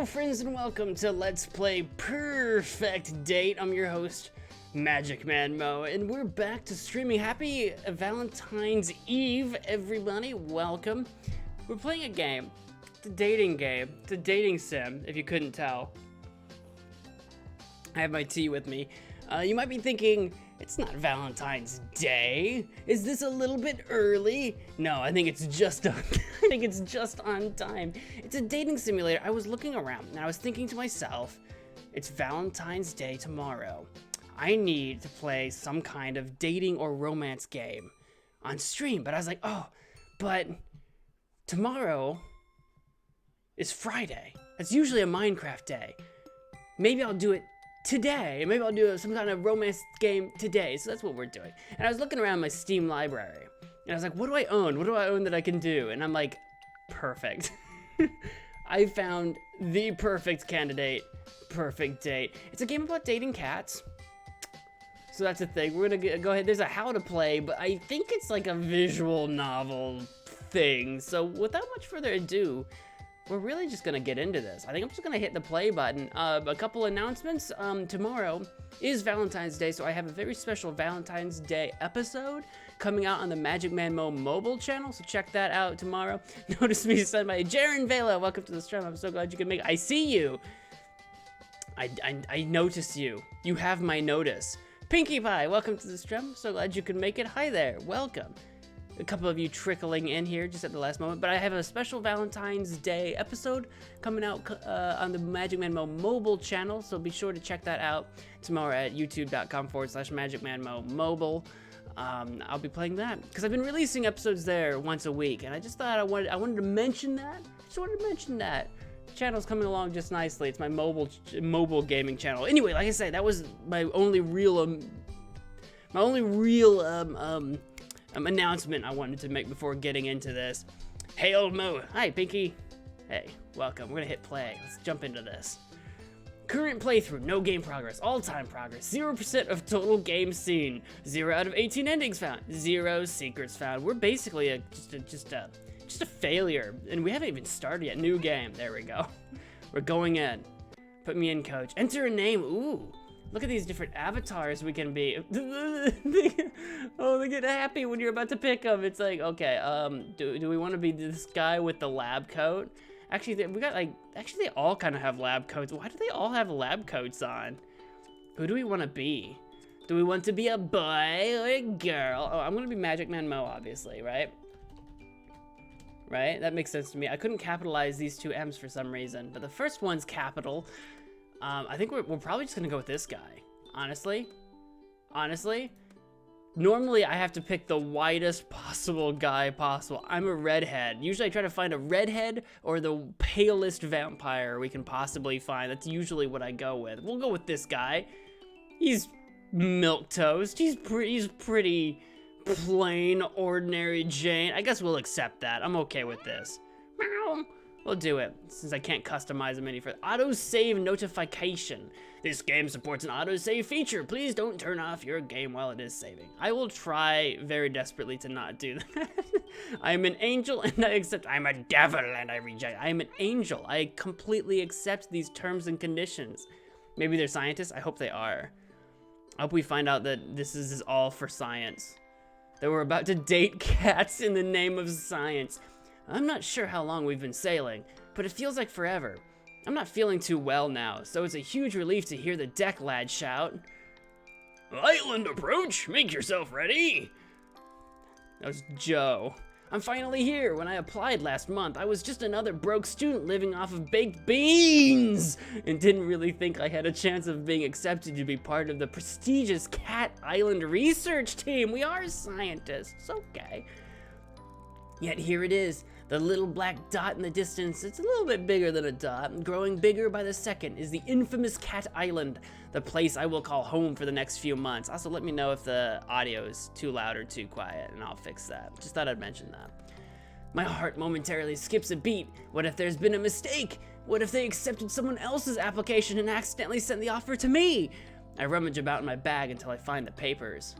Hello friends and welcome to Let's Play Perfect Date. I'm your host, MagicManMo, and we're back to streaming. Happy Valentine's Eve, everybody. Welcome. We're playing a game. It's a dating game. It's a dating sim, if you couldn't tell. I have my tea with me. You might be thinking, it's not Valentine's Day. Is this a little bit early? No, I think it's just on, I think it's just on time. It's a dating simulator. I was looking around and I was thinking to myself, it's Valentine's Day tomorrow. I need to play some kind of dating or romance game on stream. But I was like, oh, but tomorrow is Friday. That's usually a Minecraft day. Maybe I'll do it today. Maybe I'll do some kind of romance game today. So that's what we're doing. And I was looking around my Steam library and I was like, what do I own? What do I own that I can do? And I'm like, perfect. I found the perfect candidate, Perfect Date. It's a game about dating cats. So that's the thing. We're gonna go ahead. There's a how to play, but I think it's like a visual novel thing. So without much further ado, we're really just gonna get into this. I think I'm just gonna hit the play button. A couple announcements. Tomorrow is Valentine's Day, so I have a very special Valentine's Day episode coming out on the MagicManMo mobile channel, so check that out tomorrow. Notice me sent by Jaren Vela. Welcome to the stream. I'm so glad you can make it. I see you. I notice you. You have my notice. Pinkie Pie, welcome to the stream. So glad you could make it. Hi there. Welcome. A couple of you trickling in here just at the last moment, but I have a special Valentine's Day episode coming out on the MagicManMo mobile channel, so be sure to check that out tomorrow at youtube.com/MagicManMo mobile. I'll be playing that because I've been releasing episodes there once a week, and I just thought I wanted to mention that. Just wanted to mention that. The channel's coming along just nicely. It's my mobile gaming channel. Anyway, like I said, that was my only real announcement I wanted to make before getting into this. Hey, old Mo. Hi, Pinky. Hey, welcome. We're gonna hit play. Let's jump into this. Current playthrough, no game progress. All-time progress, 0% of total game seen. 0 out of 18 endings found. 0 secrets found. We're basically just a failure, and we haven't even started yet. New game. There we go. We're going in. Put me in, coach. Enter a name. Ooh. Look at these different avatars we can be. Oh, they get happy when you're about to pick them. It's like, okay, do we want to be this guy with the lab coat? Actually, they all kind of have lab coats. Why do they all have lab coats on? Who do we want to be? Do we want to be a boy or a girl? Oh, I'm going to be MagicManMo, obviously, right? Right? That makes sense to me. I couldn't capitalize these two M's for some reason, but the first one's capital. I think we're probably just gonna go with this guy. Honestly, normally I have to pick the whitest possible guy possible. I'm a redhead. Usually I try to find a redhead or the palest vampire we can possibly find. That's usually what I go with. We'll go with this guy. He's milquetoast. He's pretty plain, ordinary Jane. I guess we'll accept that. I'm okay with this. Meow. We'll do it, since I can't customize them any further. Autosave notification. This game supports an autosave feature. Please don't turn off your game while it is saving. I will try very desperately to not do that. I'm an angel and I accept. I'm a devil and I reject. I'm an angel. I completely accept these terms and conditions. Maybe they're scientists. I hope they are. I hope we find out that this is all for science. That we're about to date cats in the name of science. I'm not sure how long we've been sailing, but it feels like forever. I'm not feeling too well now, so it's a huge relief to hear the deck lad shout. Island approach, make yourself ready. That was Joe. I'm finally here. When I applied last month, I was just another broke student living off of baked beans and didn't really think I had a chance of being accepted to be part of the prestigious Cat Island research team. We are scientists, okay. Yet here it is, the little black dot in the distance. It's a little bit bigger than a dot. Growing bigger by the second is the infamous Cat Island, the place I will call home for the next few months. Also, let me know if the audio is too loud or too quiet, and I'll fix that. Just thought I'd mention that. My heart momentarily skips a beat. What if there's been a mistake? What if they accepted someone else's application and accidentally sent the offer to me? I rummage about in my bag until I find the papers.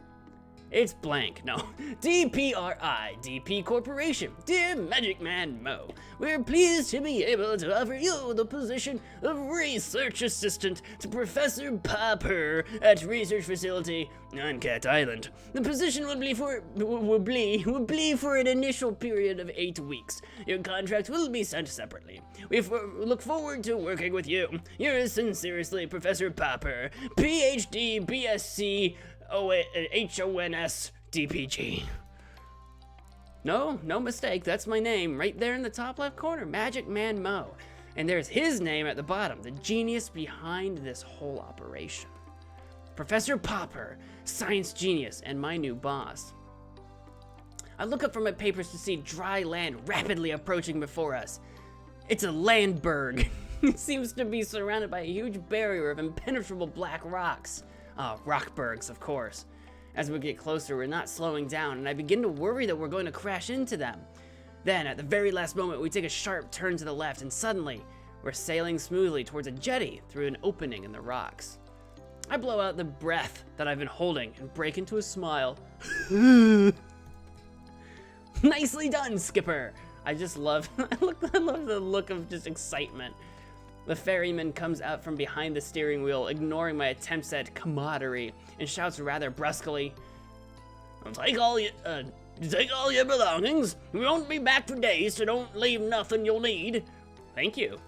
It's blank, no. DPRI, DP Corporation. Dear MagicManMo, we're pleased to be able to offer you the position of Research Assistant to Professor Popper at Research Facility on Cat Island. The position will be for an initial period of 8 weeks. Your contract will be sent separately. We look forward to working with you. Yours sincerely, Professor Popper, PhD, BSc, HONS, DPG. No mistake, that's my name right there in the top left corner, MagicManMo. And there's his name at the bottom, the genius behind this whole operation. Professor Popper, science genius, and my new boss. I look up from my papers to see dry land rapidly approaching before us. It's a landberg. It seems to be surrounded by a huge barrier of impenetrable black rocks. Rockbergs, of course. As we get closer, we're not slowing down, and I begin to worry that we're going to crash into them. Then, at the very last moment, we take a sharp turn to the left, and suddenly, we're sailing smoothly towards a jetty through an opening in the rocks. I blow out the breath that I've been holding and break into a smile. Nicely done, Skipper! I love the look of just excitement. The ferryman comes out from behind the steering wheel, ignoring my attempts at camaraderie, and shouts rather brusquely, Take all your belongings. We won't be back for days, so don't leave nothing you'll need. Thank you.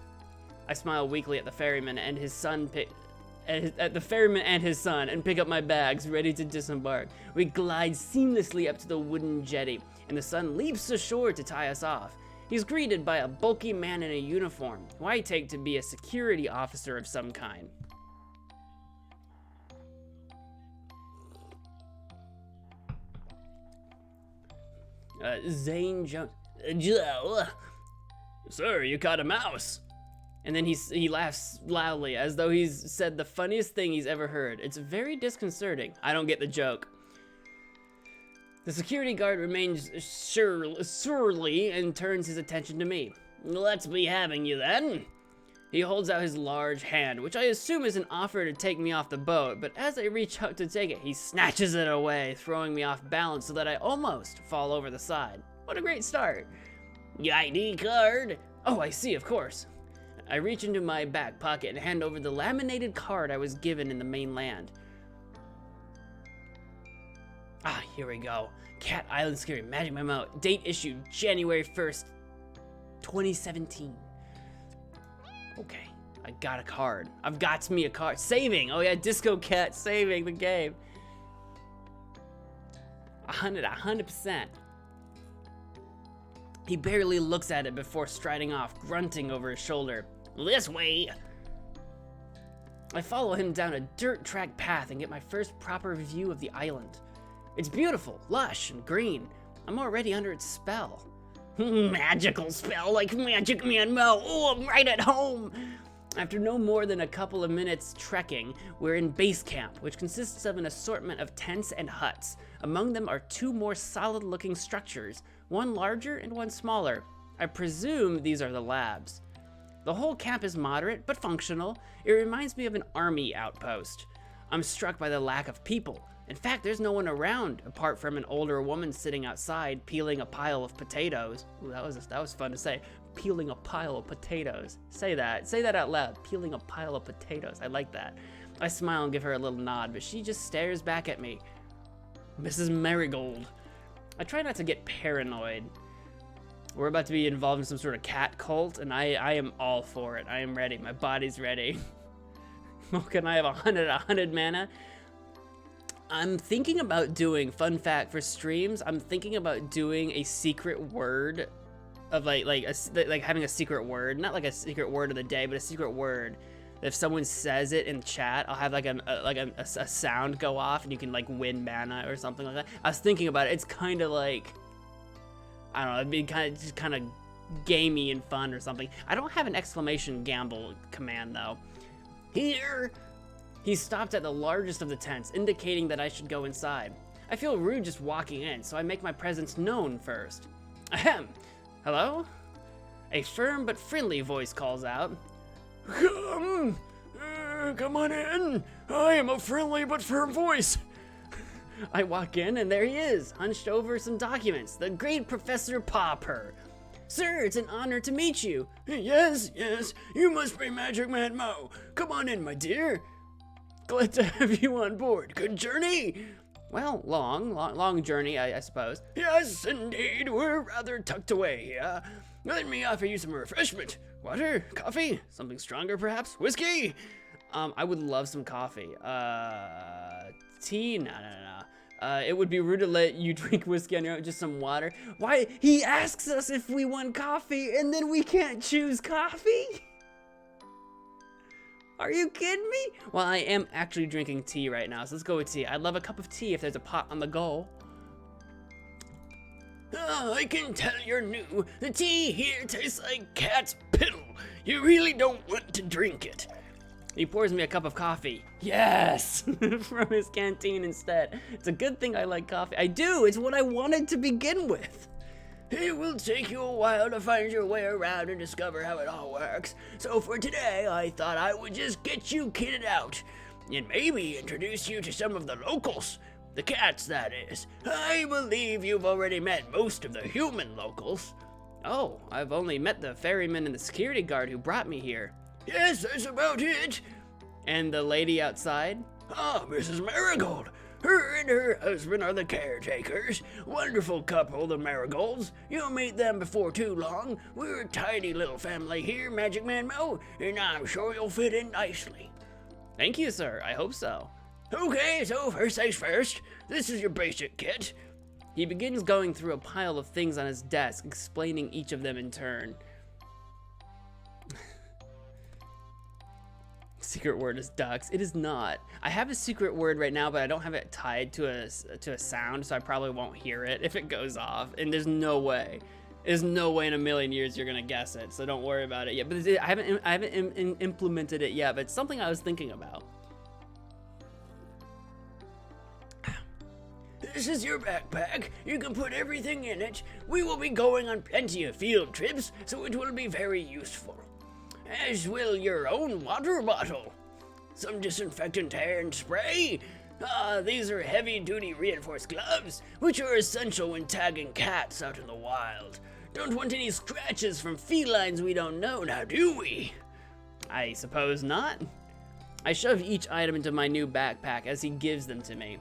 I smile weakly at the ferryman and his son and pick up my bags, ready to disembark. We glide seamlessly up to the wooden jetty, and the son leaps ashore to tie us off. He's greeted by a bulky man in a uniform, who I take to be a security officer of some kind. Zane Jones. Joe. Sir, you caught a mouse. And then he laughs loudly, as though he's said the funniest thing he's ever heard. It's very disconcerting. I don't get the joke. The security guard remains surly and turns his attention to me. Let's be having you then. He holds out his large hand, which I assume is an offer to take me off the boat, but as I reach out to take it, he snatches it away, throwing me off balance so that I almost fall over the side. What a great start. Your ID card? Oh, I see, of course. I reach into my back pocket and hand over the laminated card I was given in the mainland. Here we go. Cat Island Scary MagicManMo. Date issued January 1st, 2017. Okay, I got a card. I've got me a card. Saving! Oh yeah, Disco Cat saving the game. 100%. He barely looks at it before striding off, grunting over his shoulder. This way! I follow him down a dirt track path and get my first proper view of the island. It's beautiful, lush, and green. I'm already under its spell. Magical spell like MagicManMo. Oh, I'm right at home. After no more than a couple of minutes trekking, we're in base camp, which consists of an assortment of tents and huts. Among them are two more solid-looking structures, one larger and one smaller. I presume these are the labs. The whole camp is moderate, but functional. It reminds me of an army outpost. I'm struck by the lack of people. In fact, there's no one around apart from an older woman sitting outside peeling a pile of potatoes. Ooh, that was fun to say. Peeling a pile of potatoes. Say that out loud. Peeling a pile of potatoes. I like that. I smile and give her a little nod, but she just stares back at me. Mrs. Marigold. I try not to get paranoid. We're about to be involved in some sort of cat cult, and I am all for it. I am ready. My body's ready. Can I have 100 mana? I'm thinking about doing, fun fact for streams, I'm thinking about doing a secret word of like having a secret word, not like a secret word of the day, but a secret word. If someone says it in chat, I'll have like a sound go off and you can like win mana or something like that. I was thinking about it. It's kind of like, I don't know, it'd be kind of gamey and fun or something. I don't have an exclamation gamble command though. Here. He stopped at the largest of the tents, indicating that I should go inside. I feel rude just walking in, so I make my presence known first. Ahem! Hello? A firm but friendly voice calls out. Come on in. I am a friendly but firm voice. I walk in and there he is, hunched over some documents, the great Professor Purrfect. Sir, it's an honor to meet you. Yes, you must be MagicManMo. Come on in, my dear. Glad to have you on board. Good journey? Well, long journey, I suppose. Yes, indeed. We're rather tucked away here. Let me offer you some refreshment. Water? Coffee? Something stronger, perhaps? Whiskey? I would love some coffee. Tea? No. It would be rude to let you drink whiskey on your own, just some water. Why? He asks us if we want coffee, and then we can't choose coffee? Are you kidding me? Well, I am actually drinking tea right now, so let's go with tea. I'd love a cup of tea if there's a pot on the go. I can tell you're new. The tea here tastes like cat's piddle. You really don't want to drink it. He pours me a cup of coffee. Yes! From his canteen instead. It's a good thing I like coffee. I do! It's what I wanted to begin with. It will take you a while to find your way around and discover how it all works. So for today, I thought I would just get you kitted out. And maybe introduce you to some of the locals. The cats, that is. I believe you've already met most of the human locals. Oh, I've only met the ferryman and the security guard who brought me here. Yes, that's about it. And the lady outside? Ah, Mrs. Marigold. Her and her husband are the caretakers. Wonderful couple, the Marigolds. You'll meet them before too long. We're a tiny little family here, MagicManMo, and I'm sure you'll fit in nicely. Thank you, sir. I hope so. Okay, so first things first. This is your basic kit. He begins going through a pile of things on his desk, explaining each of them in turn. Secret word is ducks. It is not. I have a secret word right now, but I don't have it tied to a sound, so I probably won't hear it if it goes off. And there's no way. There's no way in a million years you're gonna guess it, so don't worry about it yet. But I haven't implemented it yet, but it's something I was thinking about. This is your backpack. You can put everything in it. We will be going on plenty of field trips, so it will be very useful. As will your own water bottle. Some disinfectant hand spray. These are heavy-duty reinforced gloves, which are essential when tagging cats out in the wild. Don't want any scratches from felines we don't know, now do we? I suppose not. I shove each item into my new backpack as he gives them to me.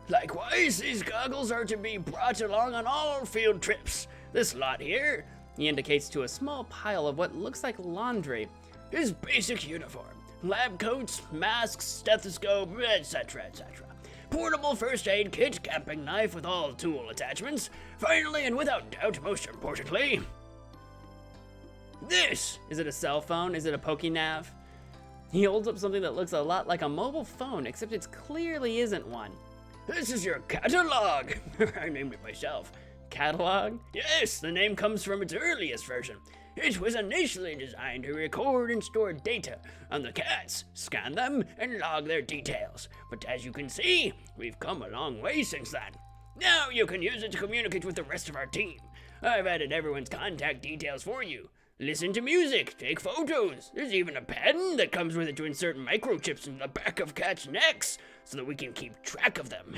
Likewise, these goggles are to be brought along on all field trips. This lot here, he indicates to a small pile of what looks like laundry, is basic uniform. Lab coats, masks, stethoscope, etc., etc. Portable first aid kit, camping knife with all tool attachments. Finally, and without doubt, most importantly, this. Is it a cell phone? Is it a PokéNav? He holds up something that looks a lot like a mobile phone, except it clearly isn't one. This is your catalog. I named it myself. Catalog? Yes, the name comes from its earliest version. It was initially designed to record and store data on the cats, scan them, and log their details. But as you can see, we've come a long way since then. Now you can use it to communicate with the rest of our team. I've added everyone's contact details for you. Listen to music, take photos. There's even a pen that comes with it to insert microchips in the back of cats' necks so that we can keep track of them.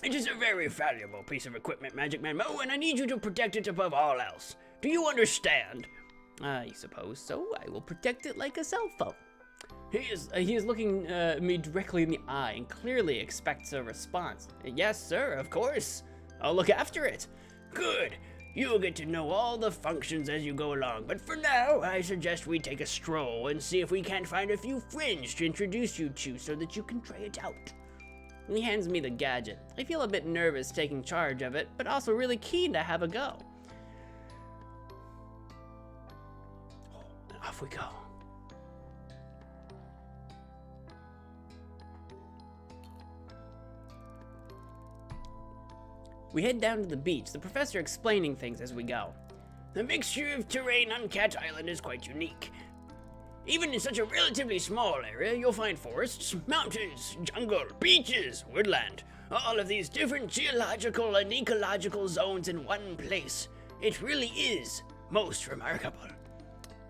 It is a very valuable piece of equipment, MagicManMo, and I need you to protect it above all else. Do you understand? I suppose so. I will protect it like a cell phone. He is looking me directly in the eye and clearly expects a response. Yes, sir, of course. I'll look after it. Good. You'll get to know all the functions as you go along, but for now, I suggest we take a stroll and see if we can't find a few friends to introduce you to so that you can try it out. He hands me the gadget. I feel a bit nervous taking charge of it, but also really keen to have a go. And off we go. We head down to the beach, the professor explaining things as we go. The mixture of terrain on Cat Island is quite unique. Even in such a relatively small area, you'll find forests, mountains, jungle, beaches, woodland, all of these different geological and ecological zones in one place. It really is most remarkable.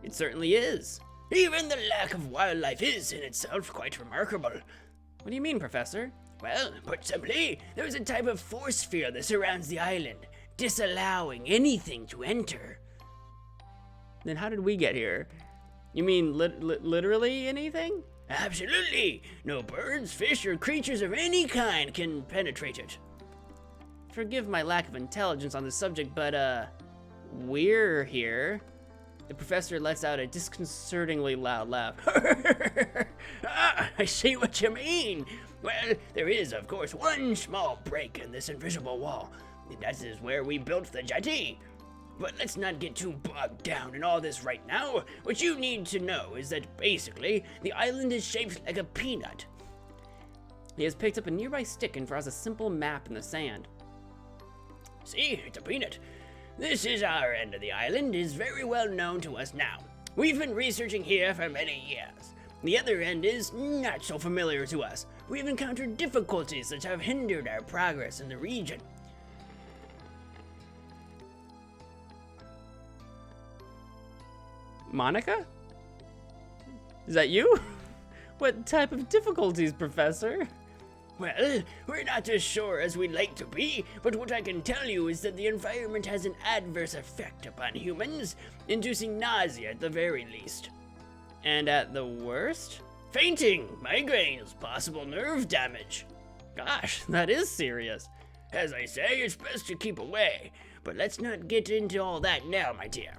It certainly is. Even the lack of wildlife is in itself quite remarkable. What do you mean, Professor? Well, put simply, there's a type of force field that surrounds the island, disallowing anything to enter. Then how did we get here? You mean literally anything? Absolutely. No birds, fish, or creatures of any kind can penetrate it. Forgive my lack of intelligence on the subject, but we're here. The professor lets out a disconcertingly loud laugh. I see what you mean. Well, there is, of course, one small break in this invisible wall. And that is where we built the jetty. But let's not get too bogged down in all this right now. What you need to know is that basically, the island is shaped like a peanut. He has picked up a nearby stick and draws a simple map in the sand. See, it's a peanut. This is our end of the island, is very well known to us now. We've been researching here for many years. The other end is not so familiar to us. We've encountered difficulties that have hindered our progress in the region. Monica? Is that you? What type of difficulties, Professor? Well, we're not as sure as we'd like to be, but what I can tell you is that the environment has an adverse effect upon humans, inducing nausea at the very least. And at the worst? Fainting, migraines, possible nerve damage. Gosh, that is serious. As I say, it's best to keep away, but let's not get into all that now, my dear.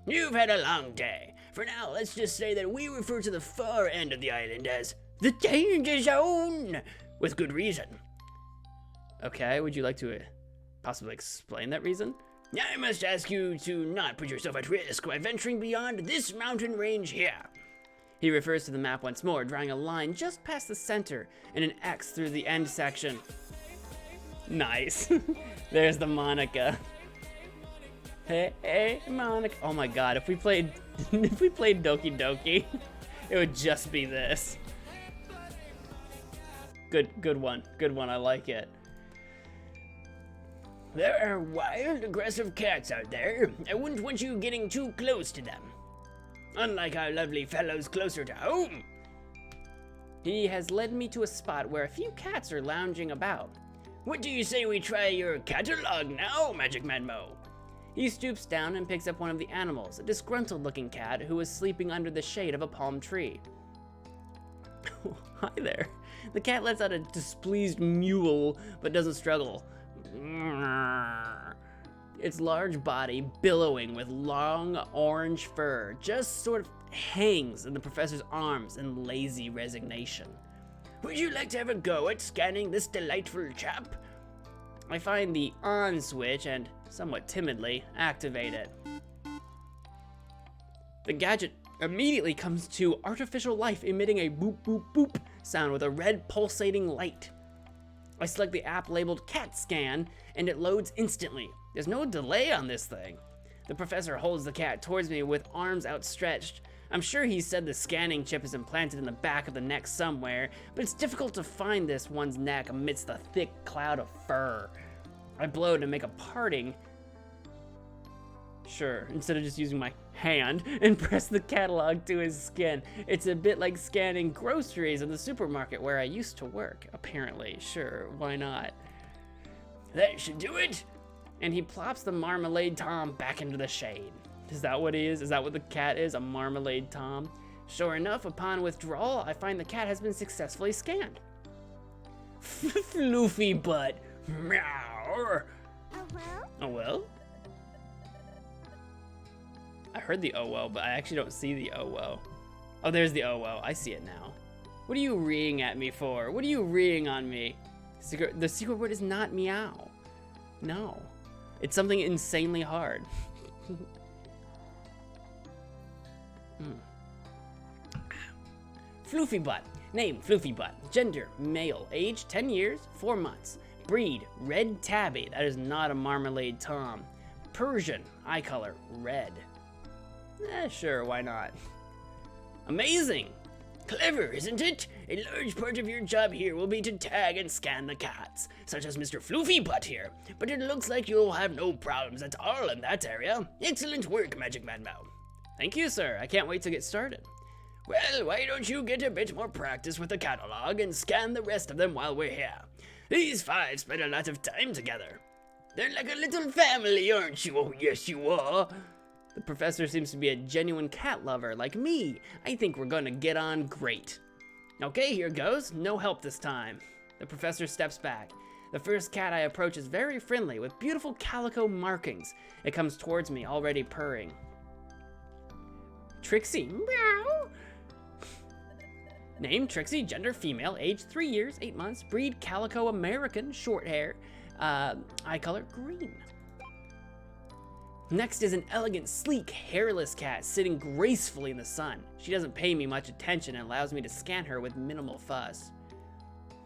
You've had a long day. For now, let's just say that we refer to the far end of the island as the danger zone, with good reason. Okay, would you like to possibly explain that reason? I must ask you to not put yourself at risk by venturing beyond this mountain range here. He refers to the map once more, drawing a line just past the center and an X through the end section. Nice. There's the Monica. Hey, Monica. Oh my god, if we played Doki Doki, it would just be this. Good one, I like it. There are wild, aggressive cats out there. I wouldn't want you getting too close to them. Unlike our lovely fellows closer to home. He has led me to a spot where a few cats are lounging about. What do you say we try your catalog now, MagicManMo? He stoops down and picks up one of the animals, a disgruntled-looking cat who is sleeping under the shade of a palm tree. Hi there. The cat lets out a displeased mewl, but doesn't struggle. Its large body, billowing with long orange fur, just sort of hangs in the professor's arms in lazy resignation. Would you like to have a go at scanning this delightful chap? I find the on switch and, somewhat timidly, activate it. The gadget immediately comes to artificial life, emitting a boop boop boop sound with a red pulsating light. I select the app labeled Cat Scan, and it loads instantly. There's no delay on this thing. The professor holds the cat towards me with arms outstretched. I'm sure he said the scanning chip is implanted in the back of the neck somewhere, but it's difficult to find this one's neck amidst the thick cloud of fur. I blow to make a parting. Sure, instead of just using my hand, and press the catalog to his skin. It's a bit like scanning groceries in the supermarket where I used to work, apparently. Sure, why not? That should do it. And he plops the Marmalade Tom back into the shade. Is that what he is? Is that what the cat is? A Marmalade Tom? Sure enough, upon withdrawal, I find the cat has been successfully scanned. Floofy butt. Meow. Oh well? I heard the oh well, but I actually don't see the oh well. Oh, there's the oh well. I see it now. What are you reeing at me for? What are you reeing on me? The secret word is not meow. No. It's something insanely hard. Floofy butt. Name, Floofy butt. Gender, male. Age, 10 years, 4 months. Breed, red tabby. That is not a Marmalade Tom. Persian, eye color, red. Sure, why not? Amazing! Clever, isn't it? A large part of your job here will be to tag and scan the cats, such as Mr. Floofy Butt here, but it looks like you'll have no problems at all in that area. Excellent work, MagicManMo. Thank you, sir. I can't wait to get started. Well, why don't you get a bit more practice with the catalog and scan the rest of them while we're here? These 5 spend a lot of time together. They're like a little family, aren't you? Oh, yes, you are. The professor seems to be a genuine cat lover like me. I think we're gonna get on great. Okay, here goes. No help this time. The professor steps back. The first cat I approach is very friendly with beautiful calico markings. It comes towards me, already purring. Trixie, meow. Name Trixie, gender female, age 3 years, 8 months, breed calico American, short hair, eye color green. Next is an elegant, sleek, hairless cat sitting gracefully in the sun. She doesn't pay me much attention and allows me to scan her with minimal fuss.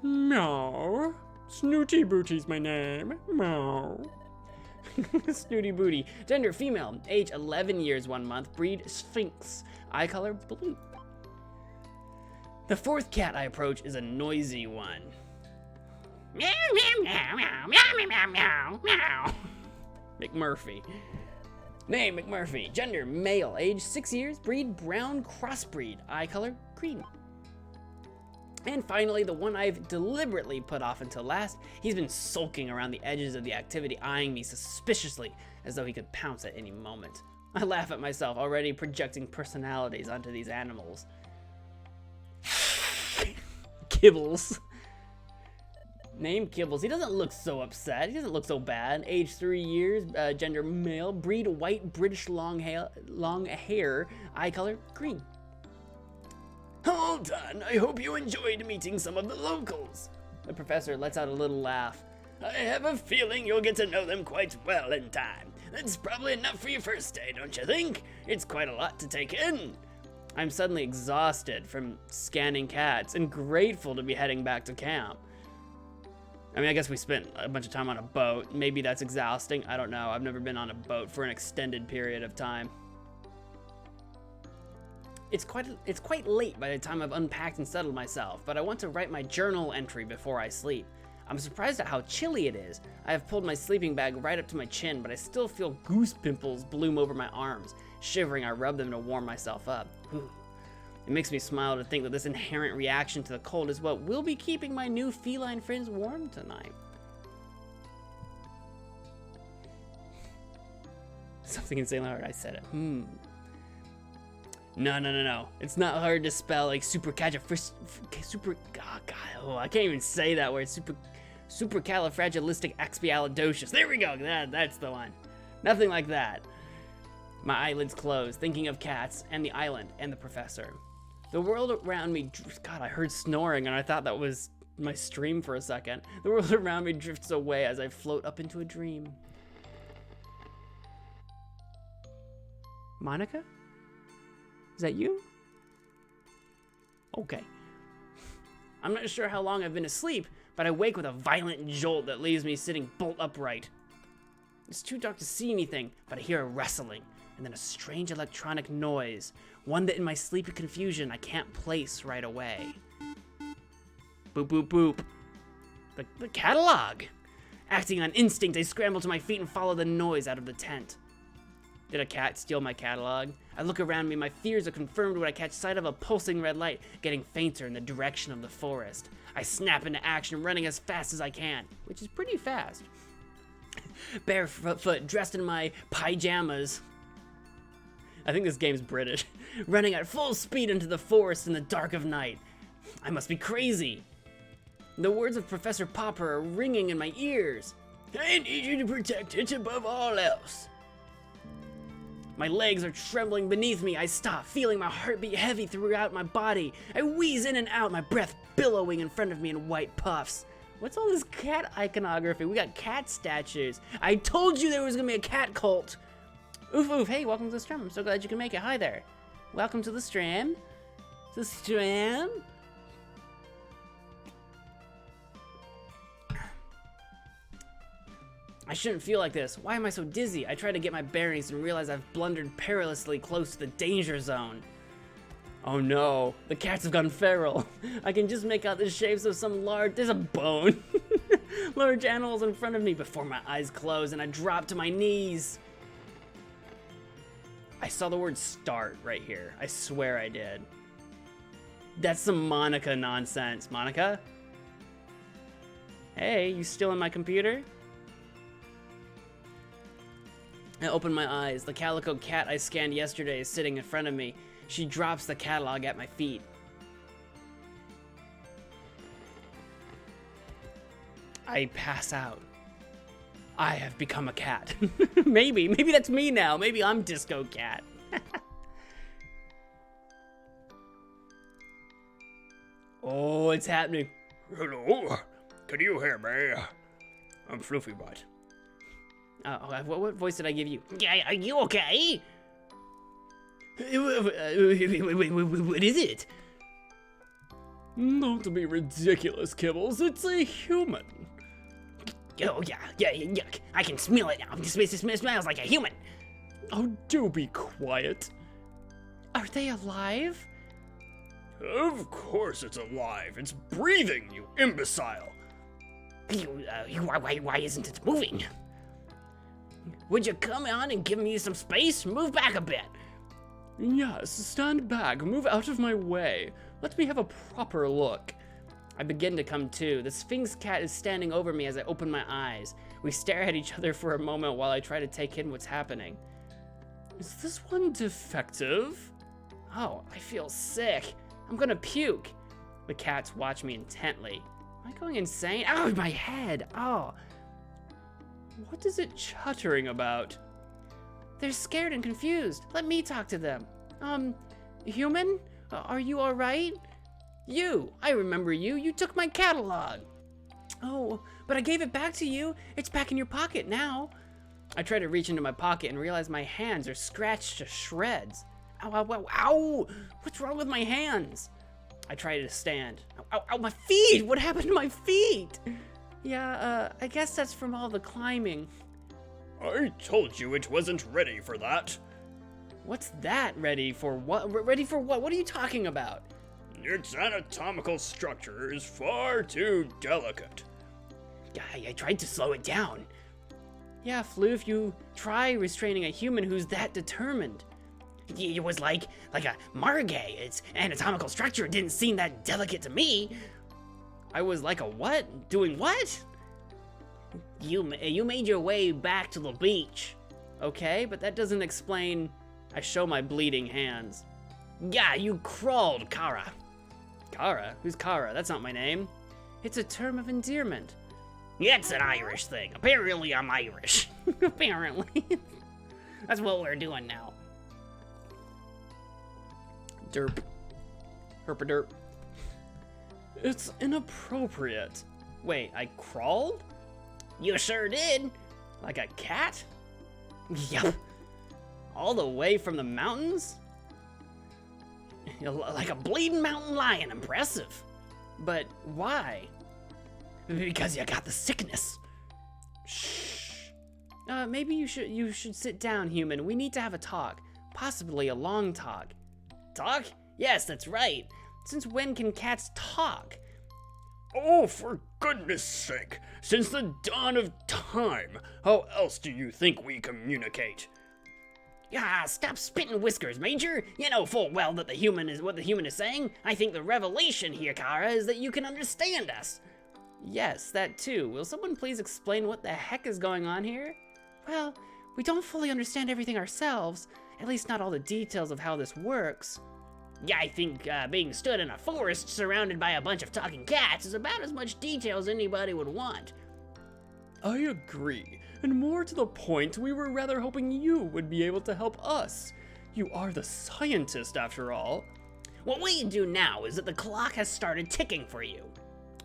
Meow. Snooty Booty's my name. Meow. Snooty Booty. Gender female. Age 11 years 1 month. Breed Sphinx. Eye color blue. The fourth cat I approach is a noisy one. Meow, meow, meow, meow, meow, meow, meow, meow. McMurphy. Name McMurphy. Gender male. Age 6 years. Breed brown crossbreed. Eye color green. And finally, the one I've deliberately put off until last. He's been sulking around the edges of the activity, eyeing me suspiciously, as though he could pounce at any moment. I laugh at myself, already projecting personalities onto these animals. Kibbles. Name Kibbles. He doesn't look so upset. He doesn't look so bad. Age 3 years, gender male, breed white British long hair, eye color green. All done. I hope you enjoyed meeting some of the locals. The professor lets out a little laugh. I have a feeling you'll get to know them quite well in time. That's probably enough for your first day, don't you think? It's quite a lot to take in. I'm suddenly exhausted from scanning cats and grateful to be heading back to camp. I mean, I guess we spent a bunch of time on a boat. Maybe that's exhausting. I don't know. I've never been on a boat for an extended period of time. It's quite late by the time I've unpacked and settled myself, but I want to write my journal entry before I sleep. I'm surprised at how chilly it is. I have pulled my sleeping bag right up to my chin, but I still feel goose pimples bloom over my arms. Shivering, I rub them to warm myself up. Whew. It makes me smile to think that this inherent reaction to the cold is what will be keeping my new feline friends warm tonight. Something insanely hard. I said it. No. It's not hard to spell like I can't even say that word. Supercalifragilisticexpialidocious. There we go. That's the one. Nothing like that. My eyelids close, thinking of cats and the island and the professor. The world around me, God, I heard snoring and I thought that was my stream for a second. The world around me drifts away as I float up into a dream. Monica? Is that you? Okay. I'm not sure how long I've been asleep, but I wake with a violent jolt that leaves me sitting bolt upright. It's too dark to see anything, but I hear a rustling, and then a strange electronic noise, one that in my sleepy confusion I can't place right away. Boop, boop, boop. The catalog! Acting on instinct, I scramble to my feet and follow the noise out of the tent. Did a cat steal my catalog? I look around me, my fears are confirmed when I catch sight of a pulsing red light getting fainter in the direction of the forest. I snap into action, running as fast as I can, which is pretty fast. Barefoot, dressed in my pajamas. I think this game's British. Running at full speed into the forest in the dark of night. I must be crazy. The words of Professor Popper are ringing in my ears. I need you to protect it above all else. My legs are trembling beneath me. I stop, feeling my heartbeat heavy throughout my body. I wheeze in and out, my breath billowing in front of me in white puffs. What's all this cat iconography? We got cat statues. I told you there was gonna be a cat cult. Oof, oof. Hey, welcome to the stream. I'm so glad you can make it. Hi there. Welcome to the stream. I shouldn't feel like this. Why am I so dizzy? I try to get my bearings and realize I've blundered perilously close to the danger zone. Oh no, the cats have gone feral. I can just make out the shapes of some there's a bone. Large animals in front of me before my eyes close and I drop to my knees. I saw the word start right here. I swear I did. That's some Monica nonsense. Monica? Hey, you still in my computer? I open my eyes. The calico cat I scanned yesterday is sitting in front of me. She drops the catalog at my feet. I pass out. I have become a cat. Maybe that's me now. Maybe I'm Disco Cat. Oh, it's happening. Hello? Can you hear me? I'm Fluffy Butt. What voice did I give you? Yeah, are you okay? What is it? Don't be ridiculous, Kibbles. It's a human. Oh, yeah, yuck. I can smell it now. It smells like a human. Oh, do be quiet. Are they alive? Of course it's alive. It's breathing, you imbecile. Why isn't it moving? Would you come on and give me some space? Move back a bit. Yes, stand back. Move out of my way. Let me have a proper look. I begin to come to. The Sphinx cat is standing over me as I open my eyes. We stare at each other for a moment while I try to take in what's happening. Is this one defective? Oh, I feel sick. I'm gonna puke. The cats watch me intently. Am I going insane? Ow, my head. Oh. What is it chattering about? They're scared and confused. Let me talk to them. Human? Are you all right? You, I remember you. You took my catalog. Oh, but I gave it back to you. It's back in your pocket now. I try to reach into my pocket and realize my hands are scratched to shreds. Ow, ow, ow, ow! What's wrong with my hands? I try to stand. Ow, ow, ow, my feet! What happened to my feet? Yeah, I guess that's from all the climbing. I told you it wasn't ready for that. What's that ready for what? Ready for what? What are you talking about? Its anatomical structure is far too delicate. I tried to slow it down. Yeah, Floof, you try restraining a human who's that determined. It was like a margay. Its anatomical structure didn't seem that delicate to me. I was like a what? Doing what? You made your way back to the beach. Okay, but that doesn't explain... I show my bleeding hands. Yeah, you crawled, Kara. Kara? Who's Kara? That's not my name. It's a term of endearment. It's an Irish thing. Apparently I'm Irish. Apparently. That's what we're doing now. Derp. Herpaderp. It's inappropriate. Wait, I crawled? You sure did. Like a cat? Yep. All the way from the mountains? Like a bleeding mountain lion. Impressive. But why? Because you got the sickness. Shh. Maybe you should sit down, human. We need to have a talk. Possibly a long talk. Talk? Yes, that's right. Since when can cats talk? Oh, for goodness sake. Since the dawn of time. How else do you think we communicate? Ah, stop spitting whiskers, Major. You know full well that what the human is saying. I think the revelation here, Kara, is that you can understand us. Yes, that too. Will someone please explain what the heck is going on here? Well, we don't fully understand everything ourselves. At least not all the details of how this works. Yeah, I think being stood in a forest surrounded by a bunch of talking cats is about as much detail as anybody would want. I agree. And more to the point, we were rather hoping you would be able to help us. You are the scientist, after all. What we do now is that the clock has started ticking for you.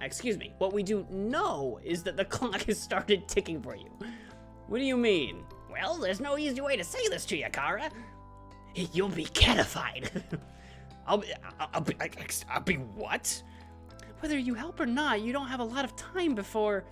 Excuse me, what we do know is that the clock has started ticking for you. What do you mean? Well, there's no easy way to say this to you, Kara. You'll be catified. I'll be what? Whether you help or not, you don't have a lot of time before...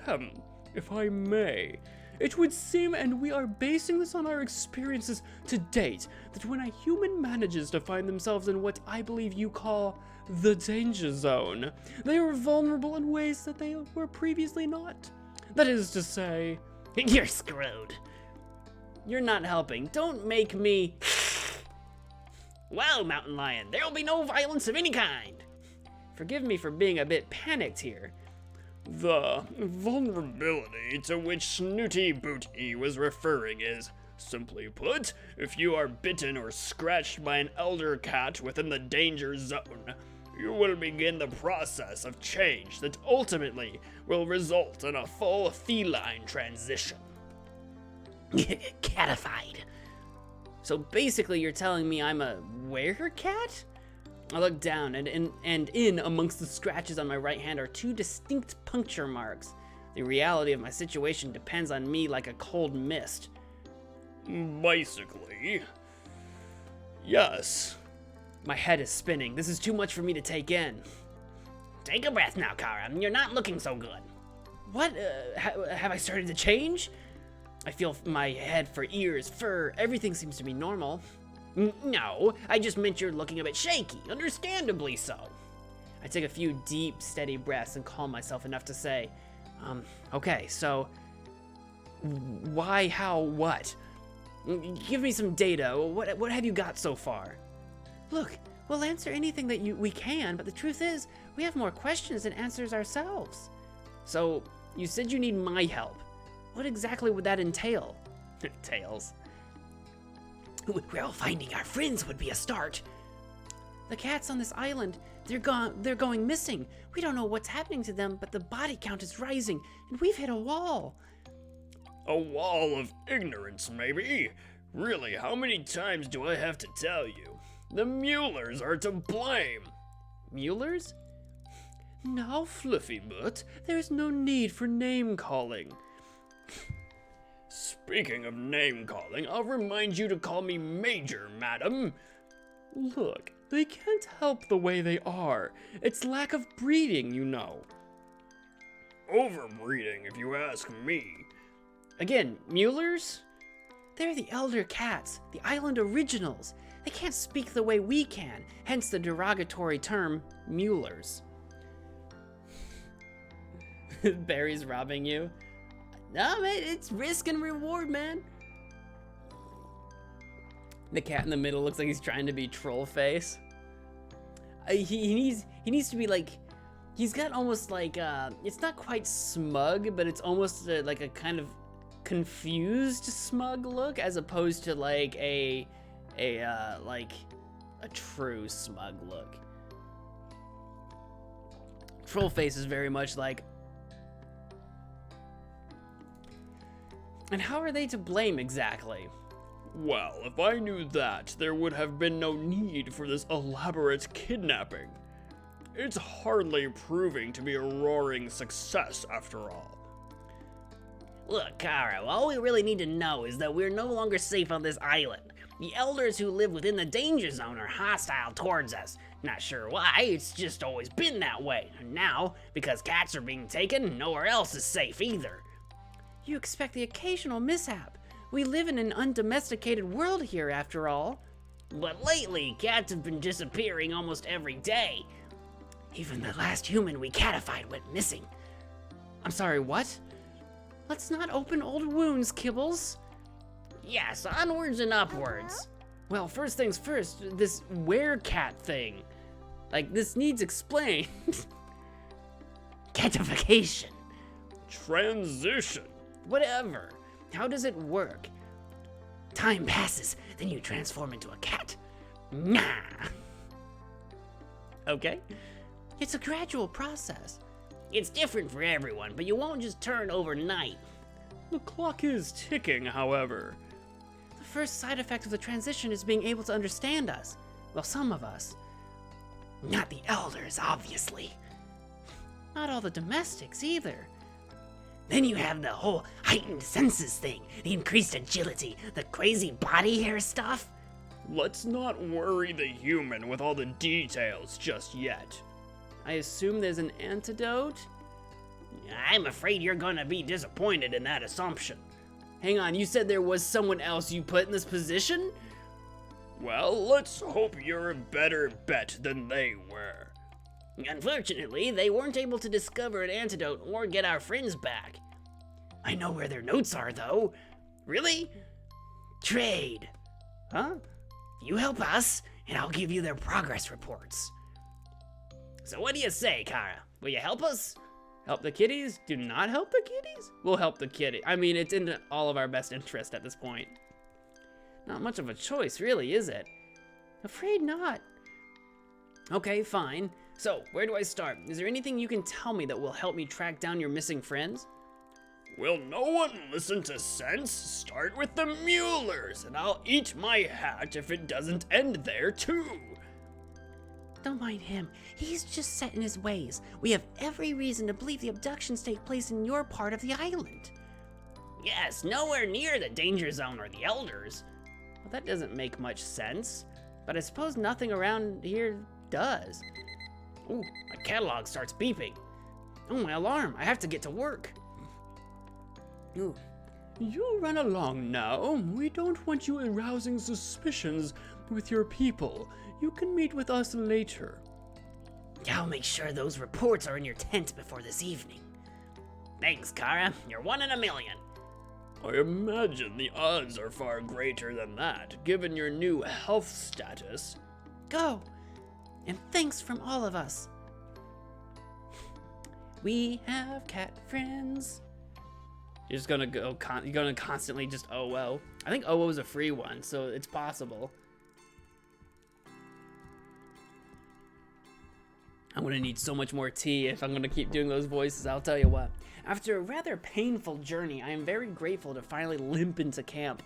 Ahem, if I may. It would seem, and we are basing this on our experiences to date, that when a human manages to find themselves in what I believe you call the danger zone, they are vulnerable in ways that they were previously not. That is to say... You're screwed. You're not helping. Don't make me... Well, Mountain Lion, there'll be no violence of any kind. Forgive me for being a bit panicked here. The vulnerability to which Snooty Booty was referring is, simply put, if you are bitten or scratched by an elder cat within the danger zone, you will begin the process of change that ultimately will result in a full feline transition. Catified. So basically you're telling me I'm a werecat? I look down and in amongst the scratches on my right hand are 2 distinct puncture marks. The reality of my situation depends on me like a cold mist. Basically, yes. My head is spinning. This is too much for me to take in. Take a breath now, Kara. You're not looking so good. What? Have I started to change? I feel my head for ears, fur, everything seems to be normal. No, I just meant you're looking a bit shaky, understandably so. I take a few deep, steady breaths and calm myself enough to say, okay, so why, how, what? Give me some data. What have you got so far? Look, we'll answer anything that we can, but the truth is, we have more questions than answers ourselves. So, you said you need my help. What exactly would that entail? Tails. Well, finding our friends would be a start. The cats on this island, they're going missing. We don't know what's happening to them, but the body count is rising, and we've hit a wall. A wall of ignorance, maybe? Really, how many times do I have to tell you? The Muellers are to blame. Muellers? Now, Fluffybutt, there is no need for name-calling. Speaking of name-calling, I'll remind you to call me Major, madam. Look, they can't help the way they are. It's lack of breeding, you know. Overbreeding, if you ask me. Again, Muellers? They're the elder cats, the island originals. They can't speak the way we can, hence the derogatory term, Muellers. Barry's robbing you? No, man, it's risk and reward, man. The cat in the middle looks like he's trying to be troll face. He needs to be like, he's got almost like, it's not quite smug, but it's almost like a kind of confused smug look as opposed to like a true smug look. Troll face is very much like, and how are they to blame exactly? Well, if I knew that, there would have been no need for this elaborate kidnapping. It's hardly proving to be a roaring success after all. Look, Kara, all we really need to know is that we're no longer safe on this island. The elders who live within the danger zone are hostile towards us. Not sure why, it's just always been that way. And now, because cats are being taken, nowhere else is safe either. You expect the occasional mishap. We live in an undomesticated world here, after all. But lately, cats have been disappearing almost every day. Even the last human we catified went missing. I'm sorry, what? Let's not open old wounds, Kibbles. Yes, onwards and upwards. Well, first things first, this werecat thing. Like, this needs explained. Catification. Transition. Whatever. How does it work? Time passes, then you transform into a cat. Nah. Okay. It's a gradual process. It's different for everyone, but you won't just turn overnight. The clock is ticking, however. The first side effect of the transition is being able to understand us. Well, some of us. Not the elders, obviously. Not all the domestics either. Then you have the whole heightened senses thing, the increased agility, the crazy body hair stuff. Let's not worry the human with all the details just yet. I assume there's an antidote? I'm afraid you're gonna be disappointed in that assumption. Hang on, you said there was someone else you put in this position? Well, let's hope you're a better bet than they were. Unfortunately, they weren't able to discover an antidote or get our friends back. I know where their notes are, though. Really? Trade. Huh? You help us, and I'll give you their progress reports. So what do you say, Kara? Will you help us? Help the kitties? Do not help the kitties? We'll help the kitty. I mean, it's in all of our best interest at this point. Not much of a choice, really, is it? Afraid not. Okay, fine. So, where do I start? Is there anything you can tell me that will help me track down your missing friends? Will no one listen to sense? Start with the Muellers, and I'll eat my hat if it doesn't end there, too. Don't mind him. He's just set in his ways. We have every reason to believe the abductions take place in your part of the island. Yes, nowhere near the danger zone or the elders. Well, that doesn't make much sense, but I suppose nothing around here does. Ooh, my catalog starts beeping. Oh, my alarm. I have to get to work. You run along now. We don't want you arousing suspicions with your people. You can meet with us later. I'll make sure those reports are in your tent before this evening. Thanks, Kara. You're 1 in a million. I imagine the odds are far greater than that, given your new health status. Go. And thanks from all of us. We have cat friends. You're just gonna go, you're gonna constantly just OO. I think OO is a free one, so it's possible. I'm gonna need so much more tea if I'm gonna keep doing those voices, I'll tell you what. After a rather painful journey, I am very grateful to finally limp into camp.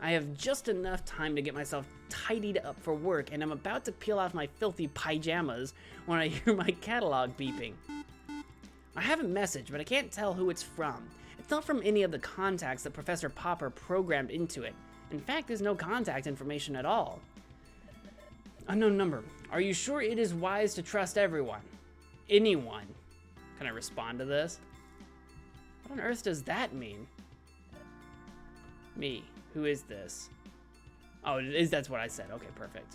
I have just enough time to get myself tidied up for work, and I'm about to peel off my filthy pajamas when I hear my catalog beeping. I have a message, but I can't tell who it's from. It's not from any of the contacts that Professor Popper programmed into it. In fact, there's no contact information at all. Unknown number. Are you sure it is wise to trust everyone? Anyone? Can I respond to this? What on earth does that mean? Me. Who is this? Oh, that's what I said. Okay, perfect.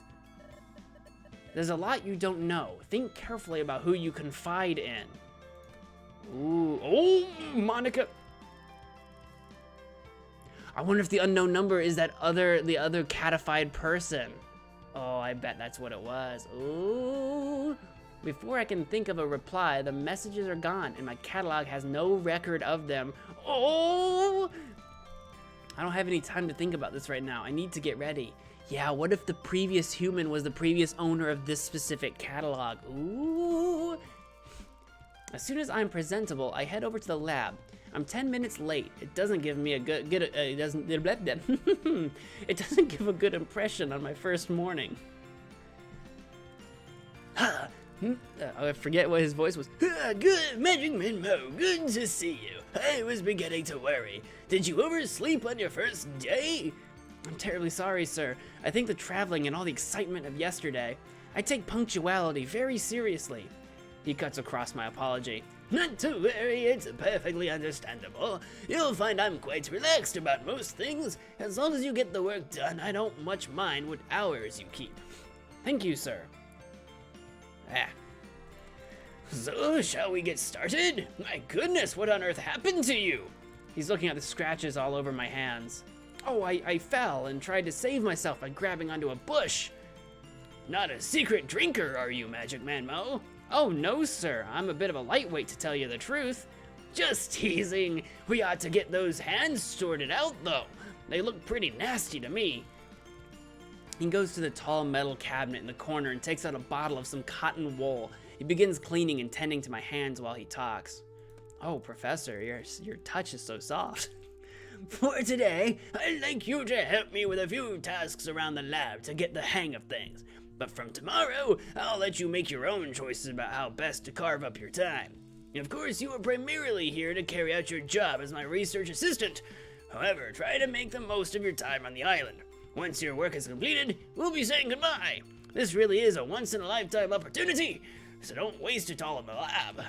There's a lot you don't know. Think carefully about who you confide in. Ooh. Oh, Monica. I wonder if the unknown number is the other catified person. Oh, I bet that's what it was. Ooh. Before I can think of a reply, the messages are gone and my catalog has no record of them. Oh! I don't have any time to think about this right now. I need to get ready. Yeah, what if the previous human was the previous owner of this specific catalog? Ooh! As soon as I'm presentable, I head over to the lab. I'm 10 minutes late. It doesn't give me a it doesn't give a good impression on my first morning. I forget what his voice was. Good, MagicManMo, good to see you. I was beginning to worry. Did you oversleep on your first day? I'm terribly sorry, sir. I think the traveling and all the excitement of yesterday. I take punctuality very seriously. He cuts across my apology. Not to worry, it's perfectly understandable. You'll find I'm quite relaxed about most things. As long as you get the work done, I don't much mind what hours you keep. Thank you, sir. So, shall we get started? My goodness, what on earth happened to you? He's looking at the scratches all over my hands. Oh, I fell and tried to save myself by grabbing onto a bush. Not a secret drinker, are you, MagicManMo? Oh, no, sir. I'm a bit of a lightweight, to tell you the truth. Just teasing. We ought to get those hands sorted out, though. They look pretty nasty to me. He goes to the tall metal cabinet in the corner and takes out a bottle of some cotton wool. He begins cleaning and tending to my hands while he talks. Oh, Professor, your touch is so soft. For today, I'd like you to help me with a few tasks around the lab to get the hang of things. But from tomorrow, I'll let you make your own choices about how best to carve up your time. Of course, you are primarily here to carry out your job as my research assistant. However, try to make the most of your time on the island. Once your work is completed, we'll be saying goodbye. This really is a once-in-a-lifetime opportunity, so don't waste it all in the lab.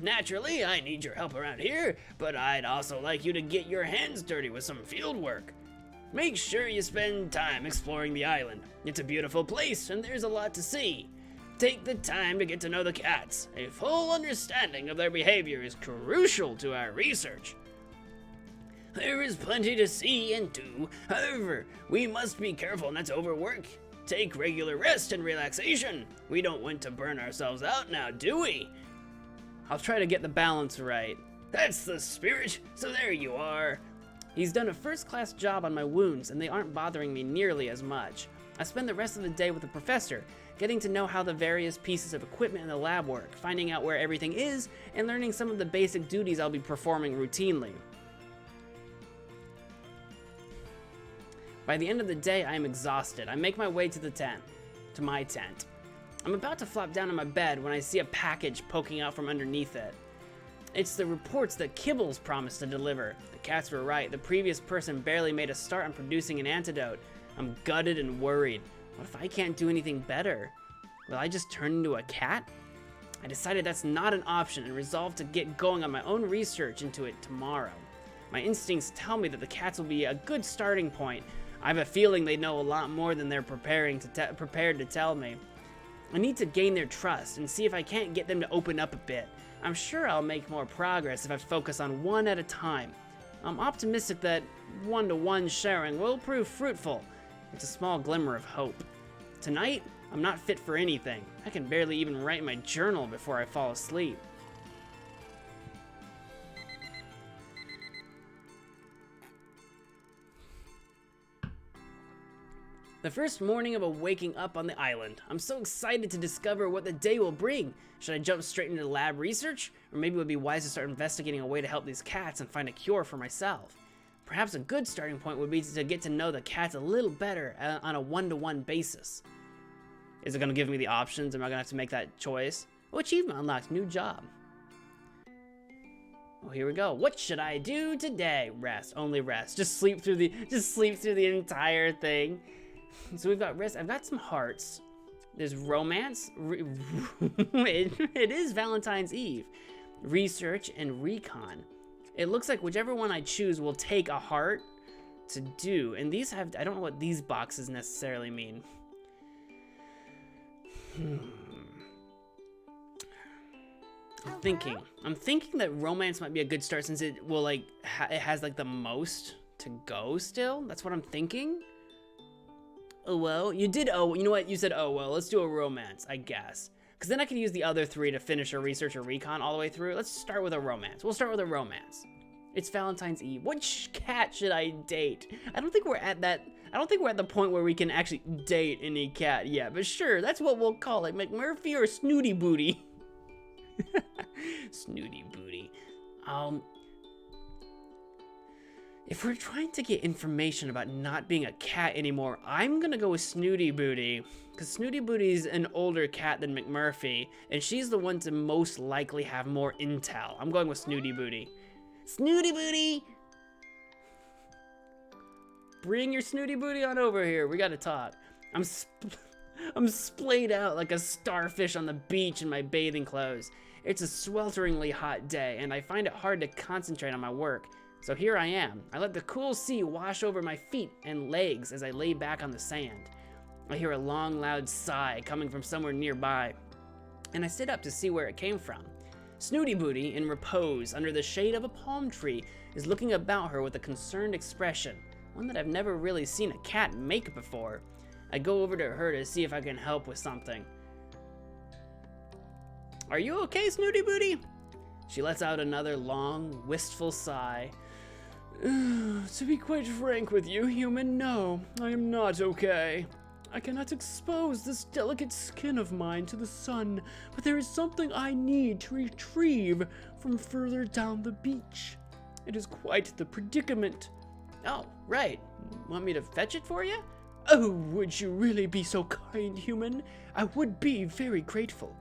Naturally, I need your help around here, but I'd also like you to get your hands dirty with some field work. Make sure you spend time exploring the island. It's a beautiful place, and there's a lot to see. Take the time to get to know the cats. A full understanding of their behavior is crucial to our research. There is plenty to see and do. However, we must be careful not to overwork take regular rest and relaxation. We don't want to burn ourselves out now, do we? I'll try to get the balance right. That's the spirit, so there you are. He's done a first-class job on my wounds, and they aren't bothering me nearly as much. I spend the rest of the day with the professor, getting to know how the various pieces of equipment in the lab work, finding out where everything is, and learning some of the basic duties I'll be performing routinely. By the end of the day, I am exhausted. I make my way to my tent. I'm about to flop down on my bed when I see a package poking out from underneath it. It's the reports that Kibbles promised to deliver. The cats were right. The previous person barely made a start on producing an antidote. I'm gutted and worried. What if I can't do anything better? Will I just turn into a cat? I decided that's not an option and resolved to get going on my own research into it tomorrow. My instincts tell me that the cats will be a good starting point. I have a feeling they know a lot more than they're prepared to tell me. I need to gain their trust and see if I can't get them to open up a bit. I'm sure I'll make more progress if I focus on one at a time. I'm optimistic that one-to-one sharing will prove fruitful. It's a small glimmer of hope. Tonight, I'm not fit for anything. I can barely even write my journal before I fall asleep. The first morning of a waking up on the island. I'm so excited to discover what the day will bring. Should I jump straight into lab research? Or maybe it would be wise to start investigating a way to help these cats and find a cure for myself. Perhaps a good starting point would be to get to know the cats a little better on a one-to-one basis. Is it going to give me the options? Am I going to have to make that choice? Oh, achievement unlocked, new job. Oh, here we go. What should I do today? Rest, only rest. Just sleep through the entire thing. So we've got rest. I've got some hearts. There's romance. It is Valentine's Eve. Research and recon. It looks like whichever one I choose will take a heart to do. And these have, I don't know what these boxes necessarily mean. I'm thinking that romance might be a good start since it will it has like the most to go still. That's what I'm thinking. Oh well, you know what? You said oh well, let's do a romance, I guess. Because then I can use the other three to finish a research or recon all the way through. Let's start with a romance. We'll start with a romance. It's Valentine's Eve. Which cat should I date? I don't think we're at the point where we can actually date any cat yet, but sure, that's what we'll call it. McMurphy or Snooty Booty. Snooty Booty. If we're trying to get information about not being a cat anymore, I'm gonna go with Snooty Booty. Because Snooty Booty's an older cat than McMurphy, and she's the one to most likely have more intel. I'm going with Snooty Booty. Snooty Booty! Bring your Snooty Booty on over here. We gotta talk. I'm splayed out like a starfish on the beach in my bathing clothes. It's a swelteringly hot day, and I find it hard to concentrate on my work. So here I am. I let the cool sea wash over my feet and legs as I lay back on the sand. I hear a long, loud sigh coming from somewhere nearby, and I sit up to see where it came from. Snooty Booty, in repose under the shade of a palm tree, is looking about her with a concerned expression, one that I've never really seen a cat make before. I go over to her to see if I can help with something. Are you okay, Snooty Booty? She lets out another long, wistful sigh. To be quite frank with you, human, no, I am not okay. I cannot expose this delicate skin of mine to the sun, but there is something I need to retrieve from further down the beach. It is quite the predicament. Oh, right. Want me to fetch it for you? Oh, would you really be so kind, human? I would be very grateful.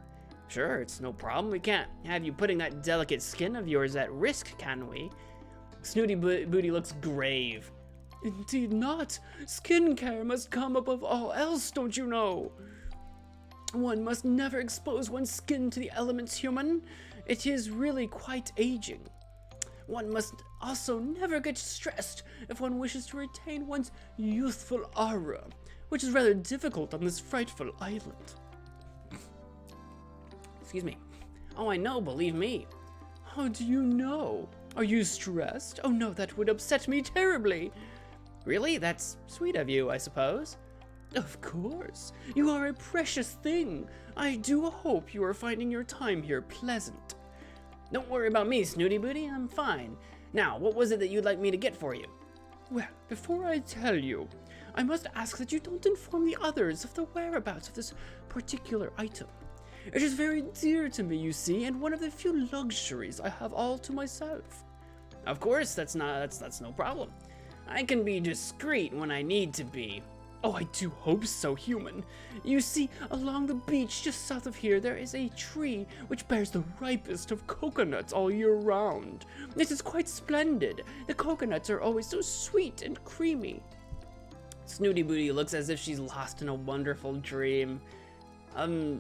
Sure, it's no problem. We can't have you putting that delicate skin of yours at risk, can we? Snooty Booty looks grave. Indeed not. Skincare must come above all else, don't you know? One must never expose one's skin to the elements, human. It is really quite aging. One must also never get stressed if one wishes to retain one's youthful aura, which is rather difficult on this frightful island. Excuse me. Oh, I know, believe me. How do you know? Are you stressed? Oh no, that would upset me terribly. Really? That's sweet of you, I suppose. Of course. You are a precious thing. I do hope you are finding your time here pleasant. Don't worry about me, Snooty Booty. I'm fine. Now, what was it that you'd like me to get for you? Well, before I tell you, I must ask that you don't inform the others of the whereabouts of this particular item. It is very dear to me, you see, and one of the few luxuries I have all to myself. Of course, that's no problem. I can be discreet when I need to be. Oh, I do hope so, human. You see, along the beach just south of here, there is a tree which bears the ripest of coconuts all year round. It is quite splendid. The coconuts are always so sweet and creamy. Snooty Booty looks as if she's lost in a wonderful dream.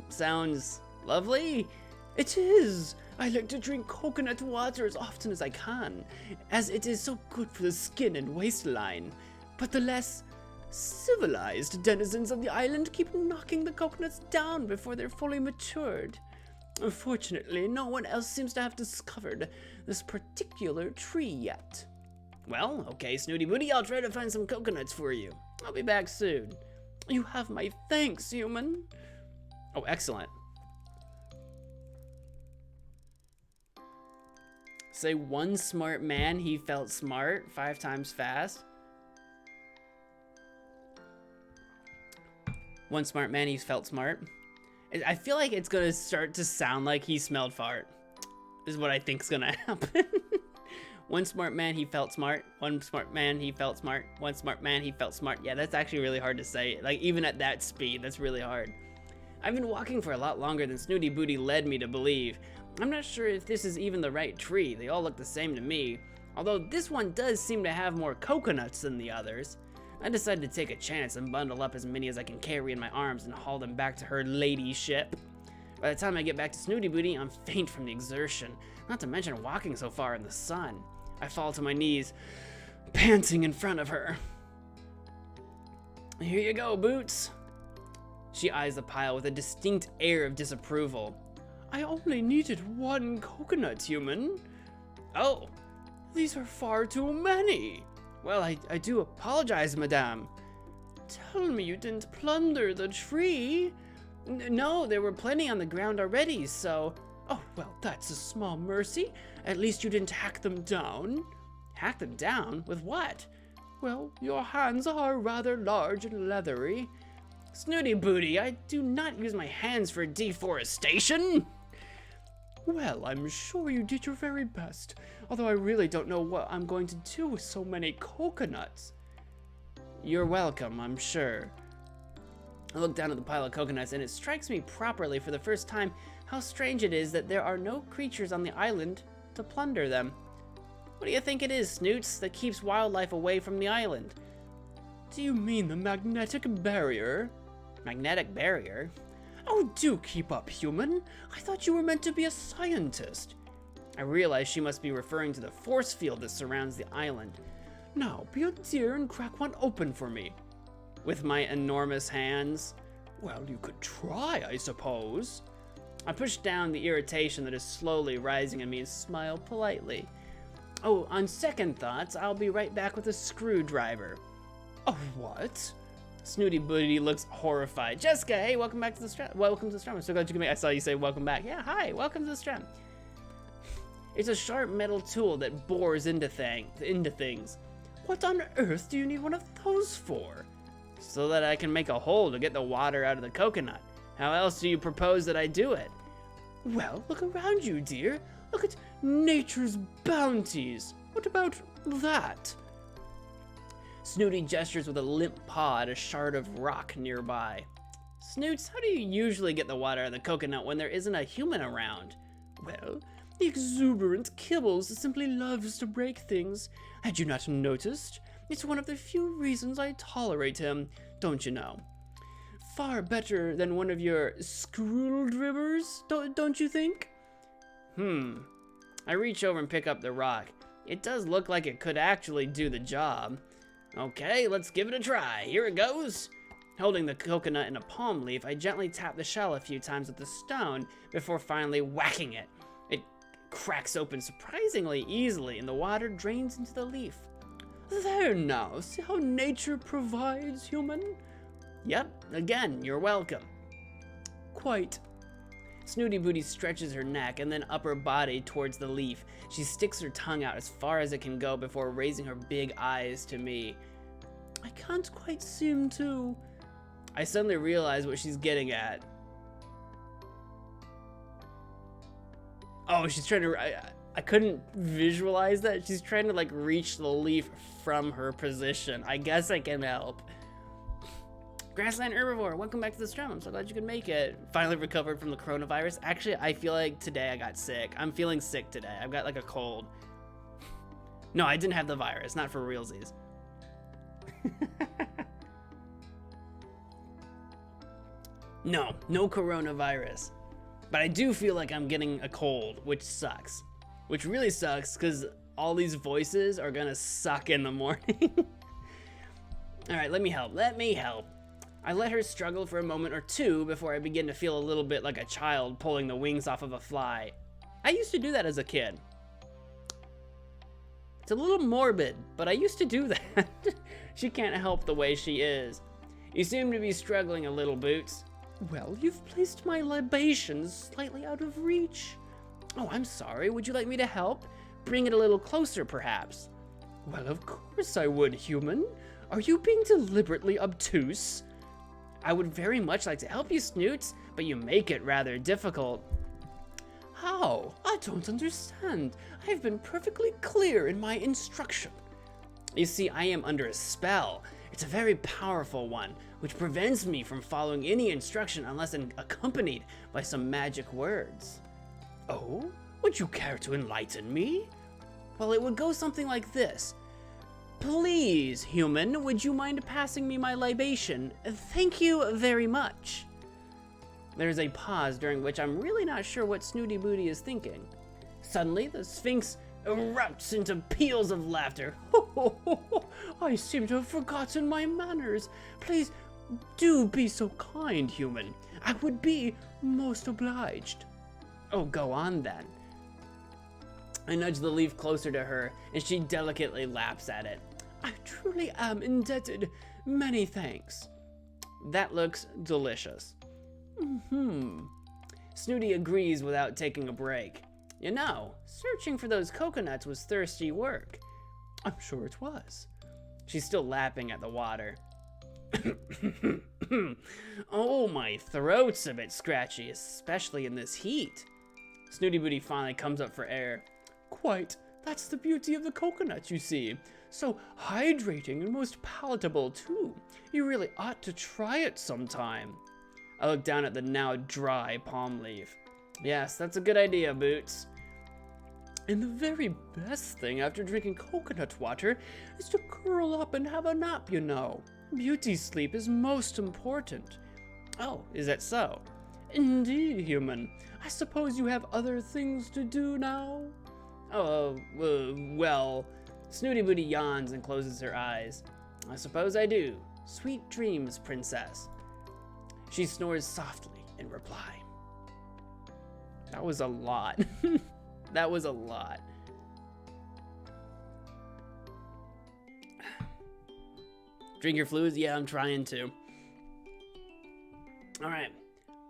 Sounds lovely? It is. I like to drink coconut water as often as I can, as it is so good for the skin and waistline. But the less civilized denizens of the island keep knocking the coconuts down before they're fully matured. Unfortunately, no one else seems to have discovered this particular tree yet. Well, okay, Snooty Booty, I'll try to find some coconuts for you. I'll be back soon. You have my thanks, human. Oh, excellent. Say one smart man, he felt smart 5 times fast. One smart man, he felt smart. I feel like it's gonna start to sound like he smelled fart. Is what I think's gonna happen. One smart man, he felt smart. One smart man, he felt smart. One smart man, he felt smart. Yeah, that's actually really hard to say. Like, even at that speed, that's really hard. I've been walking for a lot longer than Snooty Booty led me to believe. I'm not sure if this is even the right tree. They all look the same to me. Although this one does seem to have more coconuts than the others. I decided to take a chance and bundle up as many as I can carry in my arms and haul them back to her ladyship. By the time I get back to Snooty Booty, I'm faint from the exertion, not to mention walking so far in the sun. I fall to my knees, panting in front of her. Here you go, Boots. She eyes the pile with a distinct air of disapproval. I only needed 1 coconut, human. Oh, these are far too many. Well, I do apologize, madame. Tell me you didn't plunder the tree. No, there were plenty on the ground already, so... Oh, well, that's a small mercy. At least you didn't hack them down. Hack them down? With what? Well, your hands are rather large and leathery. Snooty Booty, I do not use my hands for deforestation. Well, I'm sure you did your very best, although I really don't know what I'm going to do with so many coconuts. You're welcome, I'm sure. I look down at the pile of coconuts and it strikes me properly for the first time how strange it is that there are no creatures on the island to plunder them. What do you think it is, Snoots, that keeps wildlife away from the island? Do you mean the magnetic barrier? Magnetic barrier? Oh, do keep up, human. I thought you were meant to be a scientist. I realize she must be referring to the force field that surrounds the island. Now, be a dear and crack one open for me. With my enormous hands? Well, you could try, I suppose. I push down the irritation that is slowly rising in me and smile politely. Oh, on second thoughts, I'll be right back with a screwdriver. Oh, what? Snooty Booty looks horrified. Jessica, hey, welcome back to the stream. Welcome to the stream. I'm so glad you can make. I saw you say welcome back. Yeah, hi, welcome to the stream. It's a sharp metal tool that bores into things. What on earth do you need one of those for? So that I can make a hole to get the water out of the coconut. How else do you propose that I do it? Well, look around you, dear. Look at nature's bounties. What about that? Snooty gestures with a limp paw at a shard of rock nearby. Snoots, how do you usually get the water out of the coconut when there isn't a human around? Well, the exuberant Kibbles simply loves to break things. Had you not noticed? It's one of the few reasons I tolerate him, don't you know? Far better than one of your screwdrivers, don't you think? I reach over and pick up the rock. It does look like it could actually do the job. Okay, let's give it a try. Here it goes. Holding the coconut in a palm leaf, I gently tap the shell a few times with the stone before finally whacking it. It cracks open surprisingly easily and the water drains into the leaf. There now, see how nature provides, human? Yep, again, you're welcome. Quite. Snooty Booty stretches her neck and then upper body towards the leaf. She sticks her tongue out as far as it can go before raising her big eyes to me. I can't quite seem to... I suddenly realize what she's getting at. Oh, she's trying to... I couldn't visualize that. She's trying to, like, reach the leaf from her position. I guess I can help. Grassland Herbivore, welcome back to the stream. I'm so glad you could make it. Finally recovered from the coronavirus. Actually, I feel like today I got sick. I'm feeling sick today. I've got, like, a cold. No, I didn't have the virus. Not for realsies. No coronavirus. But I do feel like I'm getting a cold, which sucks. Which really sucks, because all these voices are gonna suck in the morning. Alright, let me help. I let her struggle for a moment or two before I begin to feel a little bit like a child pulling the wings off of a fly. I used to do that as a kid. It's a little morbid, but I used to do that. She can't help the way she is. You seem to be struggling a little, Boots. Well, you've placed my libations slightly out of reach. Oh, I'm sorry. Would you like me to help? Bring it a little closer, perhaps. Well, of course I would, human. Are you being deliberately obtuse? I would very much like to help you, Snoots, but you make it rather difficult. How? I don't understand. I've been perfectly clear in my instruction. You see, I am under a spell. It's a very powerful one, which prevents me from following any instruction unless accompanied by some magic words. Oh? Would you care to enlighten me? Well, it would go something like this. Please, human, would you mind passing me my libation? Thank you very much. There's a pause during which I'm really not sure what Snooty Booty is thinking. Suddenly, the Sphinx erupts into peals of laughter. I seem to have forgotten my manners. Please do be so kind, human. I would be most obliged. Oh, go on then. I nudge the leaf closer to her, and she delicately laps at it. I truly am indebted. Many thanks. That looks delicious. Snooty agrees without taking a break. You know, searching for those coconuts was thirsty work. I'm sure it was. She's still lapping at the water. Oh, my throat's a bit scratchy, especially in this heat. Snooty Booty finally comes up for air. Quite. That's the beauty of the coconut, you see. So hydrating and most palatable, too. You really ought to try it sometime. I look down at the now dry palm leaf. Yes, that's a good idea, Boots. And the very best thing after drinking coconut water is to curl up and have a nap, you know. Beauty sleep is most important. Oh, is that so? Indeed, human. I suppose you have other things to do now? Well, Snooty Booty yawns and closes her eyes. I suppose I do. Sweet dreams, princess. She snores softly in reply. That was a lot. That was a lot. Drink your fluids? Yeah, I'm trying to. All right.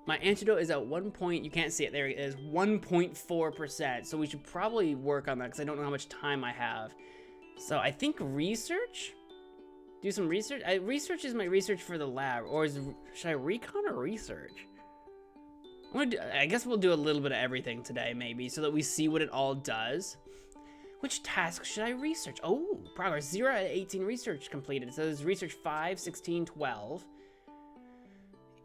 My antidote is at 1 point. You can't see it. There it is. 1.4%. So we should probably work on that because I don't know how much time I have. So I think research? Do some research? Research is my research for the lab. Or should I recon or research? I guess we'll do a little bit of everything today, maybe, so that we see what it all does. Which task should I research? Oh, progress. 0 out of 18 research completed. So there's research 5, 16, 12.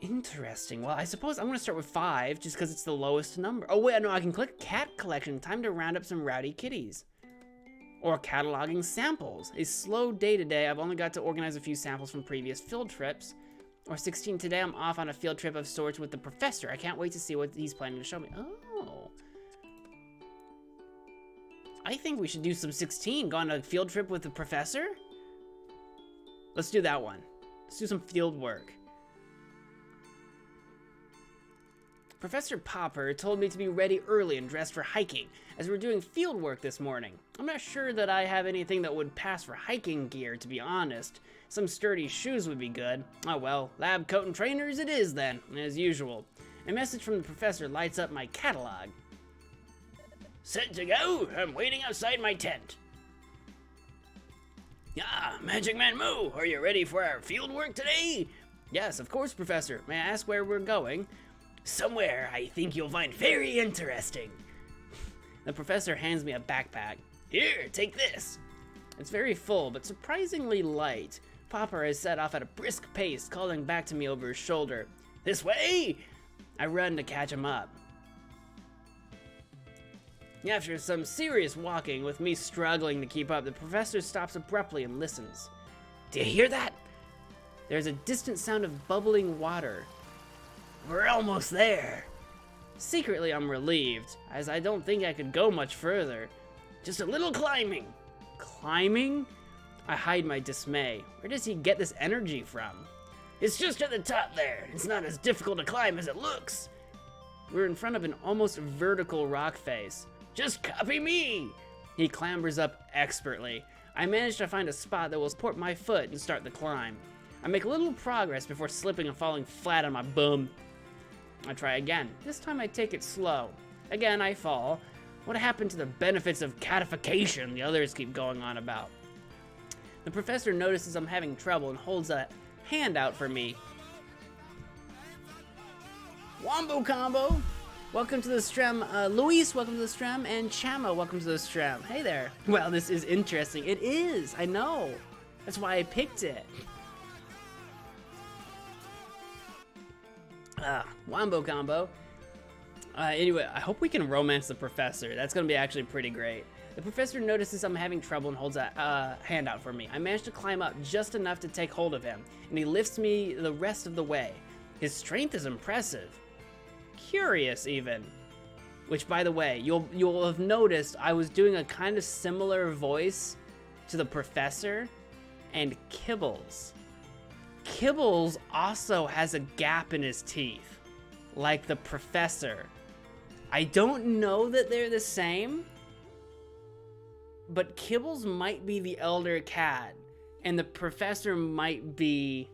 Interesting. Well, I suppose I'm going to start with 5, just because it's the lowest number. Oh, wait, no, I can click cat collection. Time to round up some rowdy kitties. Or cataloging samples. A slow day today. I've only got to organize a few samples from previous field trips. Or 16, today I'm off on a field trip of sorts with the professor. I can't wait to see what he's planning to show me. Oh. I think we should do some 16. Go on a field trip with the professor? Let's do that one. Let's do some field work. Professor Popper told me to be ready early and dressed for hiking, as we're doing field work this morning. I'm not sure that I have anything that would pass for hiking gear, to be honest. Some sturdy shoes would be good. Oh well, lab coat and trainers it is then, as usual. A message from the professor lights up my catalog. Set to go? I'm waiting outside my tent. Ah, MagicManMo, are you ready for our field work today? Yes, of course, Professor. May I ask where we're going? Somewhere I think you'll find very interesting. The professor hands me a backpack. Here, take this. It's very full, but surprisingly light. Popper has set off at a brisk pace, calling back to me over his shoulder. This way! I run to catch him up. After some serious walking, with me struggling to keep up, the professor stops abruptly and listens. Do you hear that? There's a distant sound of bubbling water. We're almost there. Secretly, I'm relieved, as I don't think I could go much further. Just a little climbing. Climbing? I hide my dismay. Where does he get this energy from? It's just at the top there. It's not as difficult to climb as it looks. We're in front of an almost vertical rock face. Just copy me. He clambers up expertly. I manage to find a spot that will support my foot and start the climb. I make little progress before slipping and falling flat on my bum. I try again. This time I take it slow. Again, I fall. What happened to the benefits of catification the others keep going on about? The professor notices I'm having trouble and holds a hand out for me. Wombo combo! Welcome to the stream, Luis, welcome to the stream, and Chama, welcome to the stream. Hey there. Well, this is interesting. It is, I know. That's why I picked it. Wombo combo. Anyway, I hope we can romance the professor. That's gonna be actually pretty great. The professor notices I'm having trouble and holds a hand out for me. I manage to climb up just enough to take hold of him, and he lifts me the rest of the way. His strength is impressive. Curious, even. Which, by the way, you'll have noticed I was doing a kind of similar voice to the professor and Kibbles. Kibbles also has a gap in his teeth, like the professor. I don't know that they're the same, but Kibbles might be the elder cat, and the professor might be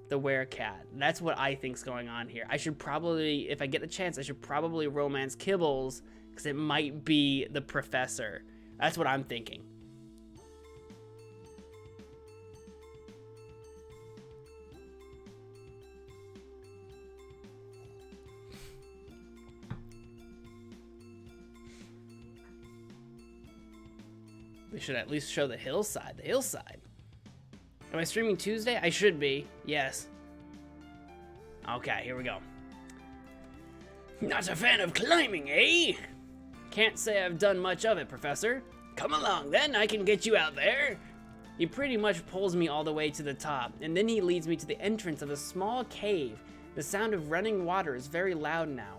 the werecat. That's what I think's going on here. I should probably, if I get the chance, I should probably romance Kibbles, because it might be the professor. That's what I'm thinking. They should at least show the hillside. The hillside. Am I streaming Tuesday? I should be. Yes. Okay, here we go. Not a fan of climbing, eh? Can't say I've done much of it, Professor. Come along then, I can get you out there. He pretty much pulls me all the way to the top, and then he leads me to the entrance of a small cave. The sound of running water is very loud now.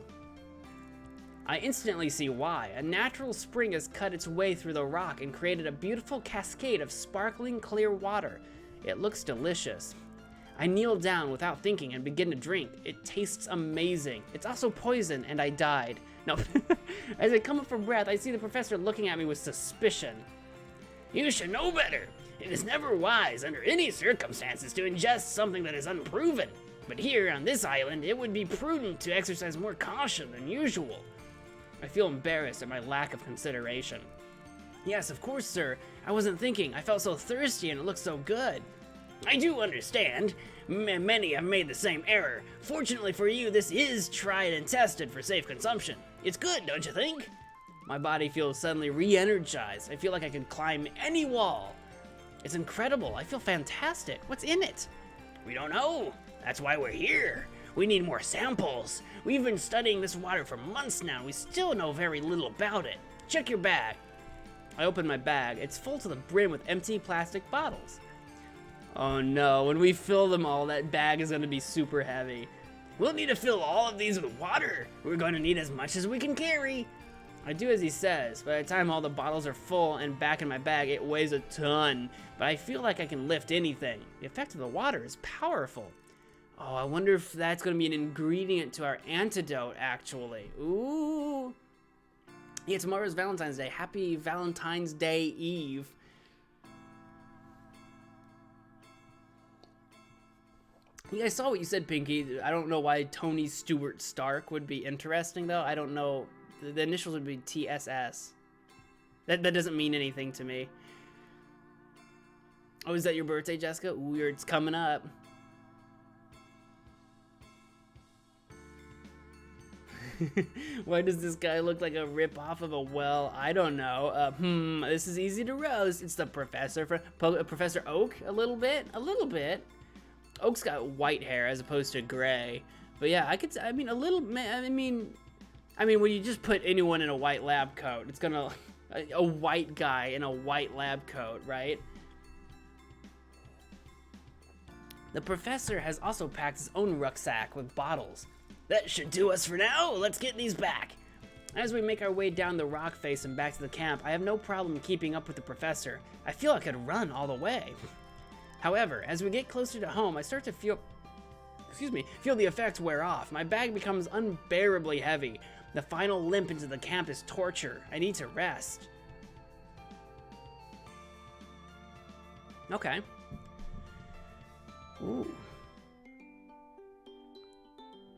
I instantly see why. A natural spring has cut its way through the rock and created a beautiful cascade of sparkling clear water. It looks delicious. I kneel down without thinking and begin to drink. It tastes amazing. It's also poison, and I died. No. As I come up for breath, I see the professor looking at me with suspicion. You should know better. It is never wise under any circumstances to ingest something that is unproven. But here on this island, it would be prudent to exercise more caution than usual. I feel embarrassed at my lack of consideration. Yes, of course, sir. I wasn't thinking. I felt so thirsty and it looked so good. I do understand. Many have made the same error. Fortunately for you, this is tried and tested for safe consumption. It's good, don't you think? My body feels suddenly re-energized. I feel like I could climb any wall. It's incredible. I feel fantastic. What's in it? We don't know. That's why we're here. We need more samples. We've been studying this water for months now. We still know very little about it. Check your bag. I open my bag. It's full to the brim with empty plastic bottles. Oh no, when we fill them all, that bag is going to be super heavy. We'll need to fill all of these with water. We're going to need as much as we can carry. I do as he says. By the time all the bottles are full and back in my bag, it weighs a ton. But I feel like I can lift anything. The effect of the water is powerful. Oh, I wonder if that's gonna be an ingredient to our antidote, actually. Ooh. Yeah, tomorrow's Valentine's Day. Happy Valentine's Day Eve. Yeah, I saw what you said, Pinky. I don't know why Tony Stewart Stark would be interesting, though. I don't know. The initials would be TSS. That doesn't mean anything to me. Oh, is that your birthday, Jessica? Ooh, it's coming up. Why does this guy look like a rip-off of a well? I don't know. This is easy to roast. It's the Professor, Professor Oak, a little bit. Oak's got white hair as opposed to gray. But yeah, I mean, when you just put anyone in a white lab coat, it's gonna, a white guy in a white lab coat, right? The Professor has also packed his own rucksack with bottles. That should do us for now. Let's get these back. As we make our way down the rock face and back to the camp, I have no problem keeping up with the Professor. I feel I could run all the way. However, as we get closer to home, I start to feel the effects wear off. My bag becomes unbearably heavy. The final limp into the camp is torture. I need to rest. Okay. Ooh.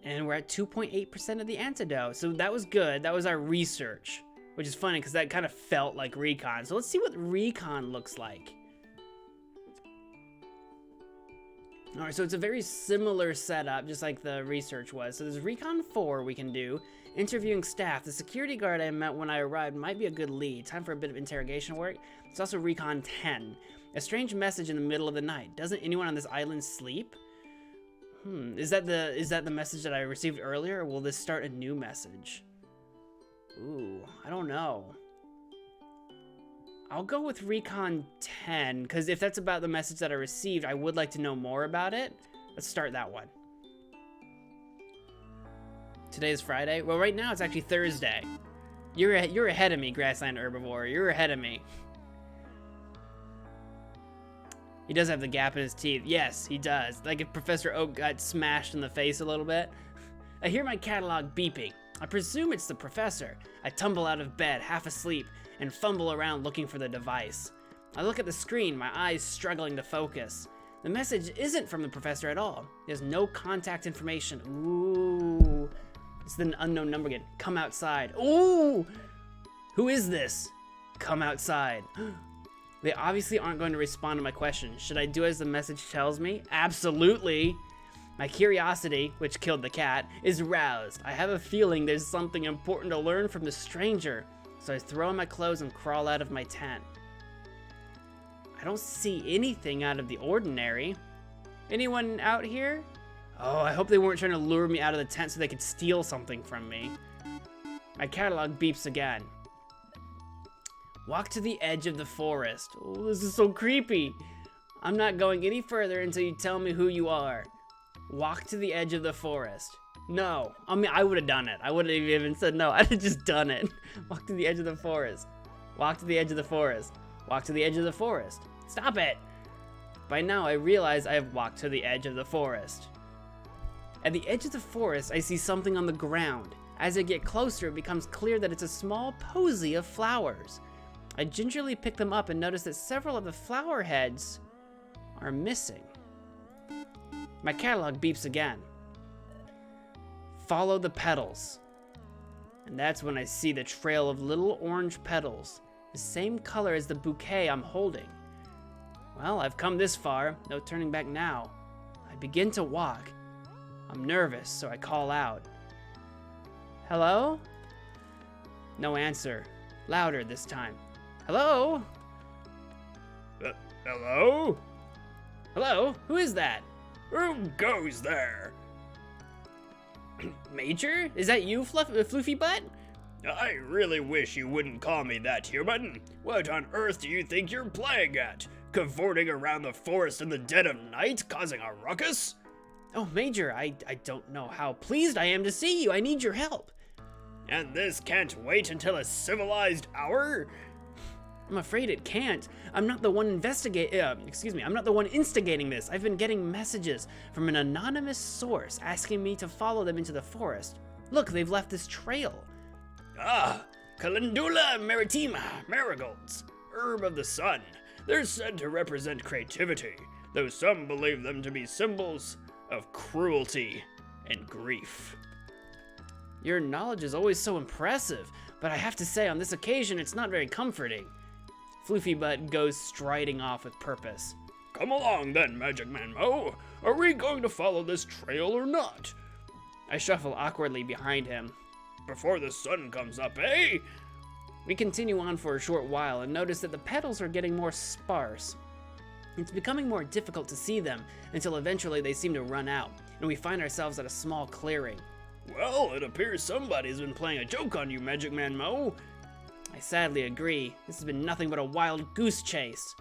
And we're at 2.8% of the antidote. So that was good. That was our research, which is funny because that kind of felt like recon. So let's see what recon looks like. All right, so it's a very similar setup, just like the research was. So there's Recon 4 we can do. Interviewing staff. The security guard I met when I arrived might be a good lead. Time for a bit of interrogation work. It's also Recon 10. A strange message in the middle of the night. Doesn't anyone on this island sleep? Is that the message that I received earlier, or will this start a new message? Ooh, I don't know. I'll go with Recon 10, because if that's about the message that I received, I would like to know more about it. Let's start that one. Today is Friday. Well, right now it's actually Thursday. You're ahead of me, Grassland Herbivore. You're ahead of me. He does have the gap in his teeth. Yes, he does. Like if Professor Oak got smashed in the face a little bit. I hear my catalog beeping. I presume it's the Professor. I tumble out of bed, half asleep, and fumble around looking for the device. I look at the screen, my eyes struggling to focus. The message isn't from the Professor at all. There's no contact information. Ooh. It's the unknown number again. Come outside. Ooh! Who is this? Come outside. They obviously aren't going to respond to my question. Should I do as the message tells me? Absolutely. My curiosity, which killed the cat, is roused. I have a feeling there's something important to learn from the stranger. So I throw on my clothes and crawl out of my tent. I don't see anything out of the ordinary. Anyone out here? Oh, I hope they weren't trying to lure me out of the tent so they could steal something from me. My catalog beeps again. Walk to the edge of the forest. Oh, this is so creepy. I'm not going any further until you tell me who you are. Walk to the edge of the forest. No. I mean, I would have done it. I wouldn't have even said no. I'd have just done it. Walk to the edge of the forest. Walk to the edge of the forest. Walk to the edge of the forest. Stop it. By now, I realize I have walked to the edge of the forest. At the edge of the forest, I see something on the ground. As I get closer, it becomes clear that it's a small posy of flowers. I gingerly pick them up and notice that several of the flower heads are missing. My catalog beeps again. Follow the petals. And that's when I see the trail of little orange petals, the same color as the bouquet I'm holding. Well, I've come this far, no turning back now. I begin to walk. I'm nervous, so I call out. Hello? No answer. Louder this time. Hello? Hello? Hello? Who is that? Who goes there? Major? Is that you, Floofy Butt? I really wish you wouldn't call me that, human. What on earth do you think you're playing at? Cavorting around the forest in the dead of night, causing a ruckus? Oh, Major, I don't know how pleased I am to see you. I need your help. And this can't wait until a civilized hour? I'm afraid it can't. I'm not the one I'm not the one instigating this. I've been getting messages from an anonymous source asking me to follow them into the forest. Look, they've left this trail. Ah, Calendula maritima, marigolds, herb of the sun. They're said to represent creativity, though some believe them to be symbols of cruelty and grief. Your knowledge is always so impressive, but I have to say on this occasion it's not very comforting. Floofy goes striding off with purpose. Come along then, MagicManMo. Are we going to follow this trail or not? I shuffle awkwardly behind him. Before the sun comes up, eh? We continue on for a short while and notice that the petals are getting more sparse. It's becoming more difficult to see them until eventually they seem to run out, and we find ourselves at a small clearing. Well, it appears somebody's been playing a joke on you, MagicManMo. I sadly agree. This has been nothing but a wild goose chase.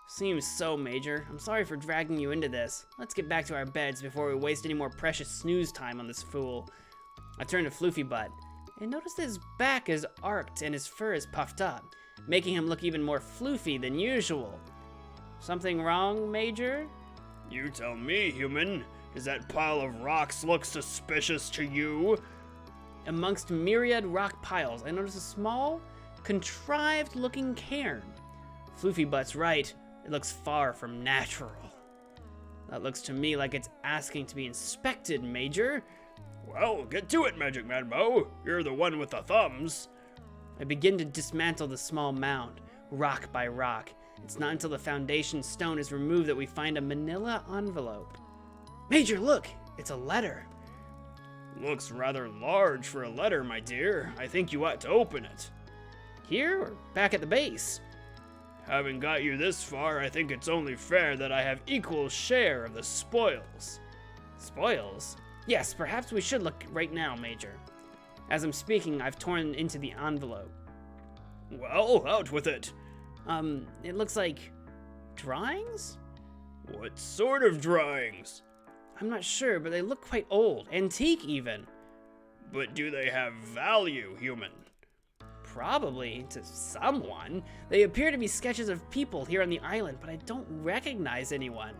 Seems so, Major. I'm sorry for dragging you into this. Let's get back to our beds before we waste any more precious snooze time on this fool. I turn to Floofy and notice that his back is arched and his fur is puffed up, making him look even more floofy than usual. Something wrong, Major? You tell me, human. Does that pile of rocks look suspicious to you? Amongst myriad rock piles, I notice a small, contrived-looking cairn. Floofy's right. It looks far from natural. That looks to me like it's asking to be inspected, Major. Well, get to it, MagicManMo. You're the one with the thumbs. I begin to dismantle the small mound, rock by rock. It's not until the foundation stone is removed that we find a manila envelope. Major, look! It's a letter. Looks rather large for a letter, my dear. I think you ought to open it. Here or back at the base? Having got you this far, I think it's only fair that I have equal share of the spoils. Spoils? Yes, perhaps we should look right now, Major. As I'm speaking, I've torn into the envelope. Well, out with it. It looks like drawings? What sort of drawings? I'm not sure, but they look quite old, antique even. But do they have value, human? Probably, to someone. They appear to be sketches of people here on the island, but I don't recognize anyone.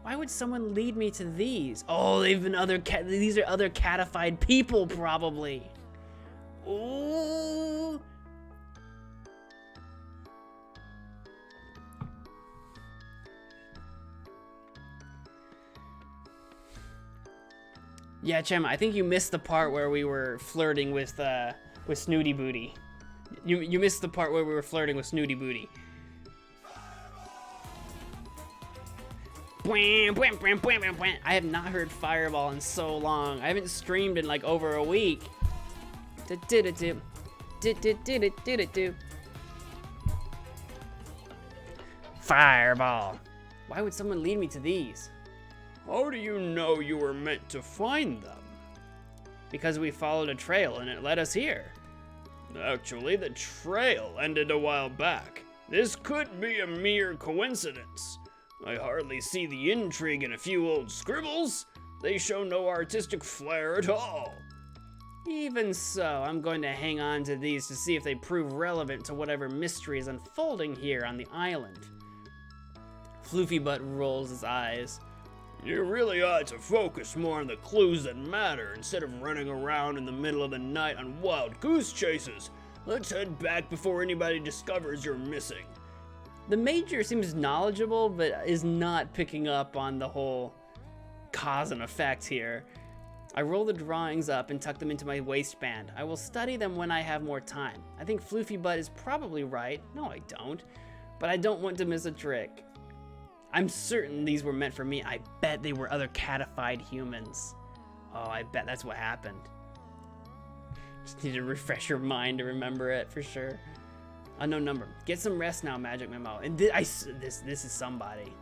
Why would someone lead me to these? Oh, these are other catified people, probably. Ooh. Yeah, Chem, I think you missed the part where we were flirting with Snooty Booty. You missed the part where we were flirting with Snooty Booty. I have not heard Fireball in so long. I haven't streamed in like over a week. Fireball. Why would someone lead me to these? How do you know you were meant to find them? Because we followed a trail and it led us here. Actually, the trail ended a while back. This could be a mere coincidence. I hardly see the intrigue in a few old scribbles. They show no artistic flair at all. Even so, I'm going to hang on to these to see if they prove relevant to whatever mystery is unfolding here on the island. Floofy rolls his eyes. You really ought to focus more on the clues that matter instead of running around in the middle of the night on wild goose chases. Let's head back before anybody discovers you're missing. The Major seems knowledgeable, but is not picking up on the whole cause and effect here. I roll the drawings up and tuck them into my waistband. I will study them when I have more time. I think Floofy is probably right. No, I don't. But I don't want to miss a trick. I'm certain these were meant for me. I bet they were other catified humans. Oh, I bet that's what happened. Just need to refresh your mind to remember it for sure. Unknown number. Get some rest now, MagicManMo. And this is somebody.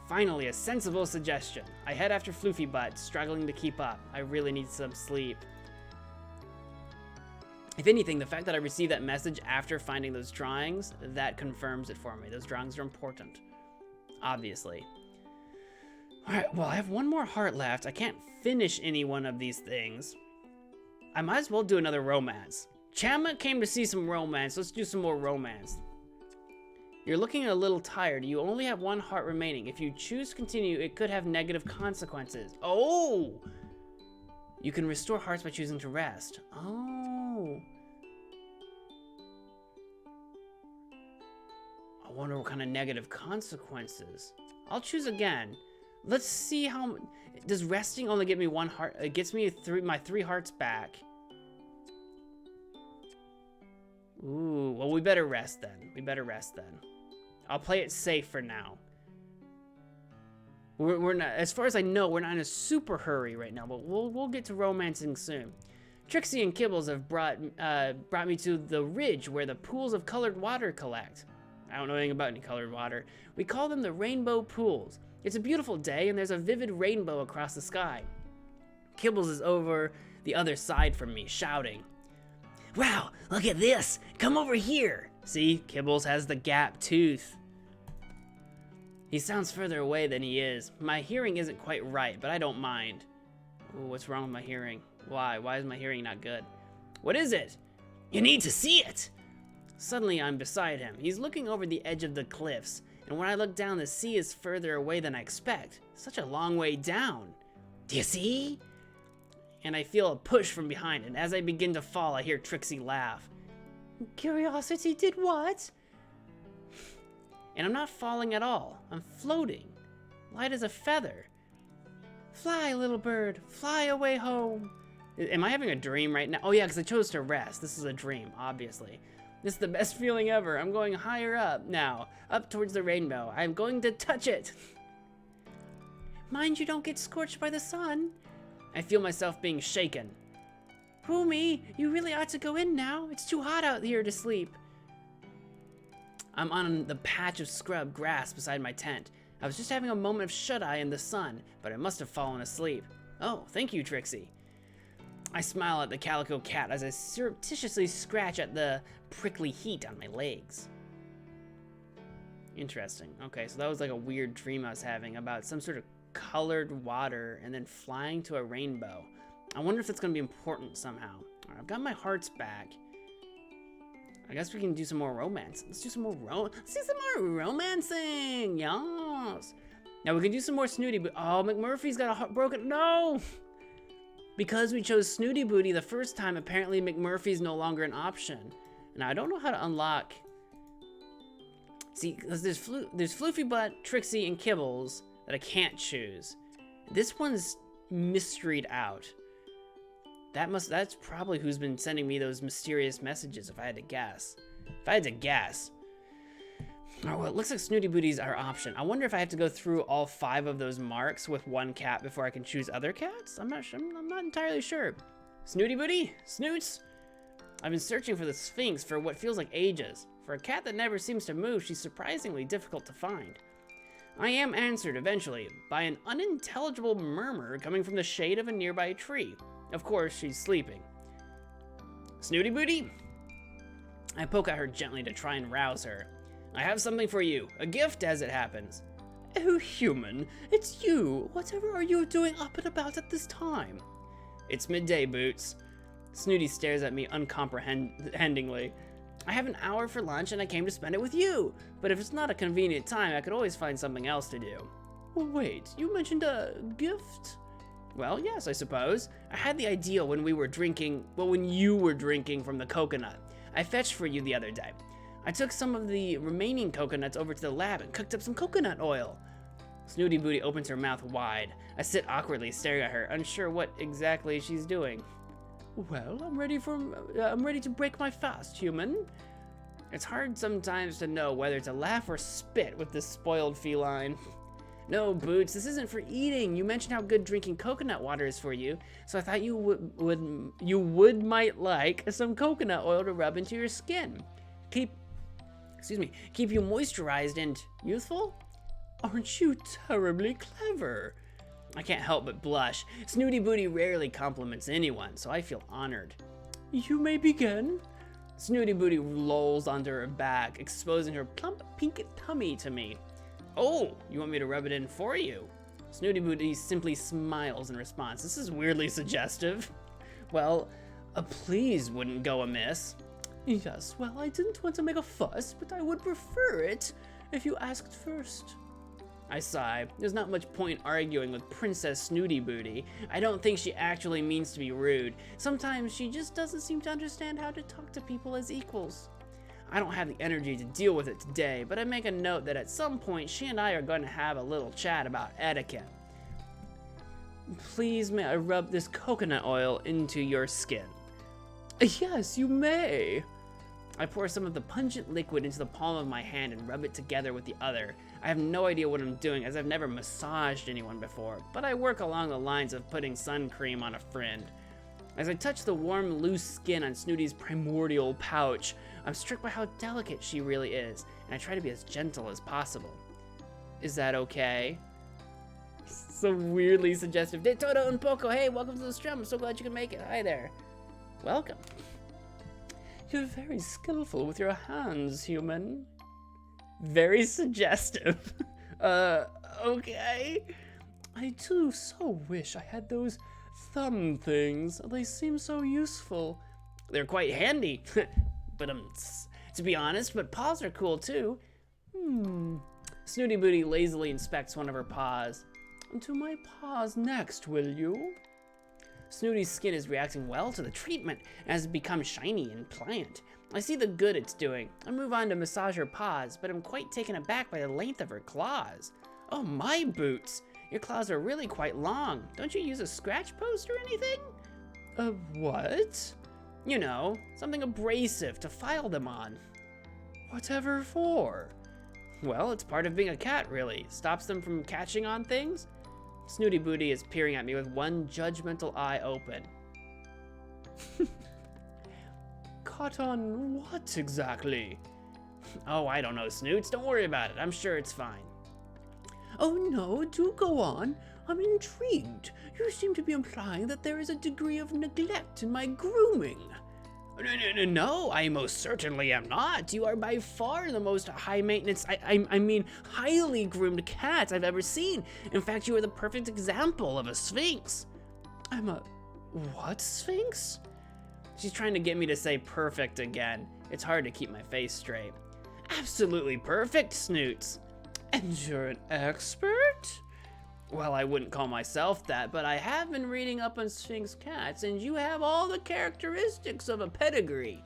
Finally, a sensible suggestion. I head after Floofy struggling to keep up. I really need some sleep. If anything, the fact that I received that message after finding those drawings, that confirms it for me. Those drawings are important. Obviously. Alright, well, I have one more heart left. I can't finish any one of these things. I might as well do another romance. Chama came to see some romance. Let's do some more romance. You're looking a little tired. You only have 1 heart remaining. If you choose to continue, it could have negative consequences. Oh! You can restore hearts by choosing to rest. Oh. I wonder what kind of negative consequences. I'll choose again. Let's see how... Does resting only get me 1 heart? It gets me my 3 hearts back. Ooh, well, we better rest then. I'll play it safe for now. We're not, as far as I know, we're not in a super hurry right now, but we'll get to romancing soon. Trixie and Kibbles have brought me to the ridge where the pools of colored water collect. I don't know anything about any colored water. We call them the rainbow pools. It's a beautiful day and there's a vivid rainbow across the sky. Kibbles is over the other side from me, shouting, "Wow, look at this! Come over here!" See, Kibbles has the gap tooth. He sounds further away than he is. My hearing isn't quite right, but I don't mind. Ooh, what's wrong with my hearing? Why? Why is my hearing not good? What is it? You need to see it. Suddenly, I'm beside him. He's looking over the edge of the cliffs, and when I look down, the sea is further away than I expect. Such a long way down. Do you see? And I feel a push from behind, and as I begin to fall, I hear Trixie laugh. Curiosity did what? And I'm not falling at all. I'm floating, light as a feather. Fly, little bird, fly away home. Am I having a dream right now? Oh yeah, because I chose to rest. This is a dream, obviously. This is the best feeling ever. I'm going higher up now, up towards the rainbow. I'm going to touch it. Mind you don't get scorched by the sun. I feel myself being shaken. Poomy, you really ought to go in now. It's too hot out here to sleep. I'm on the patch of scrub grass beside my tent. I was just having a moment of shut-eye in the sun, but I must have fallen asleep. Oh, thank you, Trixie. I smile at the calico cat as I surreptitiously scratch at the prickly heat on my legs. Interesting. Okay, so that was like a weird dream I was having about some sort of colored water and then flying to a rainbow. I wonder if that's going to be important somehow. All right, I've got my hearts back. I guess we can do some more romance. Let's do some more romancing. Yes. Now we can do some more Snooty Booty. Oh, McMurphy's got a heart broken. No. Because we chose Snooty Booty the first time, apparently McMurphy's no longer an option. Now I don't know how to unlock. See, there's Floofy Butt, Trixie, and Kibbles that I can't choose. This one's mysteried out. That's probably who's been sending me those mysterious messages, if I had to guess. Oh, well, it looks like Snooty Booty's our option. I wonder if I have to go through all 5 of those marks with 1 cat before I can choose other cats? I'm not sure. I'm not entirely sure. Snooty Booty? Snoots? I've been searching for the Sphinx for what feels like ages. For a cat that never seems to move, she's surprisingly difficult to find. I am answered eventually by an unintelligible murmur coming from the shade of a nearby tree. Of course, she's sleeping. Snooty Booty? I poke at her gently to try and rouse her. I have something for you, a gift as it happens. Oh, human, it's you. Whatever are you doing up and about at this time? It's midday, Boots. Snooty stares at me uncomprehendingly. I have an hour for lunch and I came to spend it with you. But if it's not a convenient time, I could always find something else to do. Wait, you mentioned a gift? Well, yes, I suppose. I had the idea when we were drinking, well, when you were drinking from the coconut I fetched for you the other day. I took some of the remaining coconuts over to the lab and cooked up some coconut oil. Snooty Booty opens her mouth wide. I sit awkwardly staring at her, unsure what exactly she's doing. Well, I'm ready to break my fast, human. It's hard sometimes to know whether to laugh or spit with this spoiled feline. No, Boots, this isn't for eating. You mentioned how good drinking coconut water is for you, so I thought you might like some coconut oil to rub into your skin. Keep you moisturized and youthful? Aren't you terribly clever? I can't help but blush. Snooty Booty rarely compliments anyone, so I feel honored. You may begin. Snooty Booty lolls onto her back, exposing her plump pink tummy to me. Oh, you want me to rub it in for you? Snooty Booty simply smiles in response. This is weirdly suggestive. Well, A please wouldn't go amiss. Yes, well, I didn't want to make a fuss, but I would prefer it if you asked first. I sigh. There's not much point arguing with Princess Snooty Booty. I don't think she actually means to be rude. Sometimes she just doesn't seem to understand how to talk to people as equals. I don't have the energy to deal with it today, but I make a note that at some point she and I are going to have a little chat about etiquette. Please may I rub this coconut oil into your skin? Yes, you may. I pour some of the pungent liquid into the palm of my hand and rub it together with the other. I have no idea what I'm doing as I've never massaged anyone before, but I work along the lines of putting sun cream on a friend. As I touch the warm, loose skin on Snooty's primordial pouch, I'm struck by how delicate she really is, and I try to be as gentle as possible. Is that okay? So weirdly suggestive. De todo un poco. Hey, welcome to the stream. I'm so glad you can make it. Hi there. Welcome. You're very skillful with your hands, human. Very suggestive. Okay. I do so wish I had those thumb things. They seem so useful. They're quite handy. But to be honest, but paws are cool too. Snooty Booty lazily inspects one of her paws. To my paws next, will you? Snooty's skin is reacting well to the treatment and has become shiny and pliant. I see the good it's doing. I move on to massage her paws, but I'm quite taken aback by the length of her claws. Oh my boots! Your claws are really quite long. Don't you use a scratch post or anything? What? You know, something abrasive to file them on. Whatever for? Well, it's part of being a cat, really. Stops them from catching on things. Snooty Booty is peering at me with one judgmental eye open. Caught on what exactly? Oh, I don't know, Snoots. Don't worry about it. I'm sure it's fine. Oh no, do go on. I'm intrigued. You seem to be implying that there is a degree of neglect in my grooming. No, I most certainly am not. You are by far the most high maintenance, I mean highly groomed cat I've ever seen. In fact, you are the perfect example of a sphinx. I'm a what sphinx? She's trying to get me to say perfect again. It's hard to keep my face straight. Absolutely perfect, Snoots. And you're an expert? Well, I wouldn't call myself that, but I have been reading up on Sphinx cats, and you have all the characteristics of a pedigree.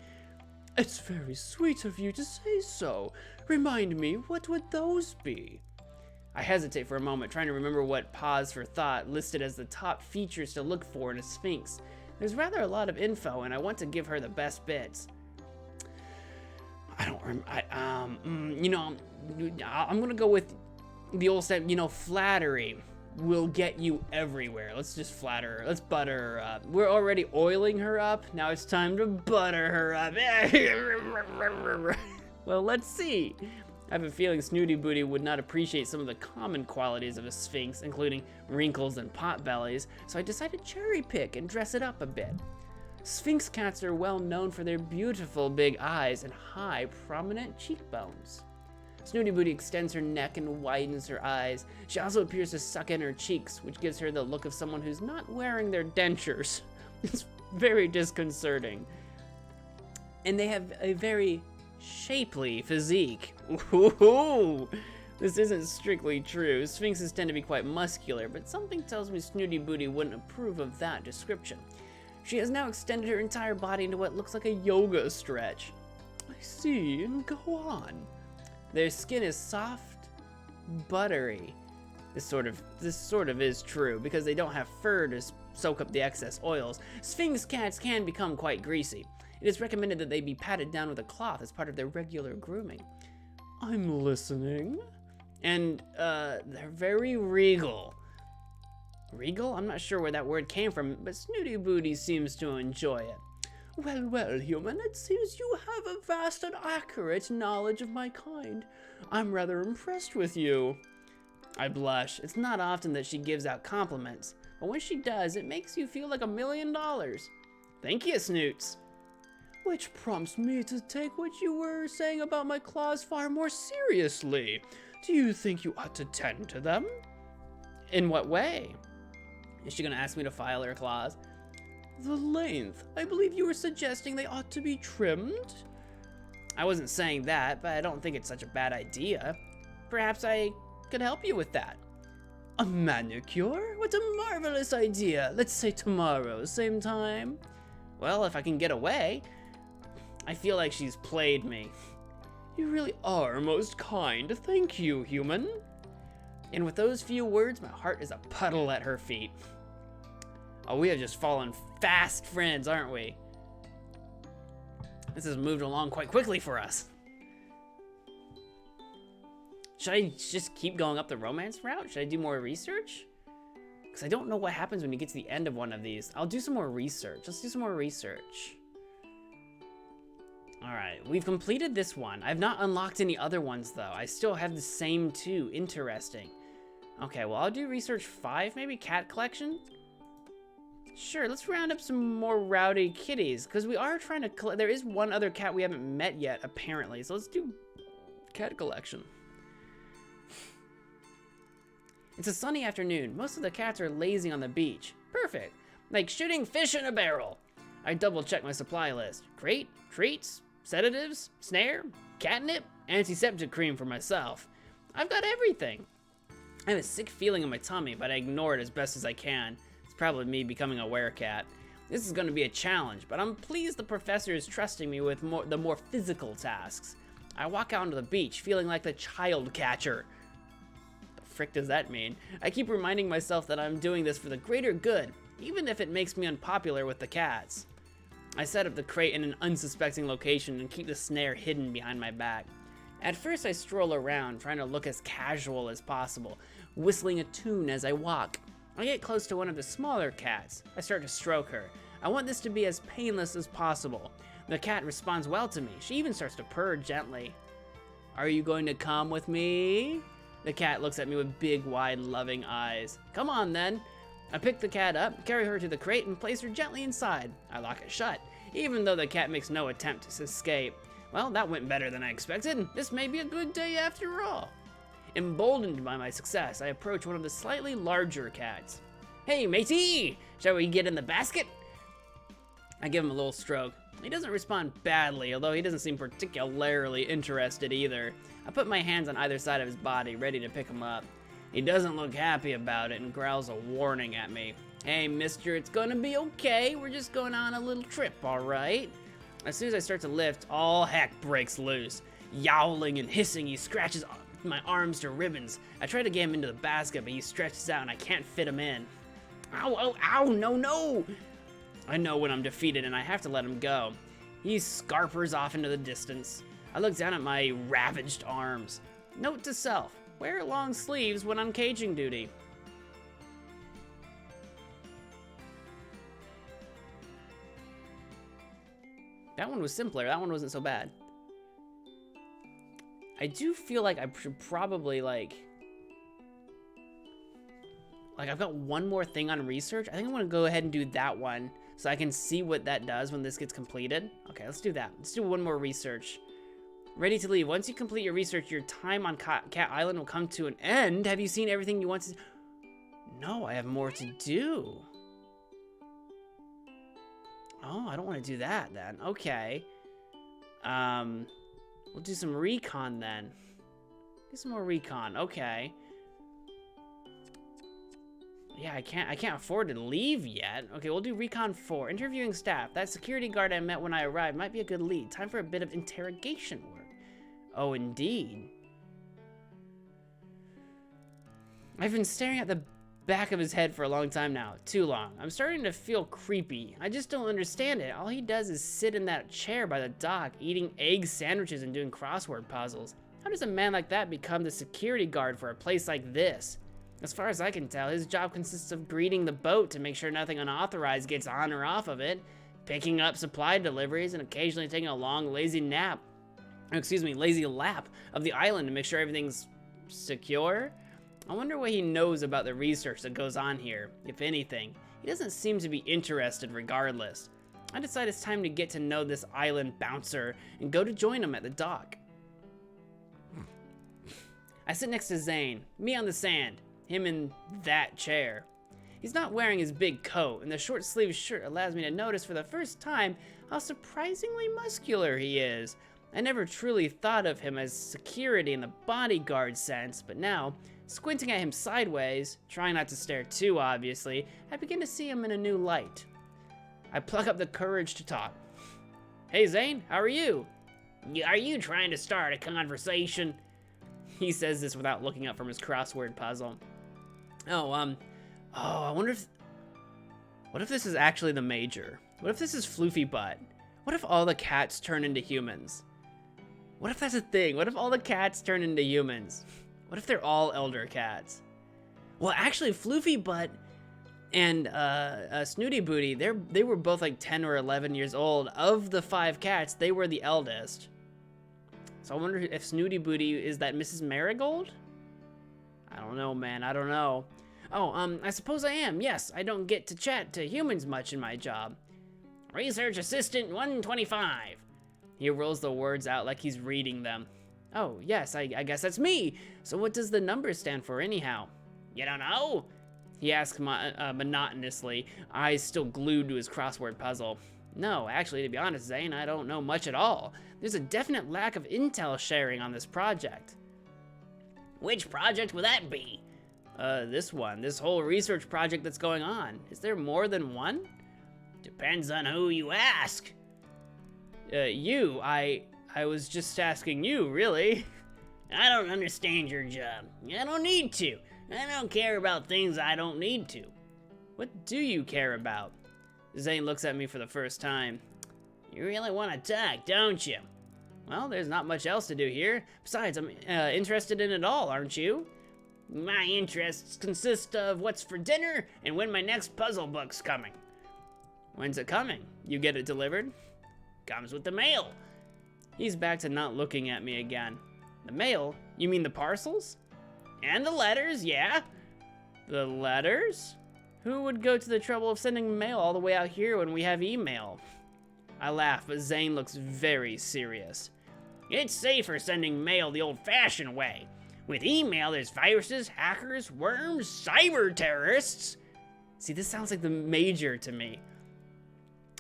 It's very sweet of you to say so. Remind me, what would those be? I hesitate for a moment, trying to remember what Pause for Thought listed as the top features to look for in a Sphinx. There's rather a lot of info, and I want to give her the best bits. I'm gonna go with the old step, flattery will get you everywhere. Let's just flatter her. Let's butter her up. We're already oiling her up. Now it's time to butter her up. Well, let's see. I have a feeling Snooty Booty would not appreciate some of the common qualities of a sphinx, including wrinkles and pot bellies, so I decided to cherry pick and dress it up a bit. Sphinx cats are well known for their beautiful big eyes and high, prominent cheekbones. Snooty Booty extends her neck and widens her eyes. She also appears to suck in her cheeks, which gives her the look of someone who's not wearing their dentures. It's very disconcerting. And they have a very shapely physique. Ooh, this isn't strictly true. Sphinxes tend to be quite muscular, but something tells me Snooty Booty wouldn't approve of that description. She has now extended her entire body into what looks like a yoga stretch. I see, go on. Their skin is soft, buttery. This sort of is true because they don't have fur to soak up the excess oils. Sphinx cats can become quite greasy. It is recommended that they be patted down with a cloth as part of their regular grooming. I'm listening. And they're very regal. Regal? I'm not sure where that word came from, but Snooty Booty seems to enjoy it. Well, well, human, it seems you have a vast and accurate knowledge of my kind. I'm rather impressed with you. I blush. It's not often that she gives out compliments, but when she does, it makes you feel like $1 million. Thank you, Snoots. Which prompts me to take what you were saying about my claws far more seriously. Do you think you ought to tend to them? In what way? Is she gonna ask me to file her claws? The length. I believe you were suggesting they ought to be trimmed? I wasn't saying that, but I don't think it's such a bad idea. Perhaps I could help you with that. A manicure? What a marvelous idea. Let's say tomorrow, same time. Well, if I can get away. I feel like she's played me. You really are most kind. Thank you, human. And with those few words, my heart is a puddle at her feet. Oh, we have just fallen fast friends, aren't we? This has moved along quite quickly for us. Should I just keep going up the romance route? Should I do more research? Because I don't know what happens when you get to the end of one of these. I'll do some more research. Let's do some more research. All right, we've completed this one. I've not unlocked any other ones, though. I still have the same two. Interesting. Okay, well, I'll do research 5, maybe cat collection. Sure, let's round up some more rowdy kitties, because we are trying to there is one other cat we haven't met yet, apparently. So let's do cat collection. It's a sunny afternoon. Most of the cats are lazing on the beach. Perfect. Like shooting fish in a barrel. I double check my supply list. Crate, treats, sedatives, snare, catnip, antiseptic cream for myself. I've got everything. I have a sick feeling in my tummy, but I ignore it as best as I can. It's probably me becoming a werecat. This is going to be a challenge, but I'm pleased the professor is trusting me with the more physical tasks. I walk out onto the beach feeling like the child catcher. The frick does that mean? I keep reminding myself that I'm doing this for the greater good, even if it makes me unpopular with the cats. I set up the crate in an unsuspecting location and keep the snare hidden behind my back. At first I stroll around, trying to look as casual as possible, whistling a tune as I walk. I get close to one of the smaller cats. I start to stroke her. I want this to be as painless as possible. The cat responds well to me. She even starts to purr gently. Are you going to come with me? The cat looks at me with big, wide, loving eyes. Come on then. I pick the cat up, carry her to the crate, and place her gently inside. I lock it shut, even though the cat makes no attempt to escape. Well, that went better than I expected. This may be a good day after all. Emboldened by my success, I approach one of the slightly larger cats. Hey, matey! Shall we get in the basket? I give him a little stroke. He doesn't respond badly, although he doesn't seem particularly interested either. I put my hands on either side of his body, ready to pick him up. He doesn't look happy about it and growls a warning at me. Hey, mister, it's gonna be okay. We're just going on a little trip, all right? As soon as I start to lift, all heck breaks loose. Yowling and hissing, he scratches my arms to ribbons. I try to get him into the basket, but he stretches out and I can't fit him in. Ow, ow, ow, no, no! I know when I'm defeated and I have to let him go. He scarpers off into the distance. I look down at my ravaged arms. Note to self, wear long sleeves when on caging duty. That one was simpler, that one wasn't so bad. I do feel like I should probably like I've got one more thing on research. I think I'm gonna go ahead and do that one so I can see what that does when this gets completed. Okay, let's do that. Let's do one more research. Ready to leave. Once you complete your research, your time on Cat Island will come to an end. Have you seen everything you want to? No, I have more to do. Oh, I don't want to do that then. Okay. We'll do some recon then. Do some more recon. Okay. Yeah, I can't afford to leave yet. Okay, we'll do recon 4. Interviewing staff. That security guard I met when I arrived might be a good lead. Time for a bit of interrogation work. Oh, indeed. I've been staring at the back of his head for a long time now. Too long. I'm starting to feel creepy. I just don't understand it. All he does is sit in that chair by the dock, eating egg sandwiches and doing crossword puzzles. How does a man like that become the security guard for a place like this? As far as I can tell, his job consists of greeting the boat to make sure nothing unauthorized gets on or off of it, picking up supply deliveries, and occasionally taking a long, lazy lap of the island to make sure everything's secure. I wonder what he knows about the research that goes on here, if anything. He doesn't seem to be interested regardless. I decide it's time to get to know this island bouncer and go to join him at the dock. I sit next to Zane, me on the sand, him in that chair. He's not wearing his big coat, and the short-sleeved shirt allows me to notice for the first time how surprisingly muscular he is. I never truly thought of him as security in the bodyguard sense, but now, squinting at him sideways, trying not to stare too obviously, I begin to see him in a new light. I pluck up the courage to talk. Hey Zane, how are you? Are you trying to start a conversation? He says this without looking up from his crossword puzzle. I wonder if... What if this is actually the Major? What if this is Floofy Butt? What if all the cats turn into humans? What if that's a thing? What if all the cats turn into humans? What if they're all elder cats? Well, actually, Floofy Butt and Snooty Booty, they were both like 10 or 11 years old. Of the 5 cats, they were the eldest. So I wonder if Snooty Booty is that Mrs. Marigold? I don't know, man. I don't know. Oh, I suppose I am. Yes, I don't get to chat to humans much in my job. Research Assistant 125. He rolls the words out like he's reading them. Oh, yes, I guess that's me. So what does the number stand for anyhow? You don't know? He asks monotonously, eyes still glued to his crossword puzzle. No, actually, to be honest, Zane, I don't know much at all. There's a definite lack of intel sharing on this project. Which project would that be? This one. This whole research project that's going on. Is there more than one? Depends on who you ask. You. I was just asking you, really. I don't understand your job. I don't need to. I don't care about things I don't need to. What do you care about? Zane looks at me for the first time. You really want to talk, don't you? Well, there's not much else to do here. Besides, I'm interested in it all, aren't you? My interests consist of what's for dinner and when my next puzzle book's coming. When's it coming? You get it delivered? Comes with the mail. He's back to not looking at me again. The mail? You mean the parcels? And the letters, yeah. The letters? Who would go to the trouble of sending mail all the way out here when we have email? I laugh, but Zane looks very serious. It's safer sending mail the old-fashioned way. With email, there's viruses, hackers, worms, cyber terrorists. See, this sounds like the Major to me.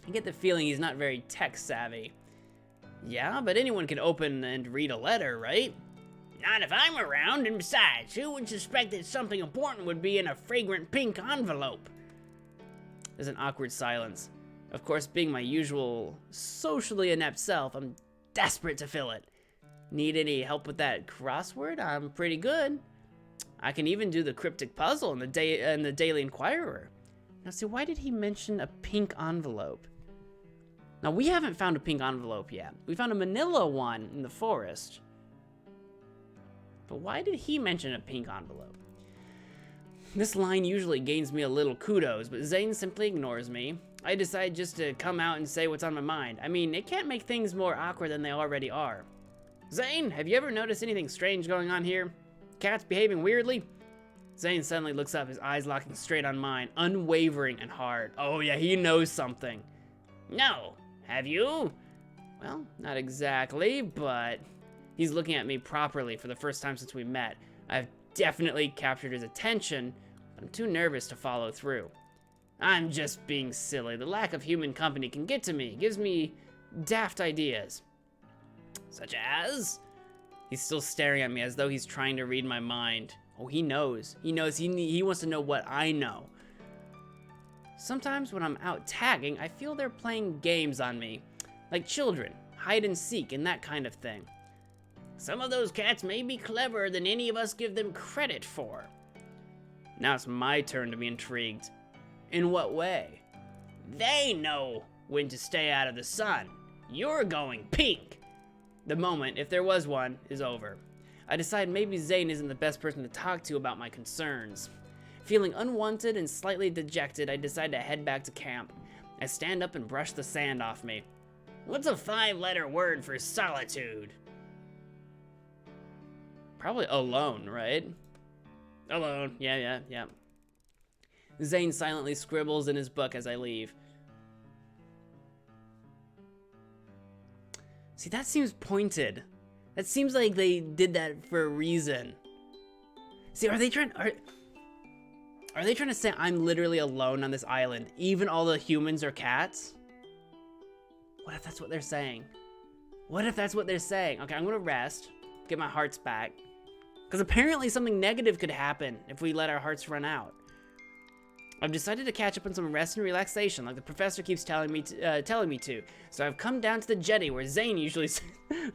I get the feeling he's not very tech-savvy. Yeah, but anyone can open and read a letter, right? Not if I'm around, and besides, who would suspect that something important would be in a fragrant pink envelope? There's an awkward silence. Of course, being my usual socially inept self, I'm desperate to fill it. Need any help with that crossword? I'm pretty good. I can even do the cryptic puzzle in the Daily Inquirer. Now, see, why did he mention a pink envelope? Now, we haven't found a pink envelope yet. We found a manila one in the forest. But why did he mention a pink envelope? This line usually gains me a little kudos, but Zane simply ignores me. I decide just to come out and say what's on my mind. I mean, it can't make things more awkward than they already are. Zane, have you ever noticed anything strange going on here? Cats behaving weirdly? Zane suddenly looks up, his eyes locking straight on mine, unwavering and hard. Oh yeah, he knows something. No. Have you? Well, not exactly, but he's looking at me properly for the first time since we met. I've definitely captured his attention, but I'm too nervous to follow through. I'm just being silly. The lack of human company can get to me. It gives me daft ideas. Such as? He's still staring at me as though he's trying to read my mind. Oh, he knows. He knows. He wants to know what I know. Sometimes when I'm out tagging, I feel they're playing games on me. Like children, hide and seek and that kind of thing. Some of those cats may be cleverer than any of us give them credit for. Now it's my turn to be intrigued. In what way? They know when to stay out of the sun. You're going pink. The moment, if there was one, is over. I decide maybe Zane isn't the best person to talk to about my concerns. Feeling unwanted and slightly dejected, I decide to head back to camp. I stand up and brush the sand off me. What's a 5-letter word for solitude? Probably alone, right? Alone. Yeah. Zane silently scribbles in his book as I leave. See, that seems pointed. That seems like they did that for a reason. See, are Are they trying to say I'm literally alone on this island? Even all the humans are cats? What if that's what they're saying? What if that's what they're saying? Okay, I'm gonna rest, get my hearts back. Because apparently something negative could happen if we let our hearts run out. I've decided to catch up on some rest and relaxation, like the professor keeps telling me to. So I've come down to the jetty where Zane usually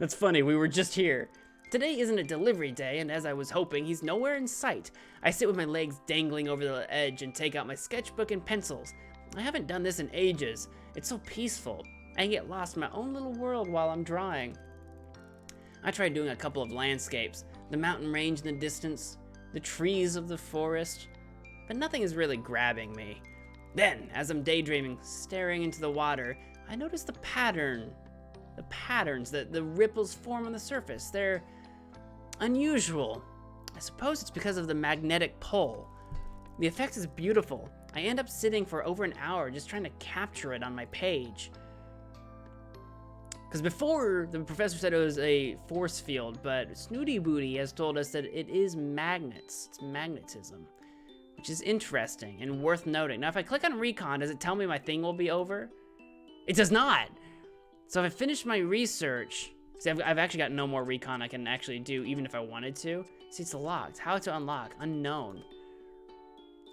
That's funny, we were just here. Today isn't a delivery day, and as I was hoping, he's nowhere in sight. I sit with my legs dangling over the edge and take out my sketchbook and pencils. I haven't done this in ages. It's so peaceful. I get lost in my own little world while I'm drawing. I tried doing a couple of landscapes, the mountain range in the distance, the trees of the forest, but nothing is really grabbing me. Then, as I'm daydreaming, staring into the water, I notice the patterns that the ripples form on the surface. They're unusual. I suppose it's because of the magnetic pull. The effect is beautiful. I end up sitting for over an hour just trying to capture it on my page. Because before, the professor said it was a force field, but Snooty Booty has told us that it is magnets. It's magnetism, which is interesting and worth noting. Now, if I click on Recon, does it tell me my thing will be over? It does not. So if I finish my research, see, I've actually got no more Recon I can actually do, even if I wanted to. See, it's locked. How to unlock? Unknown.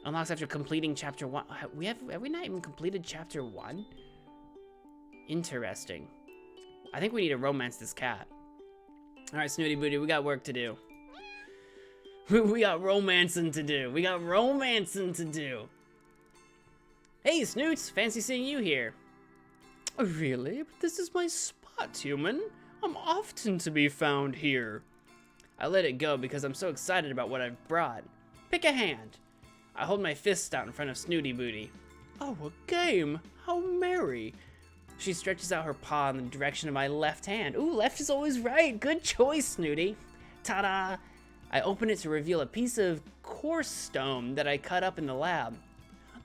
Unlocks after completing chapter 1. Have we not even completed chapter 1? Interesting. I think we need to romance this cat. All right, Snooty Booty, we got work to do. We got romancing to do. We got romancing to do. Hey, Snoots, fancy seeing you here. Really? But this is my spot, human. I'm often to be found here. I let it go because I'm so excited about what I've brought. Pick a hand. I hold my fist out in front of Snooty Booty. Oh, a game. How merry. She stretches out her paw in the direction of my left hand. Ooh, left is always right. Good choice, Snooty. Ta-da! I open it to reveal a piece of coarse stone that I cut up in the lab.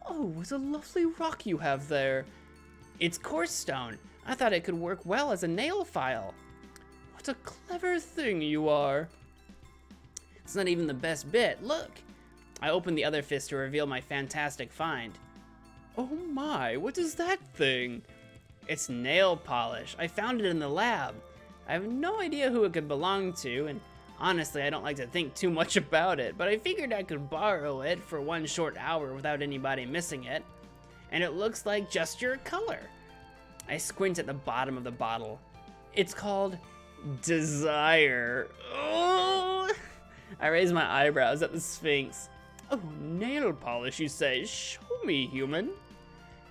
Oh, what a lovely rock you have there. It's coarse stone. I thought it could work well as a nail file. What a clever thing you are. It's not even the best bit. Look. I open the other fist to reveal my fantastic find. Oh my, what is that thing? It's nail polish. I found it in the lab. I have no idea who it could belong to, and honestly, I don't like to think too much about it, but I figured I could borrow it for one short hour without anybody missing it. And it looks like just your color. I squint at the bottom of the bottle. It's called Desire. Oh! I raise my eyebrows at the Sphinx. Oh, nail polish, you say? Show me, human.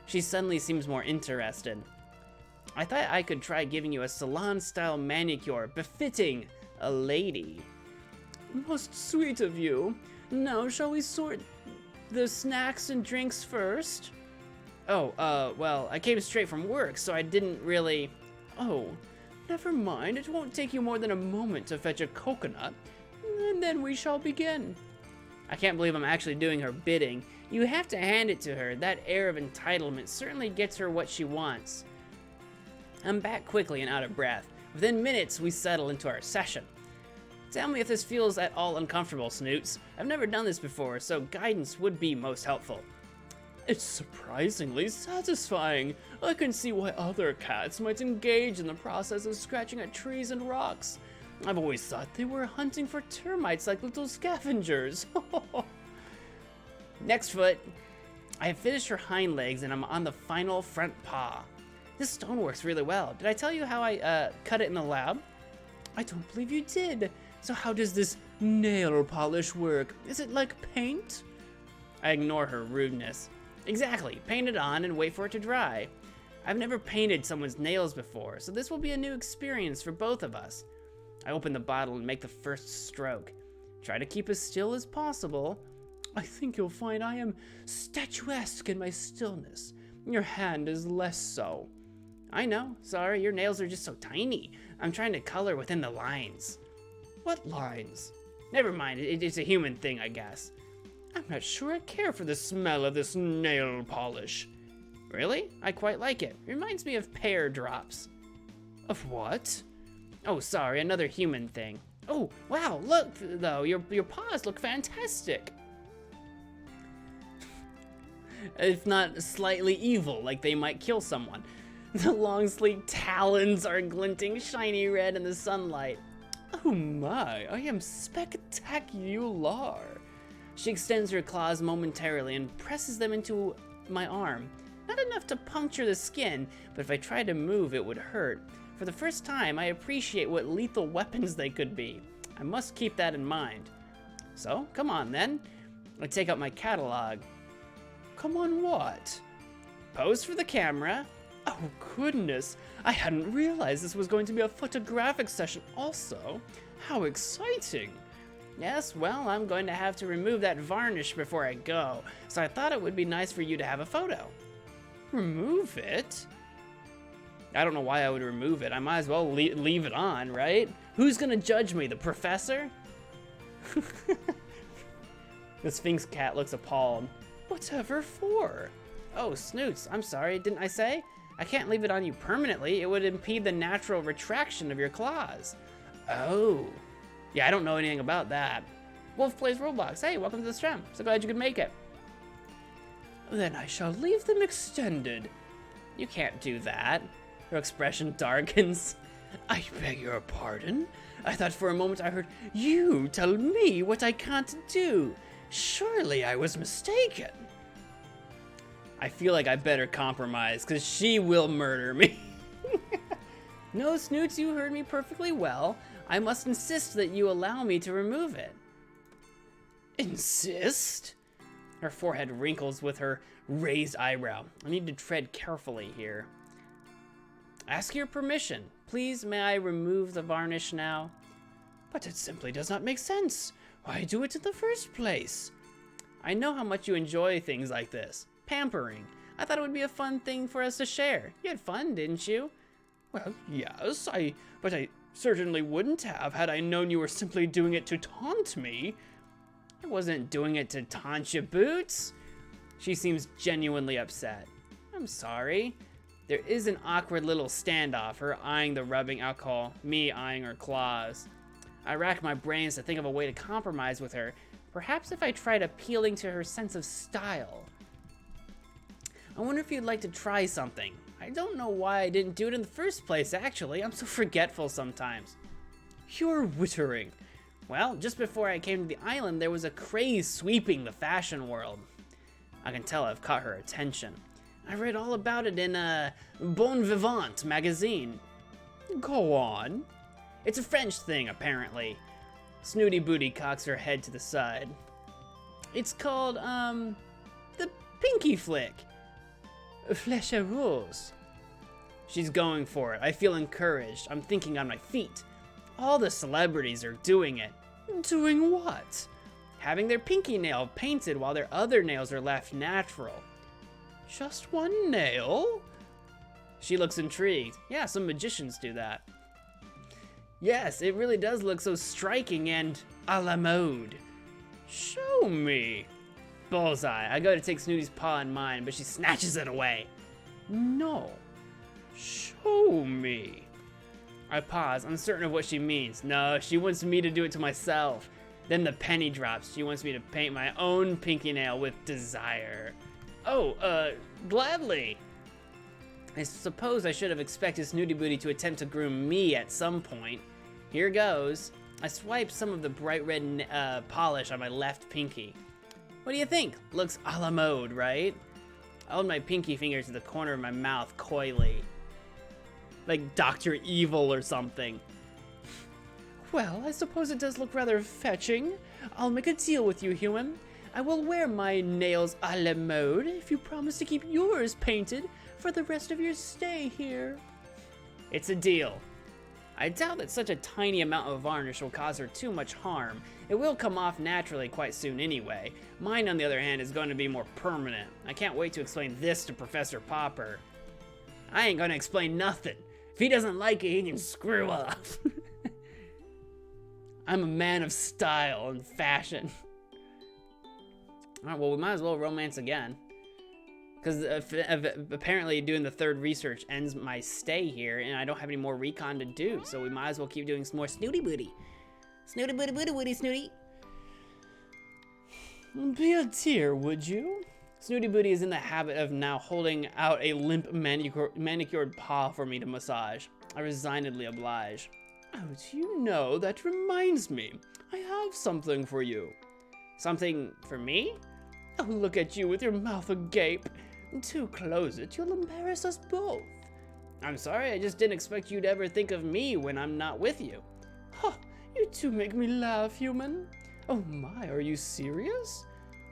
She suddenly seems more interested. I thought I could try giving you a salon-style manicure befitting a lady. Most sweet of you. Now, shall we sort the snacks and drinks first? Oh, well, I came straight from work, so I didn't really... Oh, never mind. It won't take you more than a moment to fetch a coconut, and then we shall begin. I can't believe I'm actually doing her bidding. You have to hand it to her. That air of entitlement certainly gets her what she wants. I'm back quickly and out of breath. Within minutes, we settle into our session. Tell me if this feels at all uncomfortable, Snoots. I've never done this before, so guidance would be most helpful. It's surprisingly satisfying. I can see why other cats might engage in the process of scratching at trees and rocks. I've always thought they were hunting for termites like little scavengers. Next foot. I have finished her hind legs and I'm on the final front paw. This stone works really well. Did I tell you how I cut it in the lab? I don't believe you did. So how does this nail polish work? Is it like paint? I ignore her rudeness. Exactly. Paint it on and wait for it to dry. I've never painted someone's nails before, so this will be a new experience for both of us. I open the bottle and make the first stroke. Try to keep as still as possible. I think you'll find I am statuesque in my stillness. Your hand is less so. I know. Sorry, your nails are just so tiny. I'm trying to color within the lines. What lines? Never mind. It's a human thing, I guess. I'm not sure I care for the smell of this nail polish. Really? I quite like it. Reminds me of pear drops. Of what? Oh, sorry, another human thing. Oh, wow, look, though, your paws look fantastic. if not slightly evil, like they might kill someone. The long sleek talons are glinting shiny red in the sunlight. Oh my, I am spectacular. She extends her claws momentarily and presses them into my arm. Not enough to puncture the skin, but if I tried to move, it would hurt. For the first time, I appreciate what lethal weapons they could be. I must keep that in mind. So, come on then. I take out my catalog. Come on what? Pose for the camera. Oh goodness, I hadn't realized this was going to be a photographic session also. How exciting. Yes, well, I'm going to have to remove that varnish before I go, so I thought it would be nice for you to have a photo. Remove it? I don't know why I would remove it. I might as well leave it on, right? Who's gonna judge me, the professor? The Sphinx cat looks appalled. Whatever for? Oh, Snoots, I'm sorry, didn't I say? I can't leave it on you permanently. It would impede the natural retraction of your claws. Oh. Yeah, I don't know anything about that. Wolf plays Roblox. Hey, welcome to the stream. So glad you could make it. Then I shall leave them extended. You can't do that. Her expression darkens. I beg your pardon? I thought for a moment I heard you tell me what I can't do. Surely I was mistaken. I feel like I better compromise, because she will murder me. No, Snoots, you heard me perfectly well. I must insist that you allow me to remove it. Insist? Her forehead wrinkles with her raised eyebrow. I need to tread carefully here. Ask your permission. Please, may I remove the varnish now? But it simply does not make sense. Why do it in the first place? I know how much you enjoy things like this. Pampering. I thought it would be a fun thing for us to share. You had fun, didn't you? Well, yes, but I certainly wouldn't have had I known you were simply doing it to taunt me. I wasn't doing it to taunt you, Boots. She seems genuinely upset. I'm sorry. There is an awkward little standoff, her eyeing the rubbing alcohol, me eyeing her claws. I rack my brains to think of a way to compromise with her. Perhaps if I tried appealing to her sense of style. I wonder if you'd like to try something. I don't know why I didn't do it in the first place, actually. I'm so forgetful sometimes. You're wittering. Well, just before I came to the island, there was a craze sweeping the fashion world. I can tell I've caught her attention. I read all about it in a Bon Vivant magazine. Go on. It's a French thing, apparently. Snooty Booty cocks her head to the side. It's called, the Pinky Flick. Flèche rose. She's going for it. I feel encouraged. I'm thinking on my feet. All the celebrities are doing it. Doing what? Having their pinky nail painted while their other nails are left natural. Just one nail? She looks intrigued. Yeah, some magicians do that. Yes, it really does look so striking and a la mode. Show me. Bullseye. I go to take Snooty's paw in mine, but she snatches it away. No. Show me. I pause, uncertain of what she means. No, she wants me to do it to myself. Then the penny drops. She wants me to paint my own pinky nail with desire. Oh, gladly. I suppose I should have expected Snooty Booty to attempt to groom me at some point. Here goes. I swipe some of the bright red polish on my left pinky. What do you think? Looks a la mode, right? I hold my pinky finger to the corner of my mouth coyly. Like Dr. Evil or something. Well, I suppose it does look rather fetching. I'll make a deal with you, human. I will wear my nails a la mode if you promise to keep yours painted for the rest of your stay here. It's a deal. I doubt that such a tiny amount of varnish will cause her too much harm. It will come off naturally quite soon anyway. Mine, on the other hand, is going to be more permanent. I can't wait to explain this to Professor Popper. I ain't gonna explain nothing. If he doesn't like it, he can screw off. I'm a man of style and fashion. Alright, well, we might as well romance again. Because apparently doing the third research ends my stay here, and I don't have any more recon to do, so we might as well keep doing some more Snooty Booty. Snooty Booty Booty Booty Snooty. Be a dear, would you? Snooty Booty is in the habit of now holding out a limp manicured paw for me to massage. I resignedly oblige. Oh, do you know, that reminds me. I have something for you. Something for me? Oh, look at you with your mouth agape. Do close it, you'll embarrass us both. I'm sorry, I just didn't expect you to ever think of me when I'm not with you. Huh, you two make me laugh, human. Oh my, are you serious?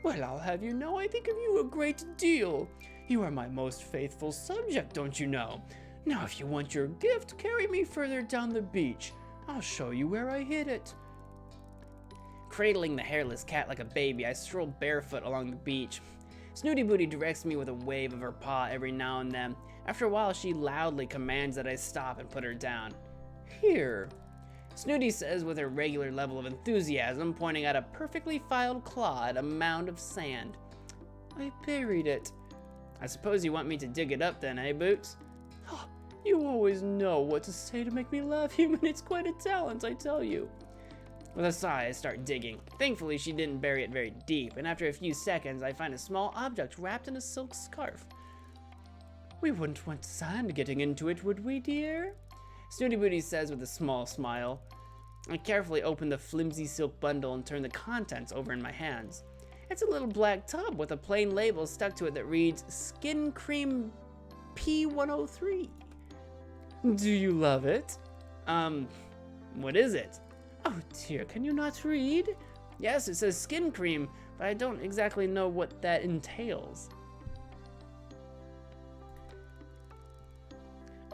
Well, I'll have you know I think of you a great deal. You are my most faithful subject, don't you know? Now, if you want your gift, carry me further down the beach. I'll show you where I hid it. Cradling the hairless cat like a baby, I stroll barefoot along the beach. Snooty Booty directs me with a wave of her paw every now and then. After a while, she loudly commands that I stop and put her down. Here. Snooty says with her regular level of enthusiasm, pointing at a perfectly filed claw at a mound of sand. I buried it. I suppose you want me to dig it up then, eh, Boots? Huh, you always know what to say to make me laugh, human. It's quite a talent, I tell you. With a sigh, I start digging. Thankfully, she didn't bury it very deep, and after a few seconds, I find a small object wrapped in a silk scarf. We wouldn't want sand getting into it, would we, dear? Snooty Booty says with a small smile. I carefully open the flimsy silk bundle and turn the contents over in my hands. It's a little black tub with a plain label stuck to it that reads Skin Cream P103. Do you love it? What is it? Oh dear, can you not read? Yes, it says skin cream, but I don't exactly know what that entails.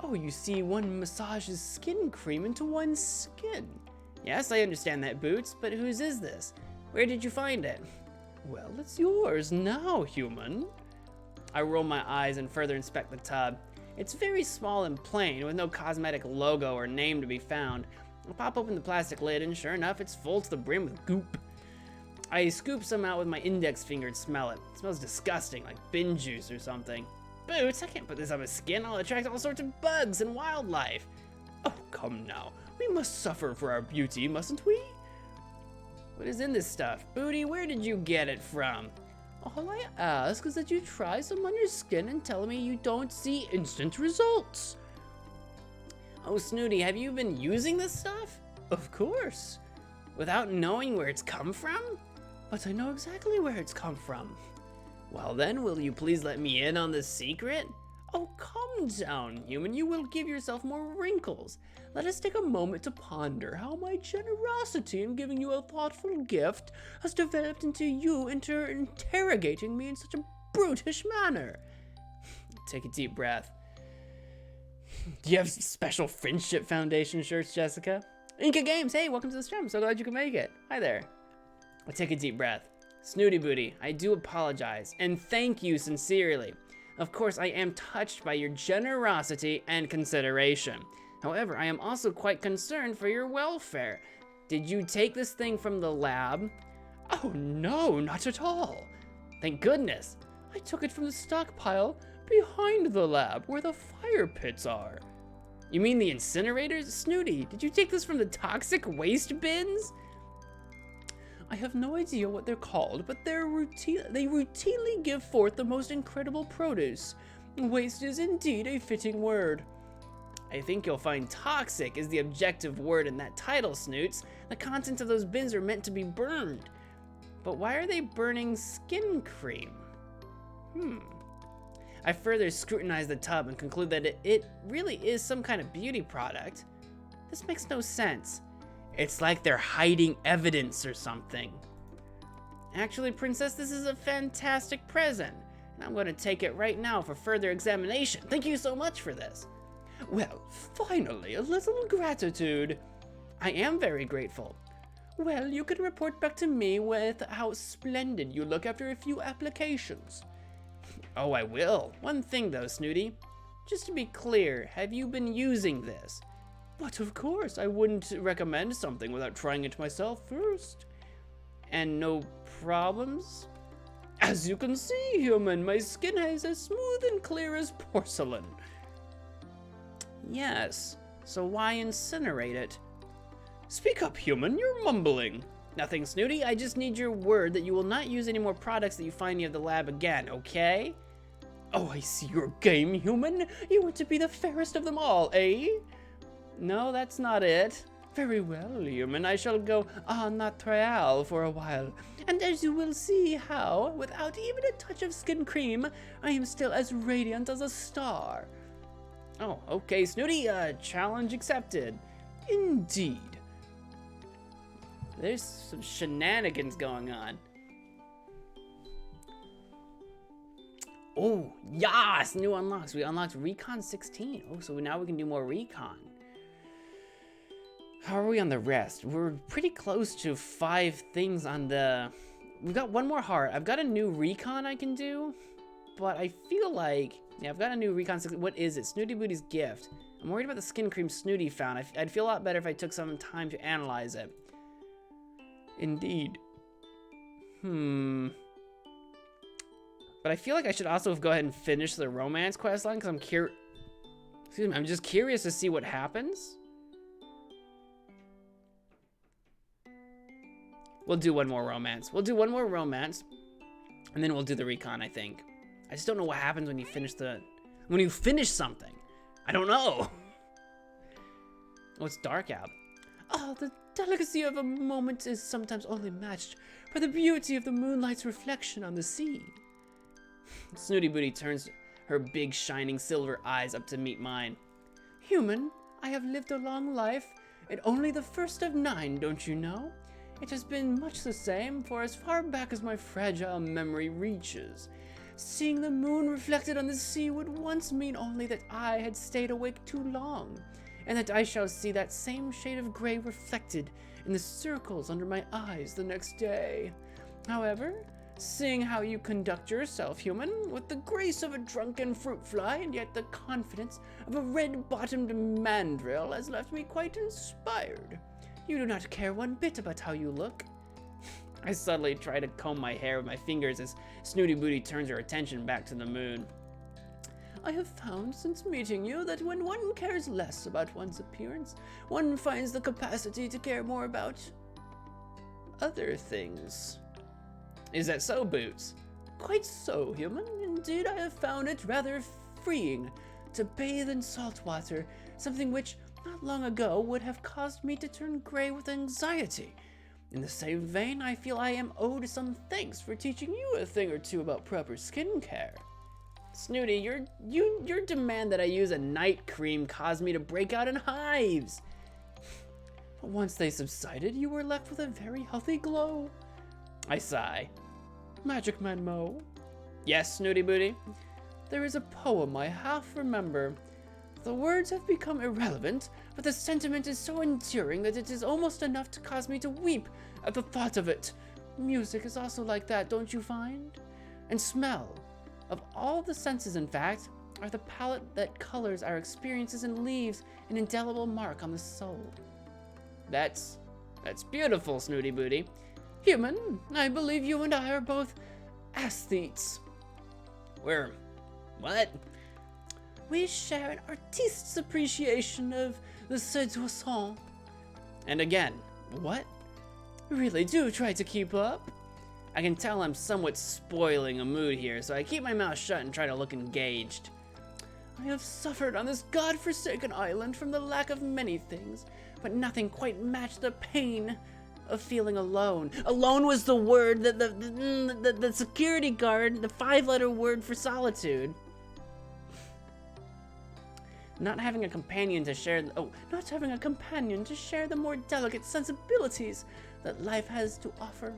Oh, you see, one massages skin cream into one's skin. Yes, I understand that, Boots, but whose is this? Where did you find it? Well, it's yours now, human. I roll my eyes and further inspect the tub. It's very small and plain, with no cosmetic logo or name to be found. I pop open the plastic lid, and sure enough, it's full to the brim with goop. I scoop some out with my index finger and smell it. It smells disgusting, like bin juice or something. Boots, I can't put this on my skin. I'll attract all sorts of bugs and wildlife. Oh, come now. We must suffer for our beauty, mustn't we? What is in this stuff? Booty, where did you get it from? All I ask is that you try some on your skin and tell me you don't see instant results. Oh, Snooty, have you been using this stuff? Of course. Without knowing where it's come from? But I know exactly where it's come from. Well then, will you please let me in on this secret? Oh, calm down, human. You will give yourself more wrinkles. Let us take a moment to ponder how my generosity in giving you a thoughtful gift has developed into you interrogating me in such a brutish manner. Take a deep breath. Do you have special Friendship Foundation shirts, Jessica? Inca Games, hey, welcome to the stream. I'm so glad you could make it. Hi there. I take a deep breath. Snooty Booty, I do apologize, and thank you sincerely. Of course, I am touched by your generosity and consideration. However, I am also quite concerned for your welfare. Did you take this thing from the lab? Oh no, not at all. Thank goodness. I took it from the stockpile behind the lab where the fire pits are. You mean the incinerators? Snooty, did you take this from the toxic waste bins? I have no idea what they're called, but they routinely give forth the most incredible produce. Waste is indeed a fitting word. I think you'll find toxic is the objective word in that title, Snoots. The contents of those bins are meant to be burned. But why are they burning skin cream? I further scrutinize the tub and conclude that it really is some kind of beauty product. This makes no sense. It's like they're hiding evidence or something. Actually, Princess, this is a fantastic present, and I'm going to take it right now for further examination. Thank you so much for this. Well, finally, a little gratitude. I am very grateful. Well, you can report back to me with how splendid you look after a few applications. Oh, I will. One thing though, Snooty. Just to be clear, have you been using this? But of course, I wouldn't recommend something without trying it myself first. And no problems? As you can see, human, my skin is as smooth and clear as porcelain. Yes, so why incinerate it? Speak up, human, you're mumbling. Nothing, Snooty. I just need your word that you will not use any more products that you find near the lab again, okay? Oh, I see your game, human. You want to be the fairest of them all, eh? No, that's not it. Very well, human. I shall go en natural for a while. And as you will see how, without even a touch of skin cream, I am still as radiant as a star. Oh, okay, Snooty. Challenge accepted. Indeed. There's some shenanigans going on. Oh, yes! New unlocks. We unlocked Recon 16. Oh, so now we can do more Recon. How are we on the rest? We're pretty close to 5 things on the... We've got one more heart. I've got a new Recon I can do, but I feel like... Yeah, I've got a new Recon 16. What is it? Snooty Booty's gift. I'm worried about the skin cream Snooty found. I'd feel a lot better if I took some time to analyze it. Indeed. But I feel like I should also go ahead and finish the romance quest line because I'm just curious to see what happens. We'll do one more romance. We'll do one more romance, and then we'll do the recon, I think. I just don't know what happens when you finish something. I don't know. Oh, it's dark out. Ah, the delicacy of a moment is sometimes only matched by the beauty of the moonlight's reflection on the sea. Snooty Booty turns her big shining silver eyes up to meet mine. Human, I have lived a long life, and only the first of 9, don't you know? It has been much the same for as far back as my fragile memory reaches. Seeing the moon reflected on the sea would once mean only that I had stayed awake too long, and that I shall see that same shade of gray reflected in the circles under my eyes the next day. However, seeing how you conduct yourself, human, with the grace of a drunken fruit fly and yet the confidence of a red-bottomed mandrill has left me quite inspired. You do not care one bit about how you look. I subtly try to comb my hair with my fingers as Snooty Booty turns her attention back to the moon. I have found since meeting you that when one cares less about one's appearance, one finds the capacity to care more about other things. Is that so, Boots? Quite so, human. Indeed, I have found it rather freeing to bathe in salt water, something which not long ago would have caused me to turn gray with anxiety. In the same vein, I feel I am owed some thanks for teaching you a thing or two about proper skincare. Snooty, your demand that I use a night cream caused me to break out in hives. But once they subsided, you were left with a very healthy glow. I sigh. MagicManMo. Yes, Snooty Booty? There is a poem I half remember. The words have become irrelevant, but the sentiment is so enduring that it is almost enough to cause me to weep at the thought of it. Music is also like that, don't you find? And smell. Of all the senses, in fact, are the palette that colors our experiences and leaves an indelible mark on the soul. That's beautiful, Snooty Booty. Human, I believe you and I are both aesthetes. What? We share an artiste's appreciation of the séduisant. And again, what? Really do try to keep up. I can tell I'm somewhat spoiling a mood here, so I keep my mouth shut and try to look engaged. I have suffered on this god-forsaken island from the lack of many things, but nothing quite matched the pain of feeling alone. Alone was the word that the security guard, the 5-letter word for solitude. Not having a companion to share the more delicate sensibilities that life has to offer.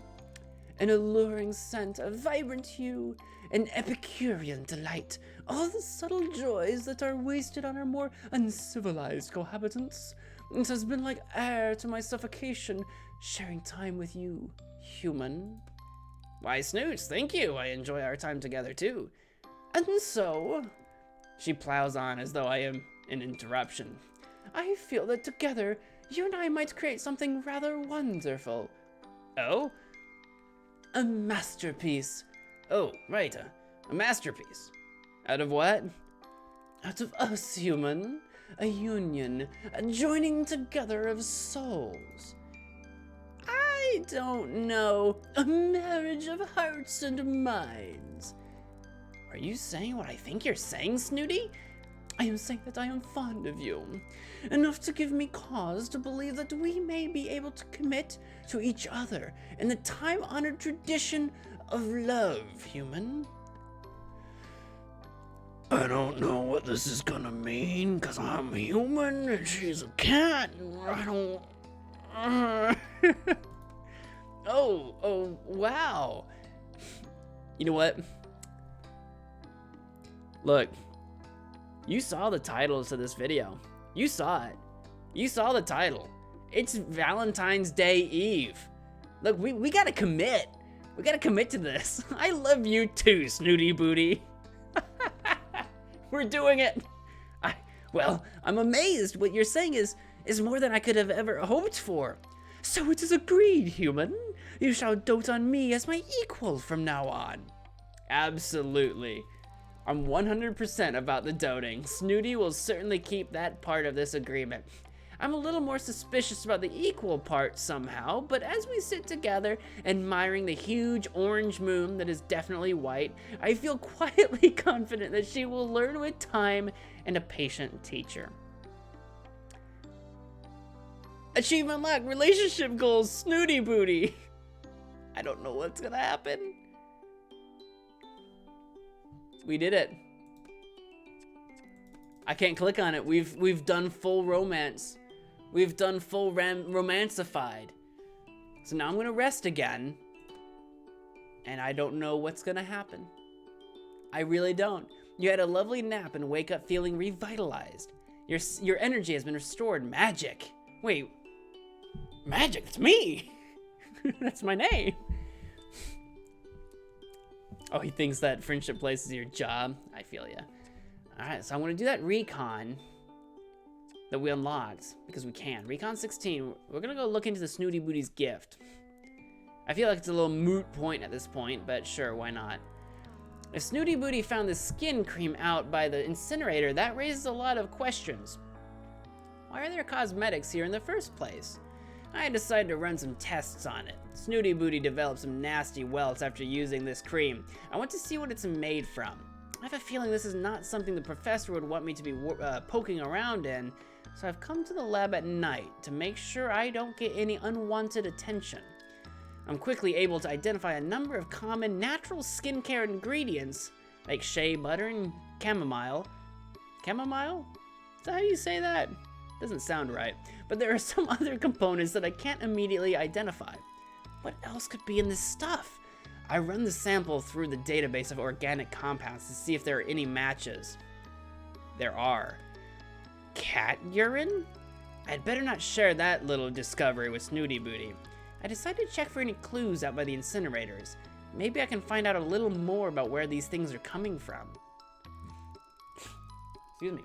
An alluring scent, a vibrant hue, an Epicurean delight, all the subtle joys that are wasted on our more uncivilized cohabitants. It has been like air to my suffocation, sharing time with you, human. Why, Snoots, thank you. I enjoy our time together, too. And so... She plows on as though I am an interruption. I feel that together, you and I might create something rather wonderful. Oh? A masterpiece. Oh, right, a masterpiece. Out of what? Out of us, human. A union, a joining together of souls. I I don't know. A marriage of hearts and minds. Are you saying what I think you're saying, Snooty? I am saying that I am fond of you, enough to give me cause to believe that we may be able to commit to each other in the time-honored tradition of love, human. I don't know what this is gonna mean, cause I'm human and she's a cat, and I don't... Oh, wow. You know what? Look, you saw the title to this video. You saw it. You saw the title. It's Valentine's Day Eve. Look, we gotta commit. We gotta commit to this. I love you too, Snooty Booty. We're doing it. Well, I'm amazed. What you're saying is more than I could have ever hoped for. So it is agreed, human. You shall dote on me as my equal from now on. Absolutely. I'm 100% about the doting. Snooty will certainly keep that part of this agreement. I'm a little more suspicious about the equal part somehow, but as we sit together, admiring the huge orange moon that is definitely white, I feel quietly confident that she will learn with time and a patient teacher. Achievement unlocked, relationship goals, Snooty Booty. I don't know what's gonna happen. We did it. I can't click on it. We've done full romance. We've done full romancified. So now I'm gonna rest again. And I don't know what's gonna happen. I really don't. You had a lovely nap and wake up feeling revitalized. Your energy has been restored. Magic. Wait. Magic? That's me. That's my name. Oh, he thinks that friendship place is your job. I feel ya. Alright, so I'm gonna do that recon that we unlocked, because we can. Recon 16, we're gonna go look into the Snooty Booty's gift. I feel like it's a little moot point at this point, but sure, why not? If Snooty Booty found the skin cream out by the incinerator, that raises a lot of questions. Why are there cosmetics here in the first place? I decided to run some tests on it. Snooty Booty developed some nasty welts after using this cream. I want to see what it's made from. I have a feeling this is not something the professor would want me to be poking around in, so I've come to the lab at night to make sure I don't get any unwanted attention. I'm quickly able to identify a number of common natural skincare ingredients, like shea butter and chamomile. Chamomile? Is that how you say that? Doesn't sound right. But there are some other components that I can't immediately identify. What else could be in this stuff? I run the sample through the database of organic compounds to see if there are any matches. There are. Cat urine? I'd better not share that little discovery with Snooty Booty. I decided to check for any clues out by the incinerators. Maybe I can find out a little more about where these things are coming from. Excuse me.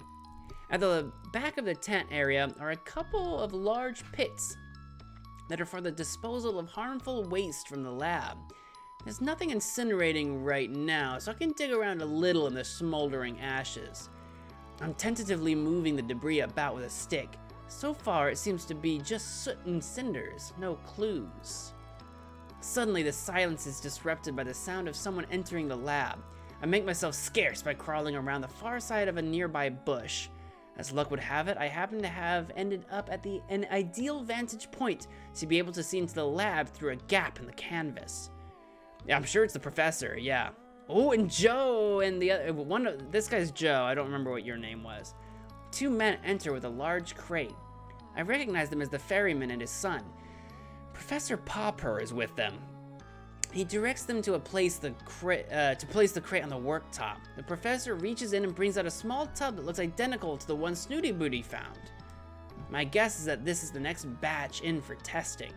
At the back of the tent area are a couple of large pits that are for the disposal of harmful waste from the lab. There's nothing incinerating right now, so I can dig around a little in the smoldering ashes. I'm tentatively moving the debris about with a stick. So far, it seems to be just soot and cinders, no clues. Suddenly, the silence is disrupted by the sound of someone entering the lab. I make myself scarce by crawling around the far side of a nearby bush. As luck would have it, I happen to have ended up at an ideal vantage point to be able to see into the lab through a gap in the canvas. Yeah, I'm sure it's the professor, yeah. Oh, and Joe and the other, this guy's Joe, I don't remember what your name was. Two men enter with a large crate. I recognize them as the ferryman and his son. Professor Popper is with them. He directs them to place the crate on the worktop. The professor reaches in and brings out a small tub that looks identical to the one Snooty Booty found. My guess is that this is the next batch in for testing.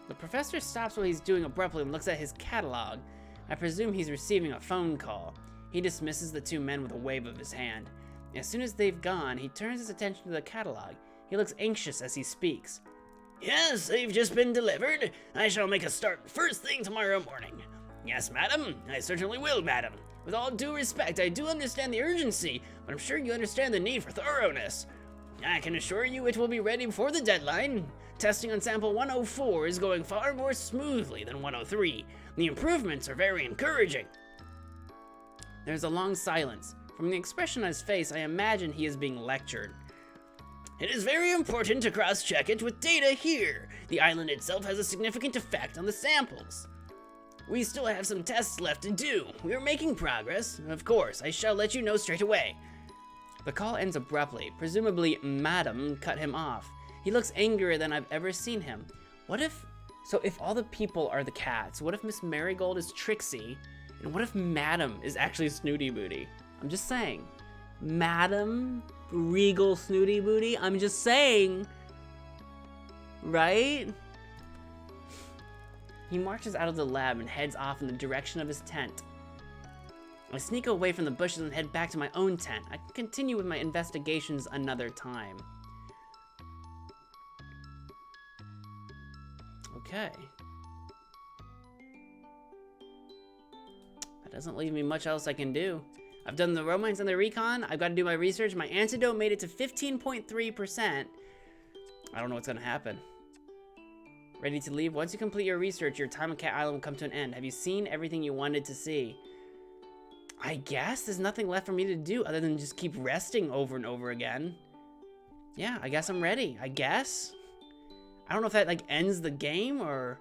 The professor stops what he's doing abruptly and looks at his catalog. I presume he's receiving a phone call. He dismisses the two men with a wave of his hand. As soon as they've gone, he turns his attention to the catalog. He looks anxious as he speaks. Yes, they've just been delivered. I shall make a start first thing tomorrow morning. Yes, madam. I certainly will, madam. With all due respect, I do understand the urgency, but I'm sure you understand the need for thoroughness. I can assure you it will be ready before the deadline. Testing on sample 104 is going far more smoothly than 103. The improvements are very encouraging. There's a long silence. From the expression on his face, I imagine he is being lectured. It is very important to cross-check it with data here. The island itself has a significant effect on the samples. We still have some tests left to do. We are making progress. Of course, I shall let you know straight away. The call ends abruptly. Presumably, Madam cut him off. He looks angrier than I've ever seen him. So if all the people are the cats, what if Miss Marigold is Trixie? And what if Madam is actually Snooty Booty? I'm just saying. Madam, Regal Snooty Booty, I'm just saying. Right? He marches out of the lab and heads off in the direction of his tent. I sneak away from the bushes and head back to my own tent. I can continue with my investigations another time. Okay. That doesn't leave me much else I can do. I've done the romance and the recon. I've got to do my research. My antidote made it to 15.3%. I don't know what's gonna happen. Ready to leave? Once you complete your research, your time on Cat Island will come to an end. Have you seen everything you wanted to see? I guess there's nothing left for me to do other than just keep resting over and over again. Yeah, I guess I'm ready. I guess. I don't know if that like ends the game or...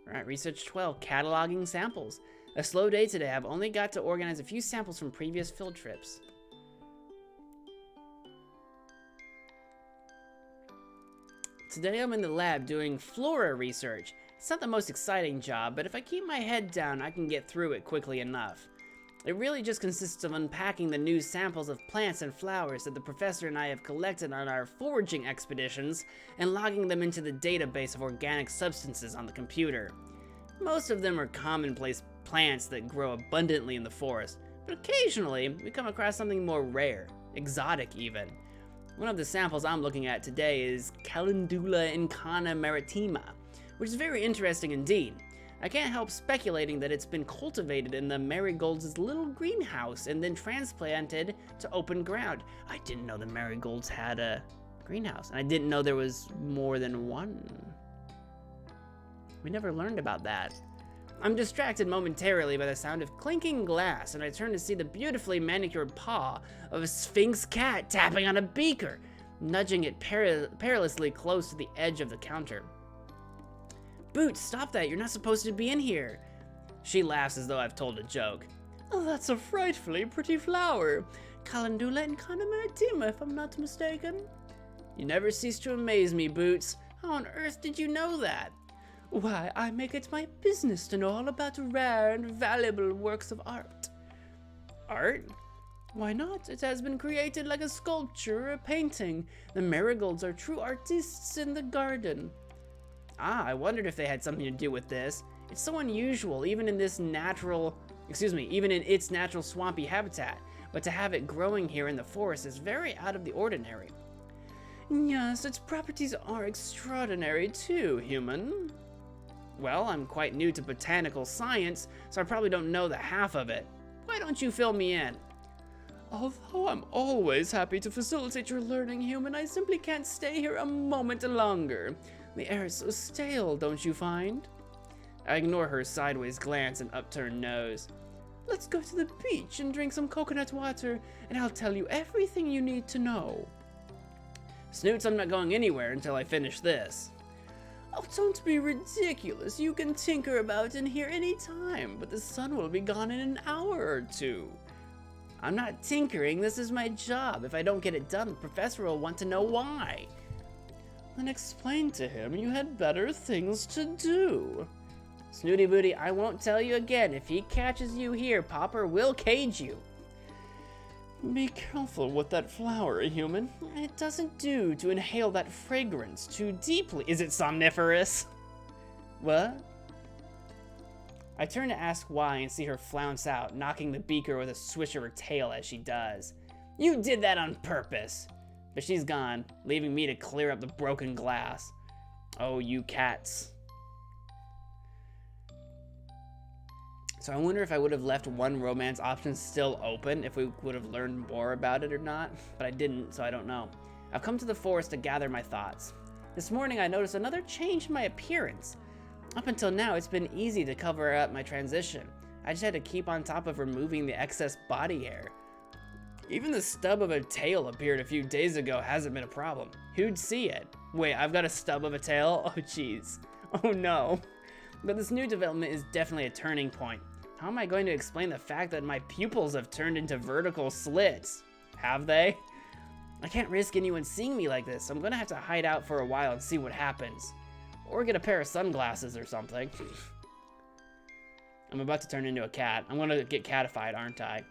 Alright, research 12, cataloging samples. A slow day today. I've only got to organize a few samples from previous field trips. Today I'm in the lab doing flora research. It's not the most exciting job, but if I keep my head down, I can get through it quickly enough. It really just consists of unpacking the new samples of plants and flowers that the professor and I have collected on our foraging expeditions and logging them into the database of organic substances on the computer. Most of them are commonplace plants that grow abundantly in the forest, but occasionally we come across something more rare, exotic even. One of the samples I'm looking at today is Calendula incana maritima, which is very interesting indeed. I can't help speculating that it's been cultivated in the marigolds' little greenhouse and then transplanted to open ground. I didn't know the marigolds had a greenhouse, and I didn't know there was more than one. We never learned about that. I'm distracted momentarily by the sound of clinking glass, and I turn to see the beautifully manicured paw of a Sphinx cat tapping on a beaker, nudging it perilously close to the edge of the counter. Boots, stop that, you're not supposed to be in here. She laughs as though I've told a joke. Oh, that's a frightfully pretty flower. Calendula incana maritima, if I'm not mistaken. You never cease to amaze me, Boots. How on earth did you know that? Why, I make it my business to know all about rare and valuable works of art. Art? Why not? It has been created like a sculpture or a painting. The marigolds are true artists in the garden. Ah, I wondered if they had something to do with this. It's so unusual, even in its natural swampy habitat, but to have it growing here in the forest is very out of the ordinary. Yes, its properties are extraordinary too, human. Well, I'm quite new to botanical science, so I probably don't know the half of it. Why don't you fill me in? Although I'm always happy to facilitate your learning, human, I simply can't stay here a moment longer. The air is so stale, don't you find? I ignore her sideways glance and upturned nose. Let's go to the beach and drink some coconut water, and I'll tell you everything you need to know. Snoots, I'm not going anywhere until I finish this. Oh, don't be ridiculous. You can tinker about in here any time, but the sun will be gone in an hour or two. I'm not tinkering, this is my job. If I don't get it done, the professor will want to know why. Then explain to him you had better things to do. Snooty Booty, I won't tell you again. If he catches you here, Popper will cage you. Be careful with that flower, human. It doesn't do to inhale that fragrance too deeply. Is it somniferous? What? I turn to ask why and see her flounce out, knocking the beaker with a swish of her tail as she does. You did that on purpose. But she's gone, leaving me to clear up the broken glass. Oh, you cats. So I wonder if I would have left one romance option still open if we would have learned more about it or not, but I didn't, so I don't know. I've come to the forest to gather my thoughts. This morning I noticed another change in my appearance. Up until now, it's been easy to cover up my transition. I just had to keep on top of removing the excess body hair. Even the stub of a tail appeared a few days ago hasn't been a problem. Who'd see it? Wait, I've got a stub of a tail? Oh jeez. Oh no. But this new development is definitely a turning point. How am I going to explain the fact that my pupils have turned into vertical slits? Have they? I can't risk anyone seeing me like this, so I'm gonna have to hide out for a while and see what happens. Or get a pair of sunglasses or something. I'm about to turn into a cat. I'm gonna get catified, aren't I?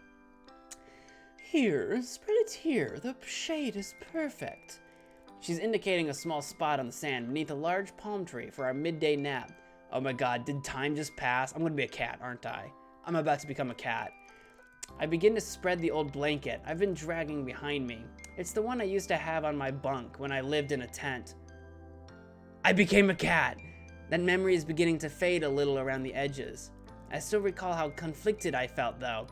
Here, spread it here. The shade is perfect. She's indicating a small spot on the sand beneath a large palm tree for our midday nap. Oh my god, did time just pass? I'm gonna be a cat, aren't I? I'm about to become a cat. I begin to spread the old blanket I've been dragging behind me. It's the one I used to have on my bunk when I lived in a tent. I became a cat! That memory is beginning to fade a little around the edges. I still recall how conflicted I felt though.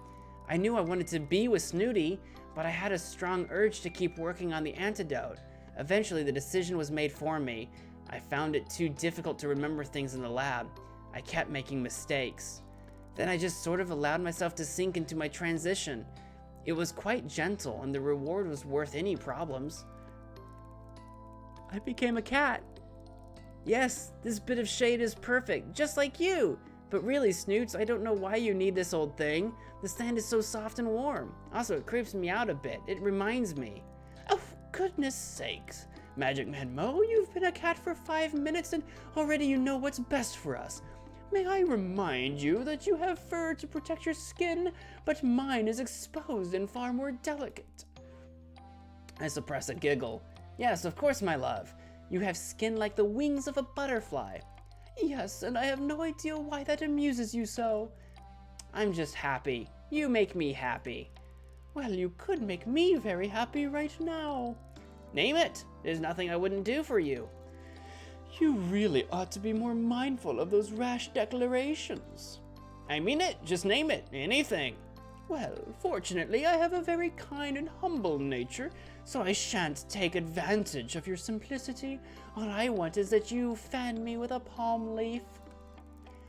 I knew I wanted to be with Snooty, but I had a strong urge to keep working on the antidote. Eventually the decision was made for me. I found it too difficult to remember things in the lab. I kept making mistakes. Then I just sort of allowed myself to sink into my transition. It was quite gentle and the reward was worth any problems. I became a cat. Yes, this bit of shade is perfect, just like you. But really, Snoots, I don't know why you need this old thing. The sand is so soft and warm. Also, it creeps me out a bit. It reminds me. Oh, for goodness sakes. MagicManMo, you've been a cat for 5 minutes and already you know what's best for us. May I remind you that you have fur to protect your skin, but mine is exposed and far more delicate. I suppress a giggle. Yes, of course, my love. You have skin like the wings of a butterfly. Yes, and I have no idea why that amuses you so. I'm just happy. You make me happy. Well, you could make me very happy right now. Name it. There's nothing I wouldn't do for you. You really ought to be more mindful of those rash declarations. I mean it. Just name it. Anything. Well, fortunately, I have a very kind and humble nature, so I shan't take advantage of your simplicity. All I want is that you fan me with a palm leaf.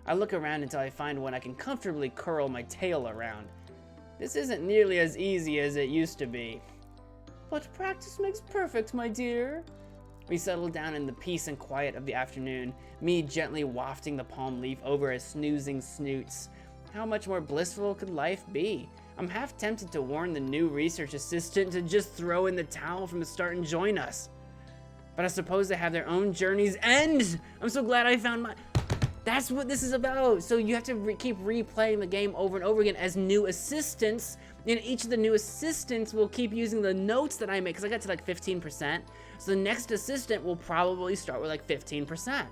I look around until I find one I can comfortably curl my tail around. This isn't nearly as easy as it used to be. But practice makes perfect, my dear. We settle down in the peace and quiet of the afternoon, me gently wafting the palm leaf over his snoozing snoots. How much more blissful could life be? I'm half tempted to warn the new research assistant to just throw in the towel from the start and join us. But I suppose they have their own journey's end. I'm so glad I found my... That's what this is about. So you have to keep replaying the game over and over again as new assistants. And each of the new assistants will keep using the notes that I make, because I got to like 15%. So the next assistant will probably start with like 15%.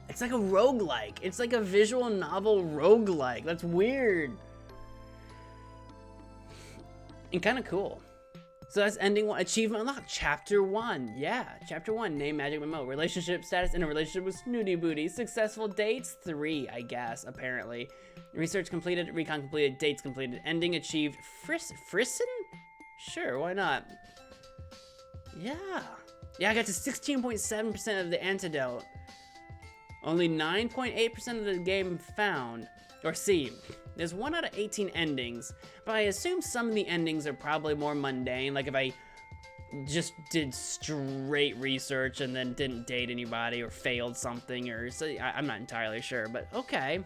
It's like a roguelike. It's like a visual novel roguelike. That's weird. And kind of cool. So that's ending one. Achievement unlocked. Chapter 1. Yeah, Chapter 1. Name MagicManMo. Relationship status in a relationship with Snooty Booty. Successful dates? 3, I guess, apparently. Research completed. Recon completed. Dates completed. Ending achieved. Frisson? Sure, why not? Yeah. Yeah, I got to 16.7% of the antidote. Only 9.8% of the game found. Or see, there's 1 out of 18 endings, but I assume some of the endings are probably more mundane, like if I just did straight research and then didn't date anybody or failed something, or so, I'm not entirely sure, but okay.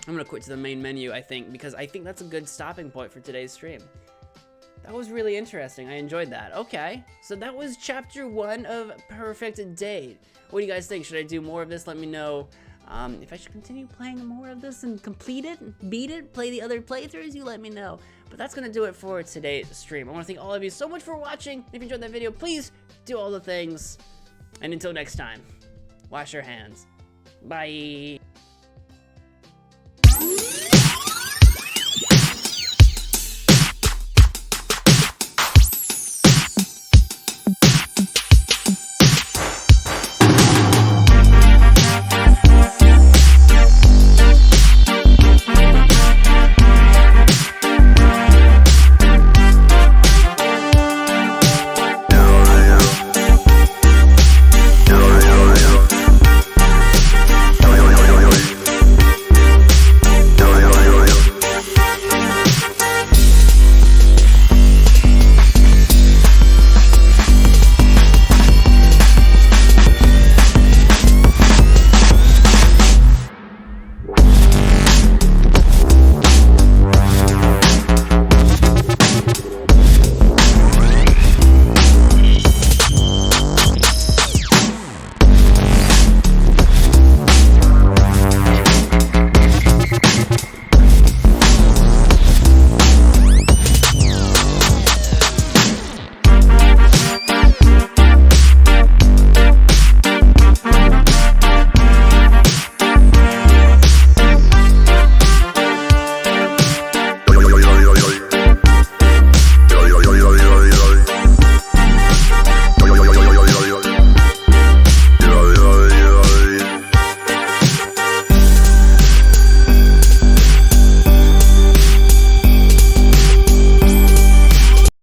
I'm gonna quit to the main menu, I think, because I think that's a good stopping point for today's stream. That was really interesting. I enjoyed that. Okay, so that was Chapter 1 of Purrfect Date. What do you guys think? Should I do more of this? Let me know. If I should continue playing more of this and complete it, beat it, play the other playthroughs, you let me know. But that's going to do it for today's stream. I want to thank all of you so much for watching. If you enjoyed that video, please do all the things. And until next time, wash your hands. Bye.